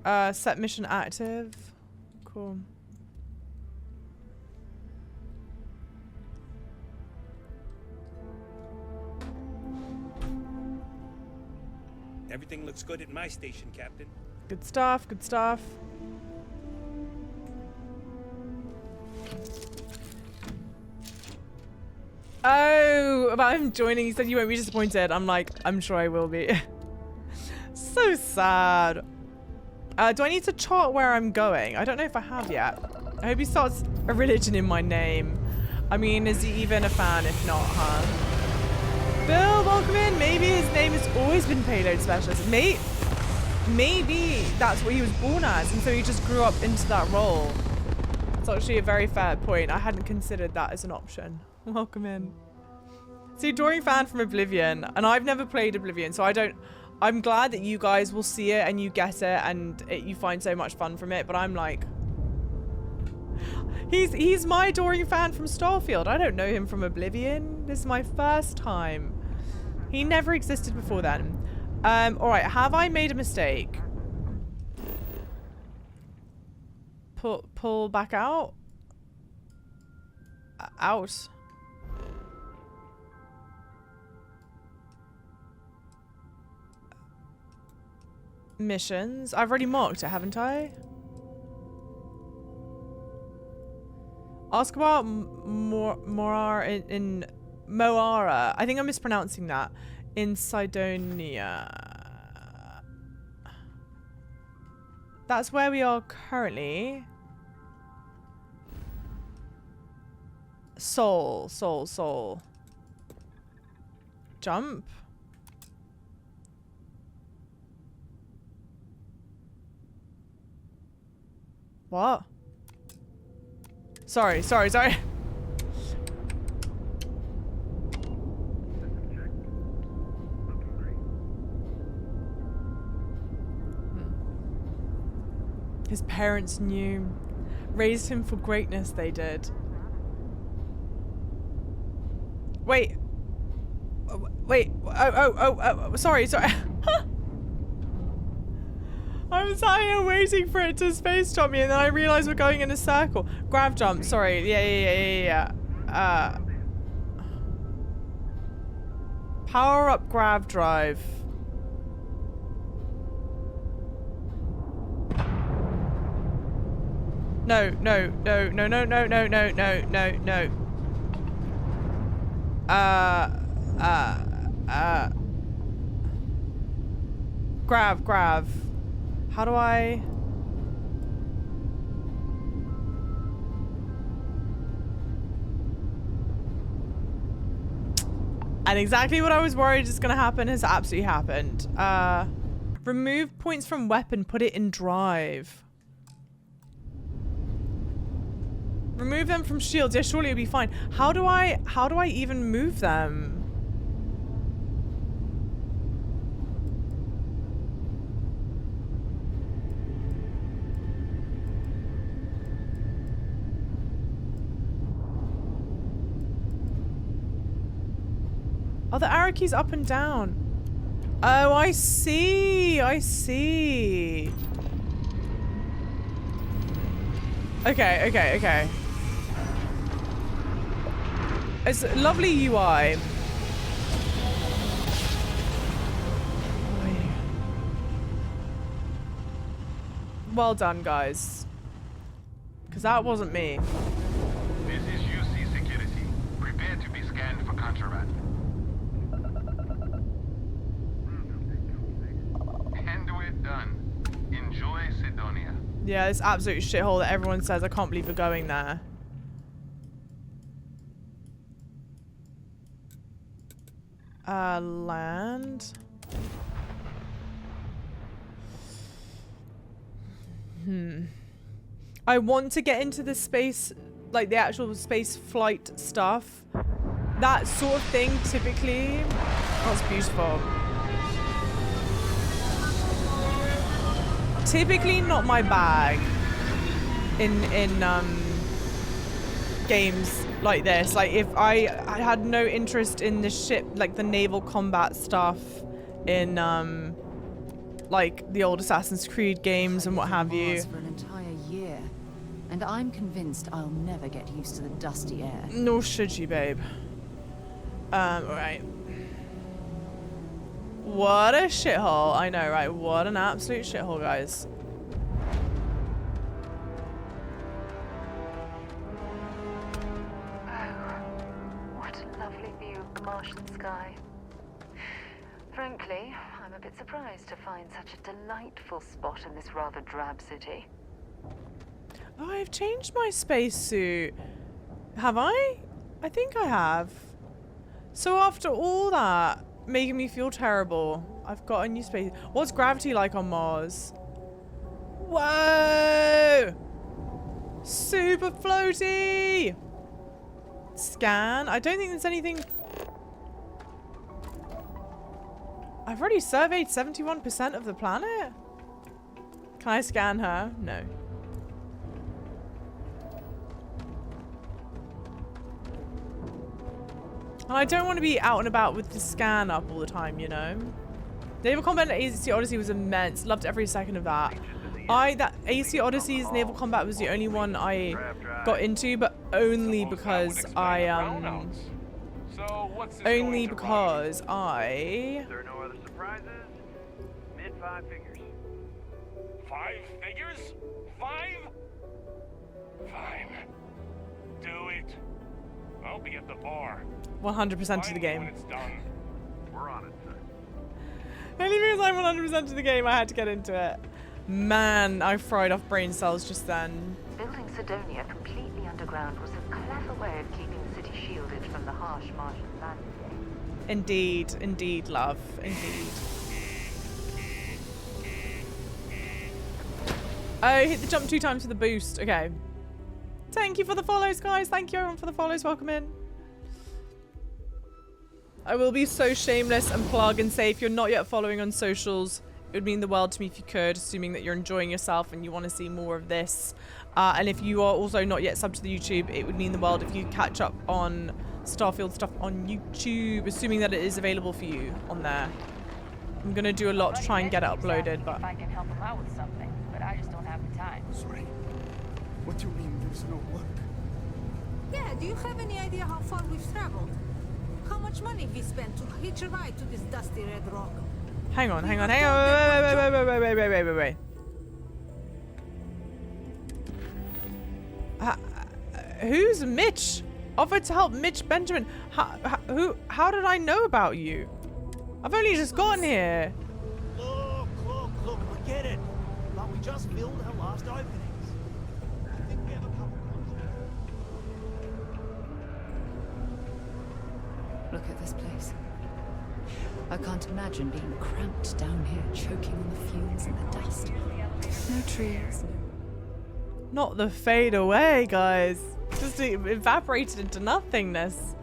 Set mission active. Cool. Everything looks good at my station, Captain. Good stuff, good stuff. Oh, about him joining, he said you won't be disappointed. I'm like, I'm sure I will be. So sad. Do I need to chart where I'm going? I don't know if I have yet. I hope he starts a religion in my name. I mean, is he even a fan? If not, huh? Bill, welcome in. Maybe his name has always been payload specialist. Maybe that's what he was born as, and so he just grew up into that role. It's actually a very fair point. I hadn't considered that as an option. Welcome in. See, adoring fan from Oblivion, and I've never played Oblivion, so I'm glad that you guys will see it and you get it and you find so much fun from it, but I'm like, he's my adoring fan from Starfield. I don't know him from Oblivion. This is my first time. He never existed before then. All right, have I made a mistake? Pull back out? Out. Missions. I've already marked it, haven't I? Ask about Moara in Moara. I think I'm mispronouncing that. In Cydonia. That's where we are currently. Soul. Jump. What? Sorry. His parents knew. Raised him for greatness, they did. Wait. Oh, sorry. I was sat here waiting for it to space jump me, and then I realized we're going in a circle. Grav jump, sorry. Yeah. Power up grav drive. No. Grav. How do I... And exactly what I was worried is going to happen has absolutely happened. Remove points from weapon, put it in drive. Remove them from shields. Yeah, surely it'll be fine. How do I even move them? Oh, the arrow keys up and down. Oh, I see. I see. Okay, okay, okay. It's a lovely UI. Well done, guys. Because that wasn't me. This is UC Security. Prepare to be scanned for contraband. And we're done. Enjoy Cydonia. Yeah, this absolute shithole that everyone says. I can't believe we're going there. Land. I want to get into the space, like the actual space flight stuff. That sort of thing, typically. That's beautiful. Typically not my bag in games like this. Like if I had no interest in the ship, like the naval combat stuff in like the old Assassin's Creed games and what have you. For an entire year, and I'm convinced I'll never get used to the dusty air. Nor should you, babe. Right. What a shithole. I know, right? What an absolute shithole, guys. What a lovely view of the Martian sky. Frankly, I'm a bit surprised to find such a delightful spot in this rather drab city. Oh, I've changed my spacesuit. Have I? I think I have. So after all that, making me feel terrible, I've got a new space. What's gravity like on Mars? Whoa! Super floaty! Scan? I don't think there's anything... I've already surveyed 71% of the planet? Can I scan her? No. And I don't want to be out and about with the scan up all the time, you know? Naval combat at AC Odyssey was immense. Loved every second of that. That AC Odyssey's naval combat was the only one I got into, but only because I, only because I... There are no other surprises? Mid 5 figures. 5 figures? 5? Fine. Do it. I'll be at the bar. 100% to the game. When it's done. We're on it, sir. Only because I'm 100% to the game, I had to get into it. Man, I fried off brain cells just then. Building Cydonia completely underground was a clever way of keeping the city shielded from the harsh Martian landscape. Indeed, indeed, love, indeed. Oh, hit the jump 2 times for the boost. Okay. Thank you for the follows, guys. Thank you everyone for the follows. Welcome in. I will be so shameless and plug and say if you're not yet following on socials, it would mean the world to me if you could, assuming that you're enjoying yourself and you want to see more of this. And if you are also not yet subbed to the YouTube, it would mean the world if you catch up on Starfield stuff on YouTube, assuming that it is available for you on there. I'm going to do a lot to try and get it uploaded, but... If I can help him out with something, but I just don't have the time. Sorry. What do you mean there's no work? Yeah, do you have any idea how far we've traveled? How much money we spent to hitch a ride to this dusty red rock? Hang on, hang on, hang on, wait. Who's Mitch? Offered to help Mitch Benjamin. How did I know about you? I've only just gotten here. Look, we get it. But we just filled our last openings. I think we have a couple Look at this place. I can't imagine being cramped down here, choking on the fumes and the dust. No trees. Not the fade away, guys. Just evaporated into nothingness.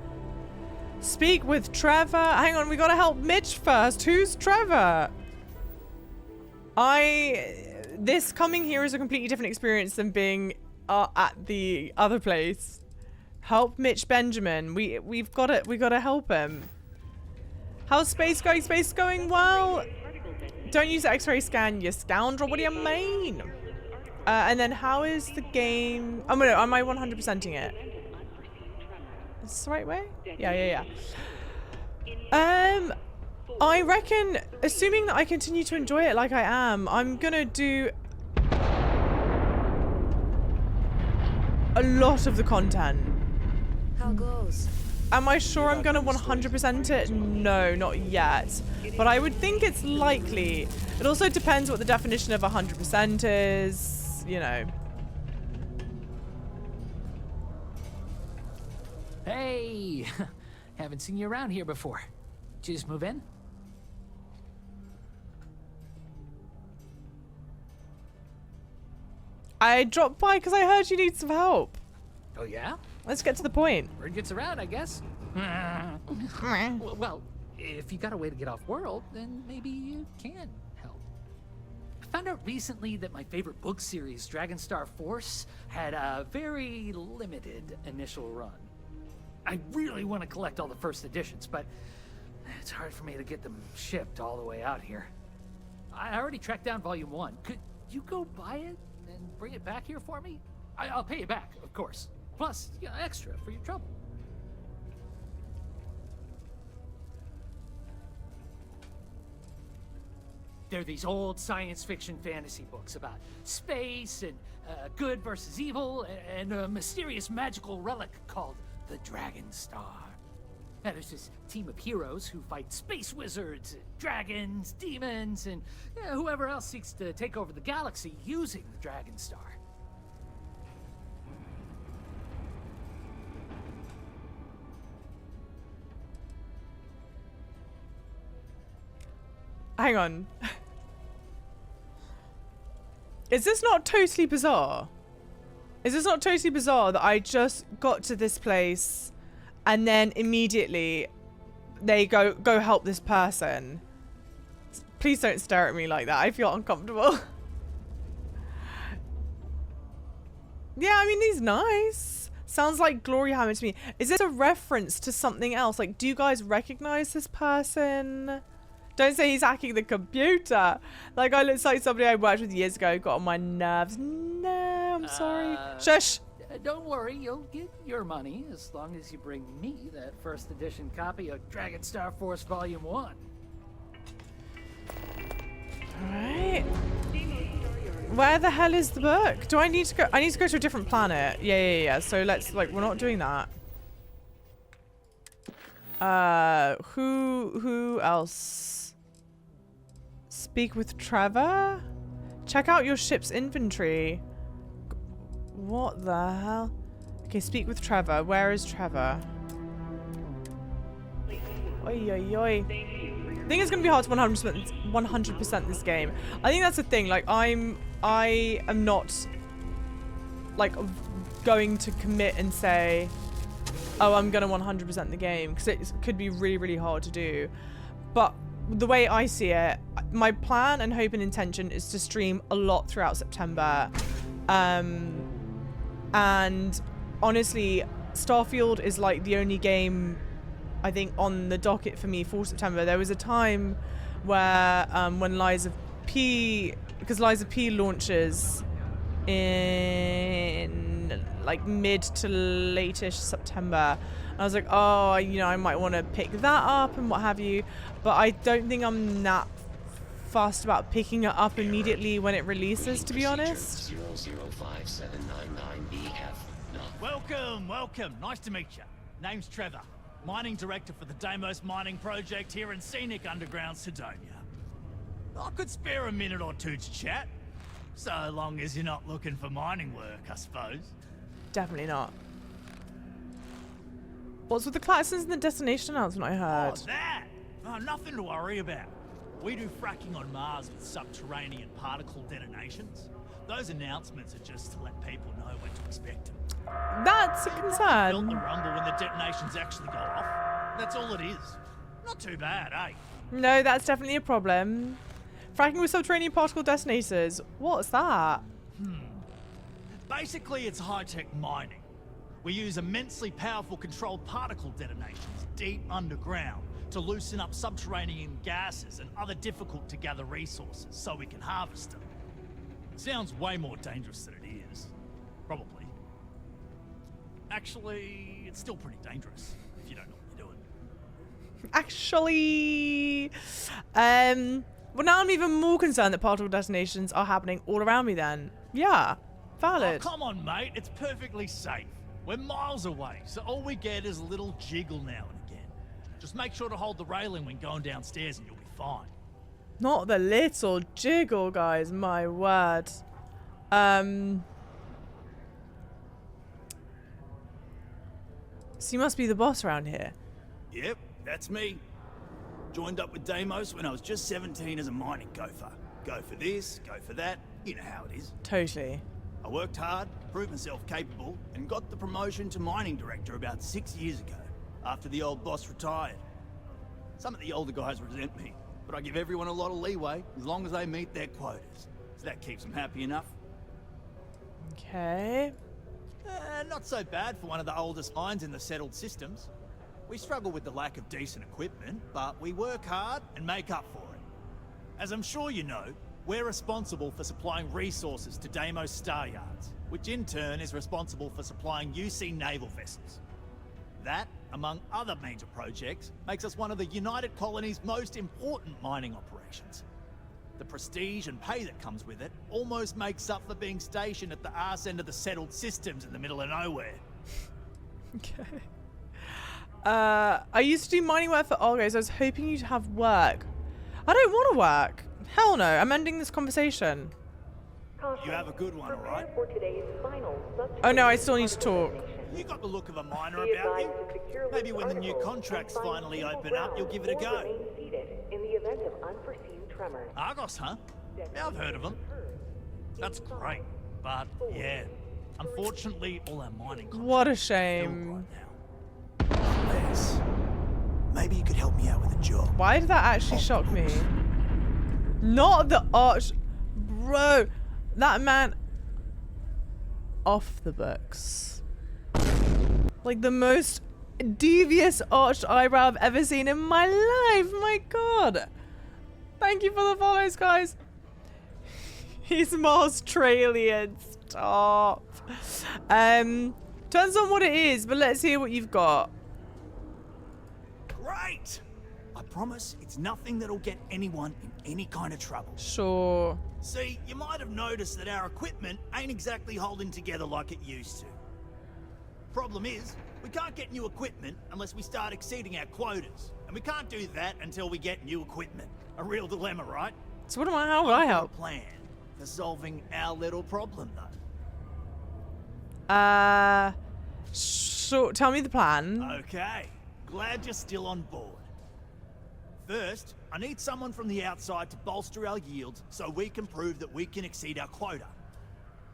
Speak with Trevor. Hang on, we gotta help Mitch first. Who's Trevor? This coming here is a completely different experience than being at the other place. Help Mitch Benjamin. We gotta help him. How's space going? Space going well. Don't use the X-ray scan, you scoundrel. What do you mean? And then how is the game? Oh no, am I 100%ing it? Is this the right way? Yeah. I reckon, assuming that I continue to enjoy it like I am, I'm gonna do a lot of the content. How goes? Am I sure I'm gonna 100% it? No, not yet. But I would think it's likely. It also depends what the definition of 100% is, you know. Hey! Haven't seen you around here before. Did you just move in? I dropped by because I heard you need some help. Oh yeah? Let's get to the point. Word gets around, I guess. Well, if you got a way to get off world, then maybe you can help. I found out recently that my favorite book series, Dragonstar Force, had a very limited initial run. I really want to collect all the first editions, but it's hard for me to get them shipped all the way out here. I already tracked down Volume 1. Could you go buy it and bring it back here for me? I'll pay you back, of course. Plus, you know, extra for your trouble. They're these old science fiction fantasy books about space and good versus evil and a mysterious magical relic called the Dragonstar. Now there's this team of heroes who fight space wizards, dragons, demons, and whoever else seeks to take over the galaxy using the Dragonstar. Hang on. Is this not totally bizarre? Is this not totally bizarre that I just got to this place and then immediately they go help this person? Please don't stare at me like that. I feel uncomfortable. Yeah, I mean, he's nice. Sounds like Glory Hammer to me. Is this a reference to something else? Like, do you guys recognize this person? Don't say he's hacking the computer. Like, I looks like somebody I worked with years ago, got on my nerves. No, I'm sorry. Shush. Don't worry, you'll get your money as long as you bring me that first edition copy of Dragonstar Force Volume 1. Alright. Where the hell is the book? Do I need to go? I need to go to a different planet. Yeah. So let's, like, we're not doing that. Who else? Speak with Trevor? Check out your ship's inventory. What the hell? Okay, speak with Trevor. Where is Trevor? Oi. I think it's gonna be hard to 100% this game. I think that's the thing. Like, I am not like going to commit and say, oh, I'm gonna 100% the game, because it could be really, really hard to do. But the way I see it, my plan and hope and intention is to stream a lot throughout September. And honestly, Starfield is like the only game I think on the docket for me for September. There was a time where when Lies of P, because Lies of P launches in like mid to late-ish September, and I was like, oh, you know, I might want to pick that up and what have you, but I don't think I'm that fussed about picking it up immediately when it releases, to be honest. 005799BF. Welcome. Nice to meet you. Name's Trevor, mining director for the Deimos mining project here in scenic underground Cydonia. I could spare a minute or two to chat, so long as you're not looking for mining work, I suppose. Definitely not. What's with the Klaxons and the destination announcement I heard? Oh, that! Oh, nothing to worry about. We do fracking on Mars with subterranean particle detonations. Those announcements are just to let people know when to expect them. That's a concern. Built the rumble when the detonations actually go off. That's all it is. Not too bad, eh? No, that's definitely a problem. Fracking with subterranean particle detonators. What's that? Basically, it's high-tech mining. We use immensely powerful controlled particle detonations deep underground to loosen up subterranean gases and other difficult to gather resources so we can harvest them. Sounds way more dangerous than it is. Probably. Actually, it's still pretty dangerous if you don't know what you're doing. Actually, well, now I'm even more concerned that particle detonations are happening all around me then. Yeah, valid. Oh, come on, mate. It's perfectly safe. We're miles away, so all we get is a little jiggle now and again. Just make sure to hold the railing when going downstairs and you'll be fine. Not the little jiggle, guys. My word. So you must be the boss around here. Yep, that's me. Joined up with Deimos when I was just 17 as a mining gopher. Go for this, go for that. You know how it is. Totally. I worked hard, proved myself capable, and got the promotion to mining director about 6 years ago, after the old boss retired. Some of the older guys resent me, but I give everyone a lot of leeway as long as they meet their quotas. So that keeps them happy enough. Okay. Not so bad for one of the oldest mines in the settled systems. We struggle with the lack of decent equipment, but we work hard and make up for it. As I'm sure you know, we're responsible for supplying resources to Deimos Star Yards, which in turn is responsible for supplying UC naval vessels. That, among other major projects, makes us one of the United Colony's most important mining operations. The prestige and pay that comes with it almost makes up for being stationed at the arse end of the settled systems in the middle of nowhere. Okay. I used to do mining work for Argo, so I was hoping you'd have work. I don't want to work. Hell no, I'm ending this conversation. You have a good one, alright? Oh no, I still need to talk. You got the look of a miner about you. Maybe when the new contracts finally open up, you'll give it a go. Argos, huh? Yeah, I've heard of them. That's great, but yeah, unfortunately, all our mining contracts What a are filled shame. right now. Unless, maybe you could help me out with a job. Why did that actually shock me? Not the arch... Bro, that man... Off the books. Like the most devious arched eyebrow I've ever seen in my life. My god. Thank you for the follows, guys. He's Australian. Stop. Turns on what it is, but let's hear what you've got. Great! I promise it's nothing that'll get anyone in any kind of trouble. Sure. See, you might have noticed that our equipment ain't exactly holding together like it used to. Problem is, we can't get new equipment unless we start exceeding our quotas. And we can't do that until we get new equipment. A real dilemma, right? So how would I help? A plan for solving our little problem, though. So tell me the plan. Okay, glad you're still on board. First, I need someone from the outside to bolster our yields so we can prove that we can exceed our quota.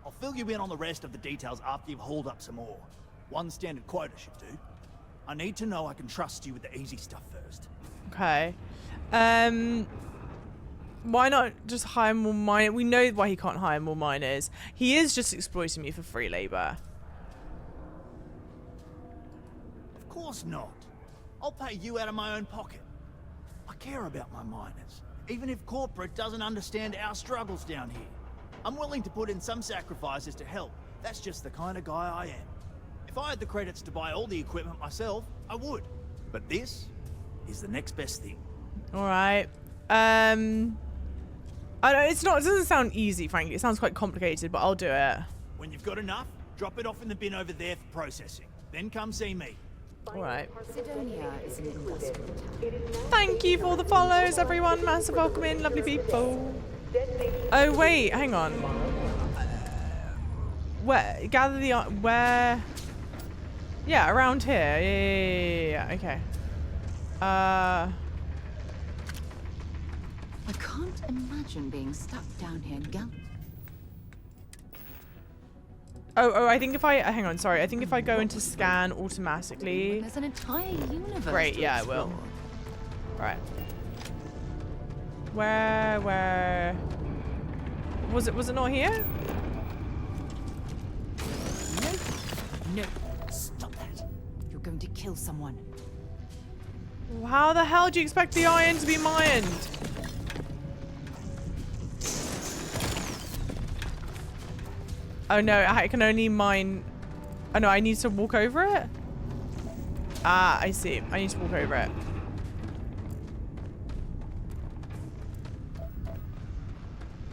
I'll fill you in on the rest of the details after you've hauled up some ore. One standard quota should do. I need to know I can trust you with the easy stuff first. Okay. Why not just hire more miners? We know why he can't hire more miners. He is just exploiting me for free labor. Of course not. I'll pay you out of my own pocket. I care about my miners, even if corporate doesn't understand our struggles down here. I'm willing to put in some sacrifices to help. That's just the kind of guy I am. If I had the credits to buy all the equipment myself, I would. But this is the next best thing. All right. I don't, it doesn't sound easy, frankly. It sounds quite complicated, but I'll do it. When you've got enough, drop it off in the bin over there for processing. Then come see me. All right. Cydonia is an industrial town. Thank you for the follows, everyone. Massive welcome in, lovely people. Oh wait, hang on. Where? Gather the where? Yeah, around here. Yeah. Okay. I can't imagine being stuck down here, Oh, I think if I hang on, sorry. I think if I go into scan automatically. There's an entire universe. Great, yeah, I will. Right. Where was it not here? No. Stop that. You're going to kill someone. How the hell do you expect the iron to be mined? Oh no, I can only mine... Oh no, I need to walk over it? Ah, I see. I need to walk over it.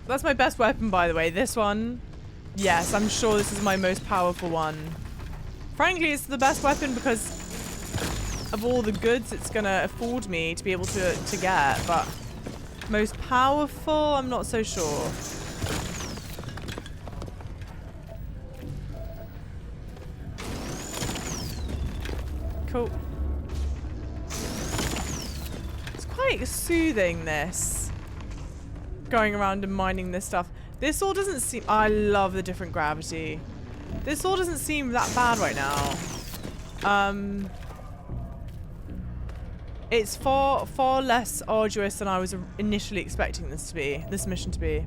That's my best weapon, by the way. This one. Yes, I'm sure this is my most powerful one. Frankly, it's the best weapon because of all the goods it's gonna afford me to be able to get, but most powerful, I'm not so sure. Cool. It's quite soothing, this. Going around and mining this stuff. This all doesn't seem... I love the different gravity. This all doesn't seem that bad right now. It's far less arduous than I was initially expecting this to be. This mission to be.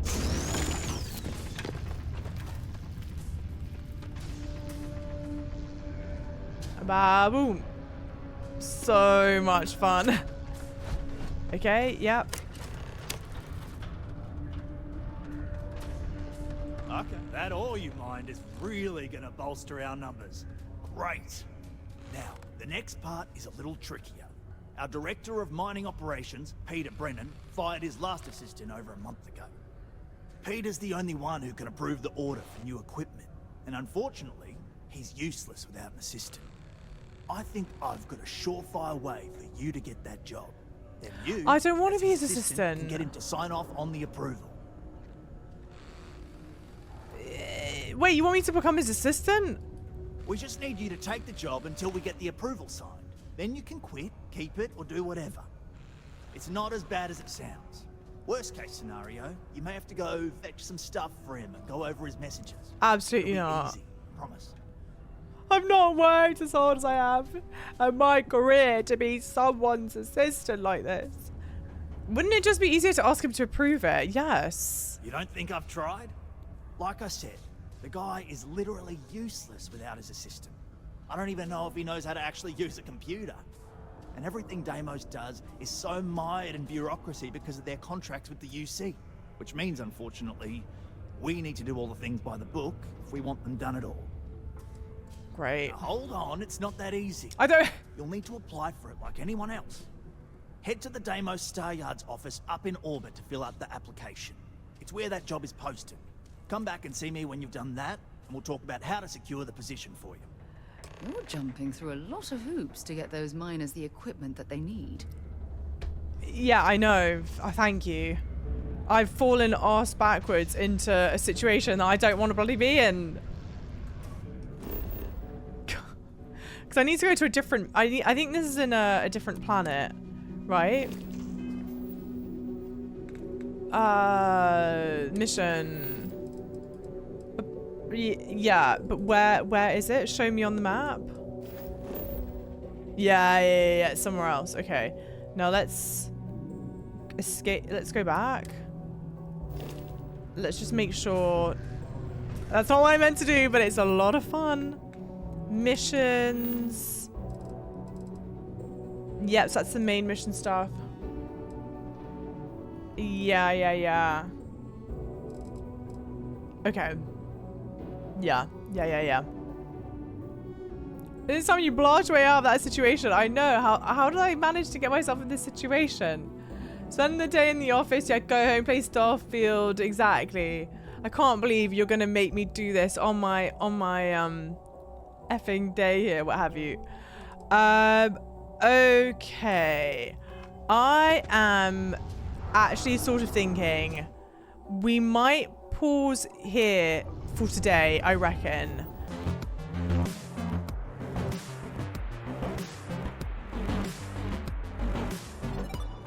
Ba-boom. So much fun. Okay, yep. Okay, that ore you mined is really gonna bolster our numbers. Great. Now, the next part is a little trickier. Our director of mining operations, Peter Brennan, fired his last assistant over a month ago. Peter's the only one who can approve the order for new equipment, and unfortunately, he's useless without an assistant. I think I've got a surefire way for you to get that job. Then you, I don't want to be his assistant. Can get him to sign off on the approval. Wait, you want me to become his assistant? We just need you to take the job until we get the approval signed. Then you can quit, keep it, or do whatever. It's not as bad as it sounds. Worst case scenario, you may have to go fetch some stuff for him and go over his messages. Absolutely It'll be not. Easy, promise. I've not worked as hard as I have in my career to be someone's assistant like this. Wouldn't it just be easier to ask him to approve it? Yes. You don't think I've tried? Like I said, the guy is literally useless without his assistant. I don't even know if he knows how to actually use a computer. And everything Deimos does is so mired in bureaucracy because of their contracts with the UC. Which means, unfortunately, we need to do all the things by the book if we want them done at all. Great. Now, hold on, it's not that easy. I don't... You'll need to apply for it like anyone else. Head to the Deimos Star Yard's office up in orbit to fill out the application. It's where that job is posted. Come back and see me when you've done that, and we'll talk about how to secure the position for you. You're jumping through a lot of hoops to get those miners the equipment that they need. Yeah, I know. Thank you. I've fallen arse backwards into a situation that I don't want to bloody be in. Because I need to go to a different... I think this is in a different planet, right? Mission. Yeah, but where is it? Show me on the map. Yeah, somewhere else. Okay. Now let's escape. Let's go back. Let's just make sure. That's not what I meant to do, but it's a lot of fun. Missions. Yep, so that's the main mission stuff. Yeah. Okay. Yeah. This time you blast your way out of that situation. I know. How did I manage to get myself in this situation? Spend the day in the office, yeah, go home, play Starfield. Exactly. I can't believe you're gonna make me do this on my effing day here, what have you. Okay. I am actually sort of thinking we might pause here for today, I reckon.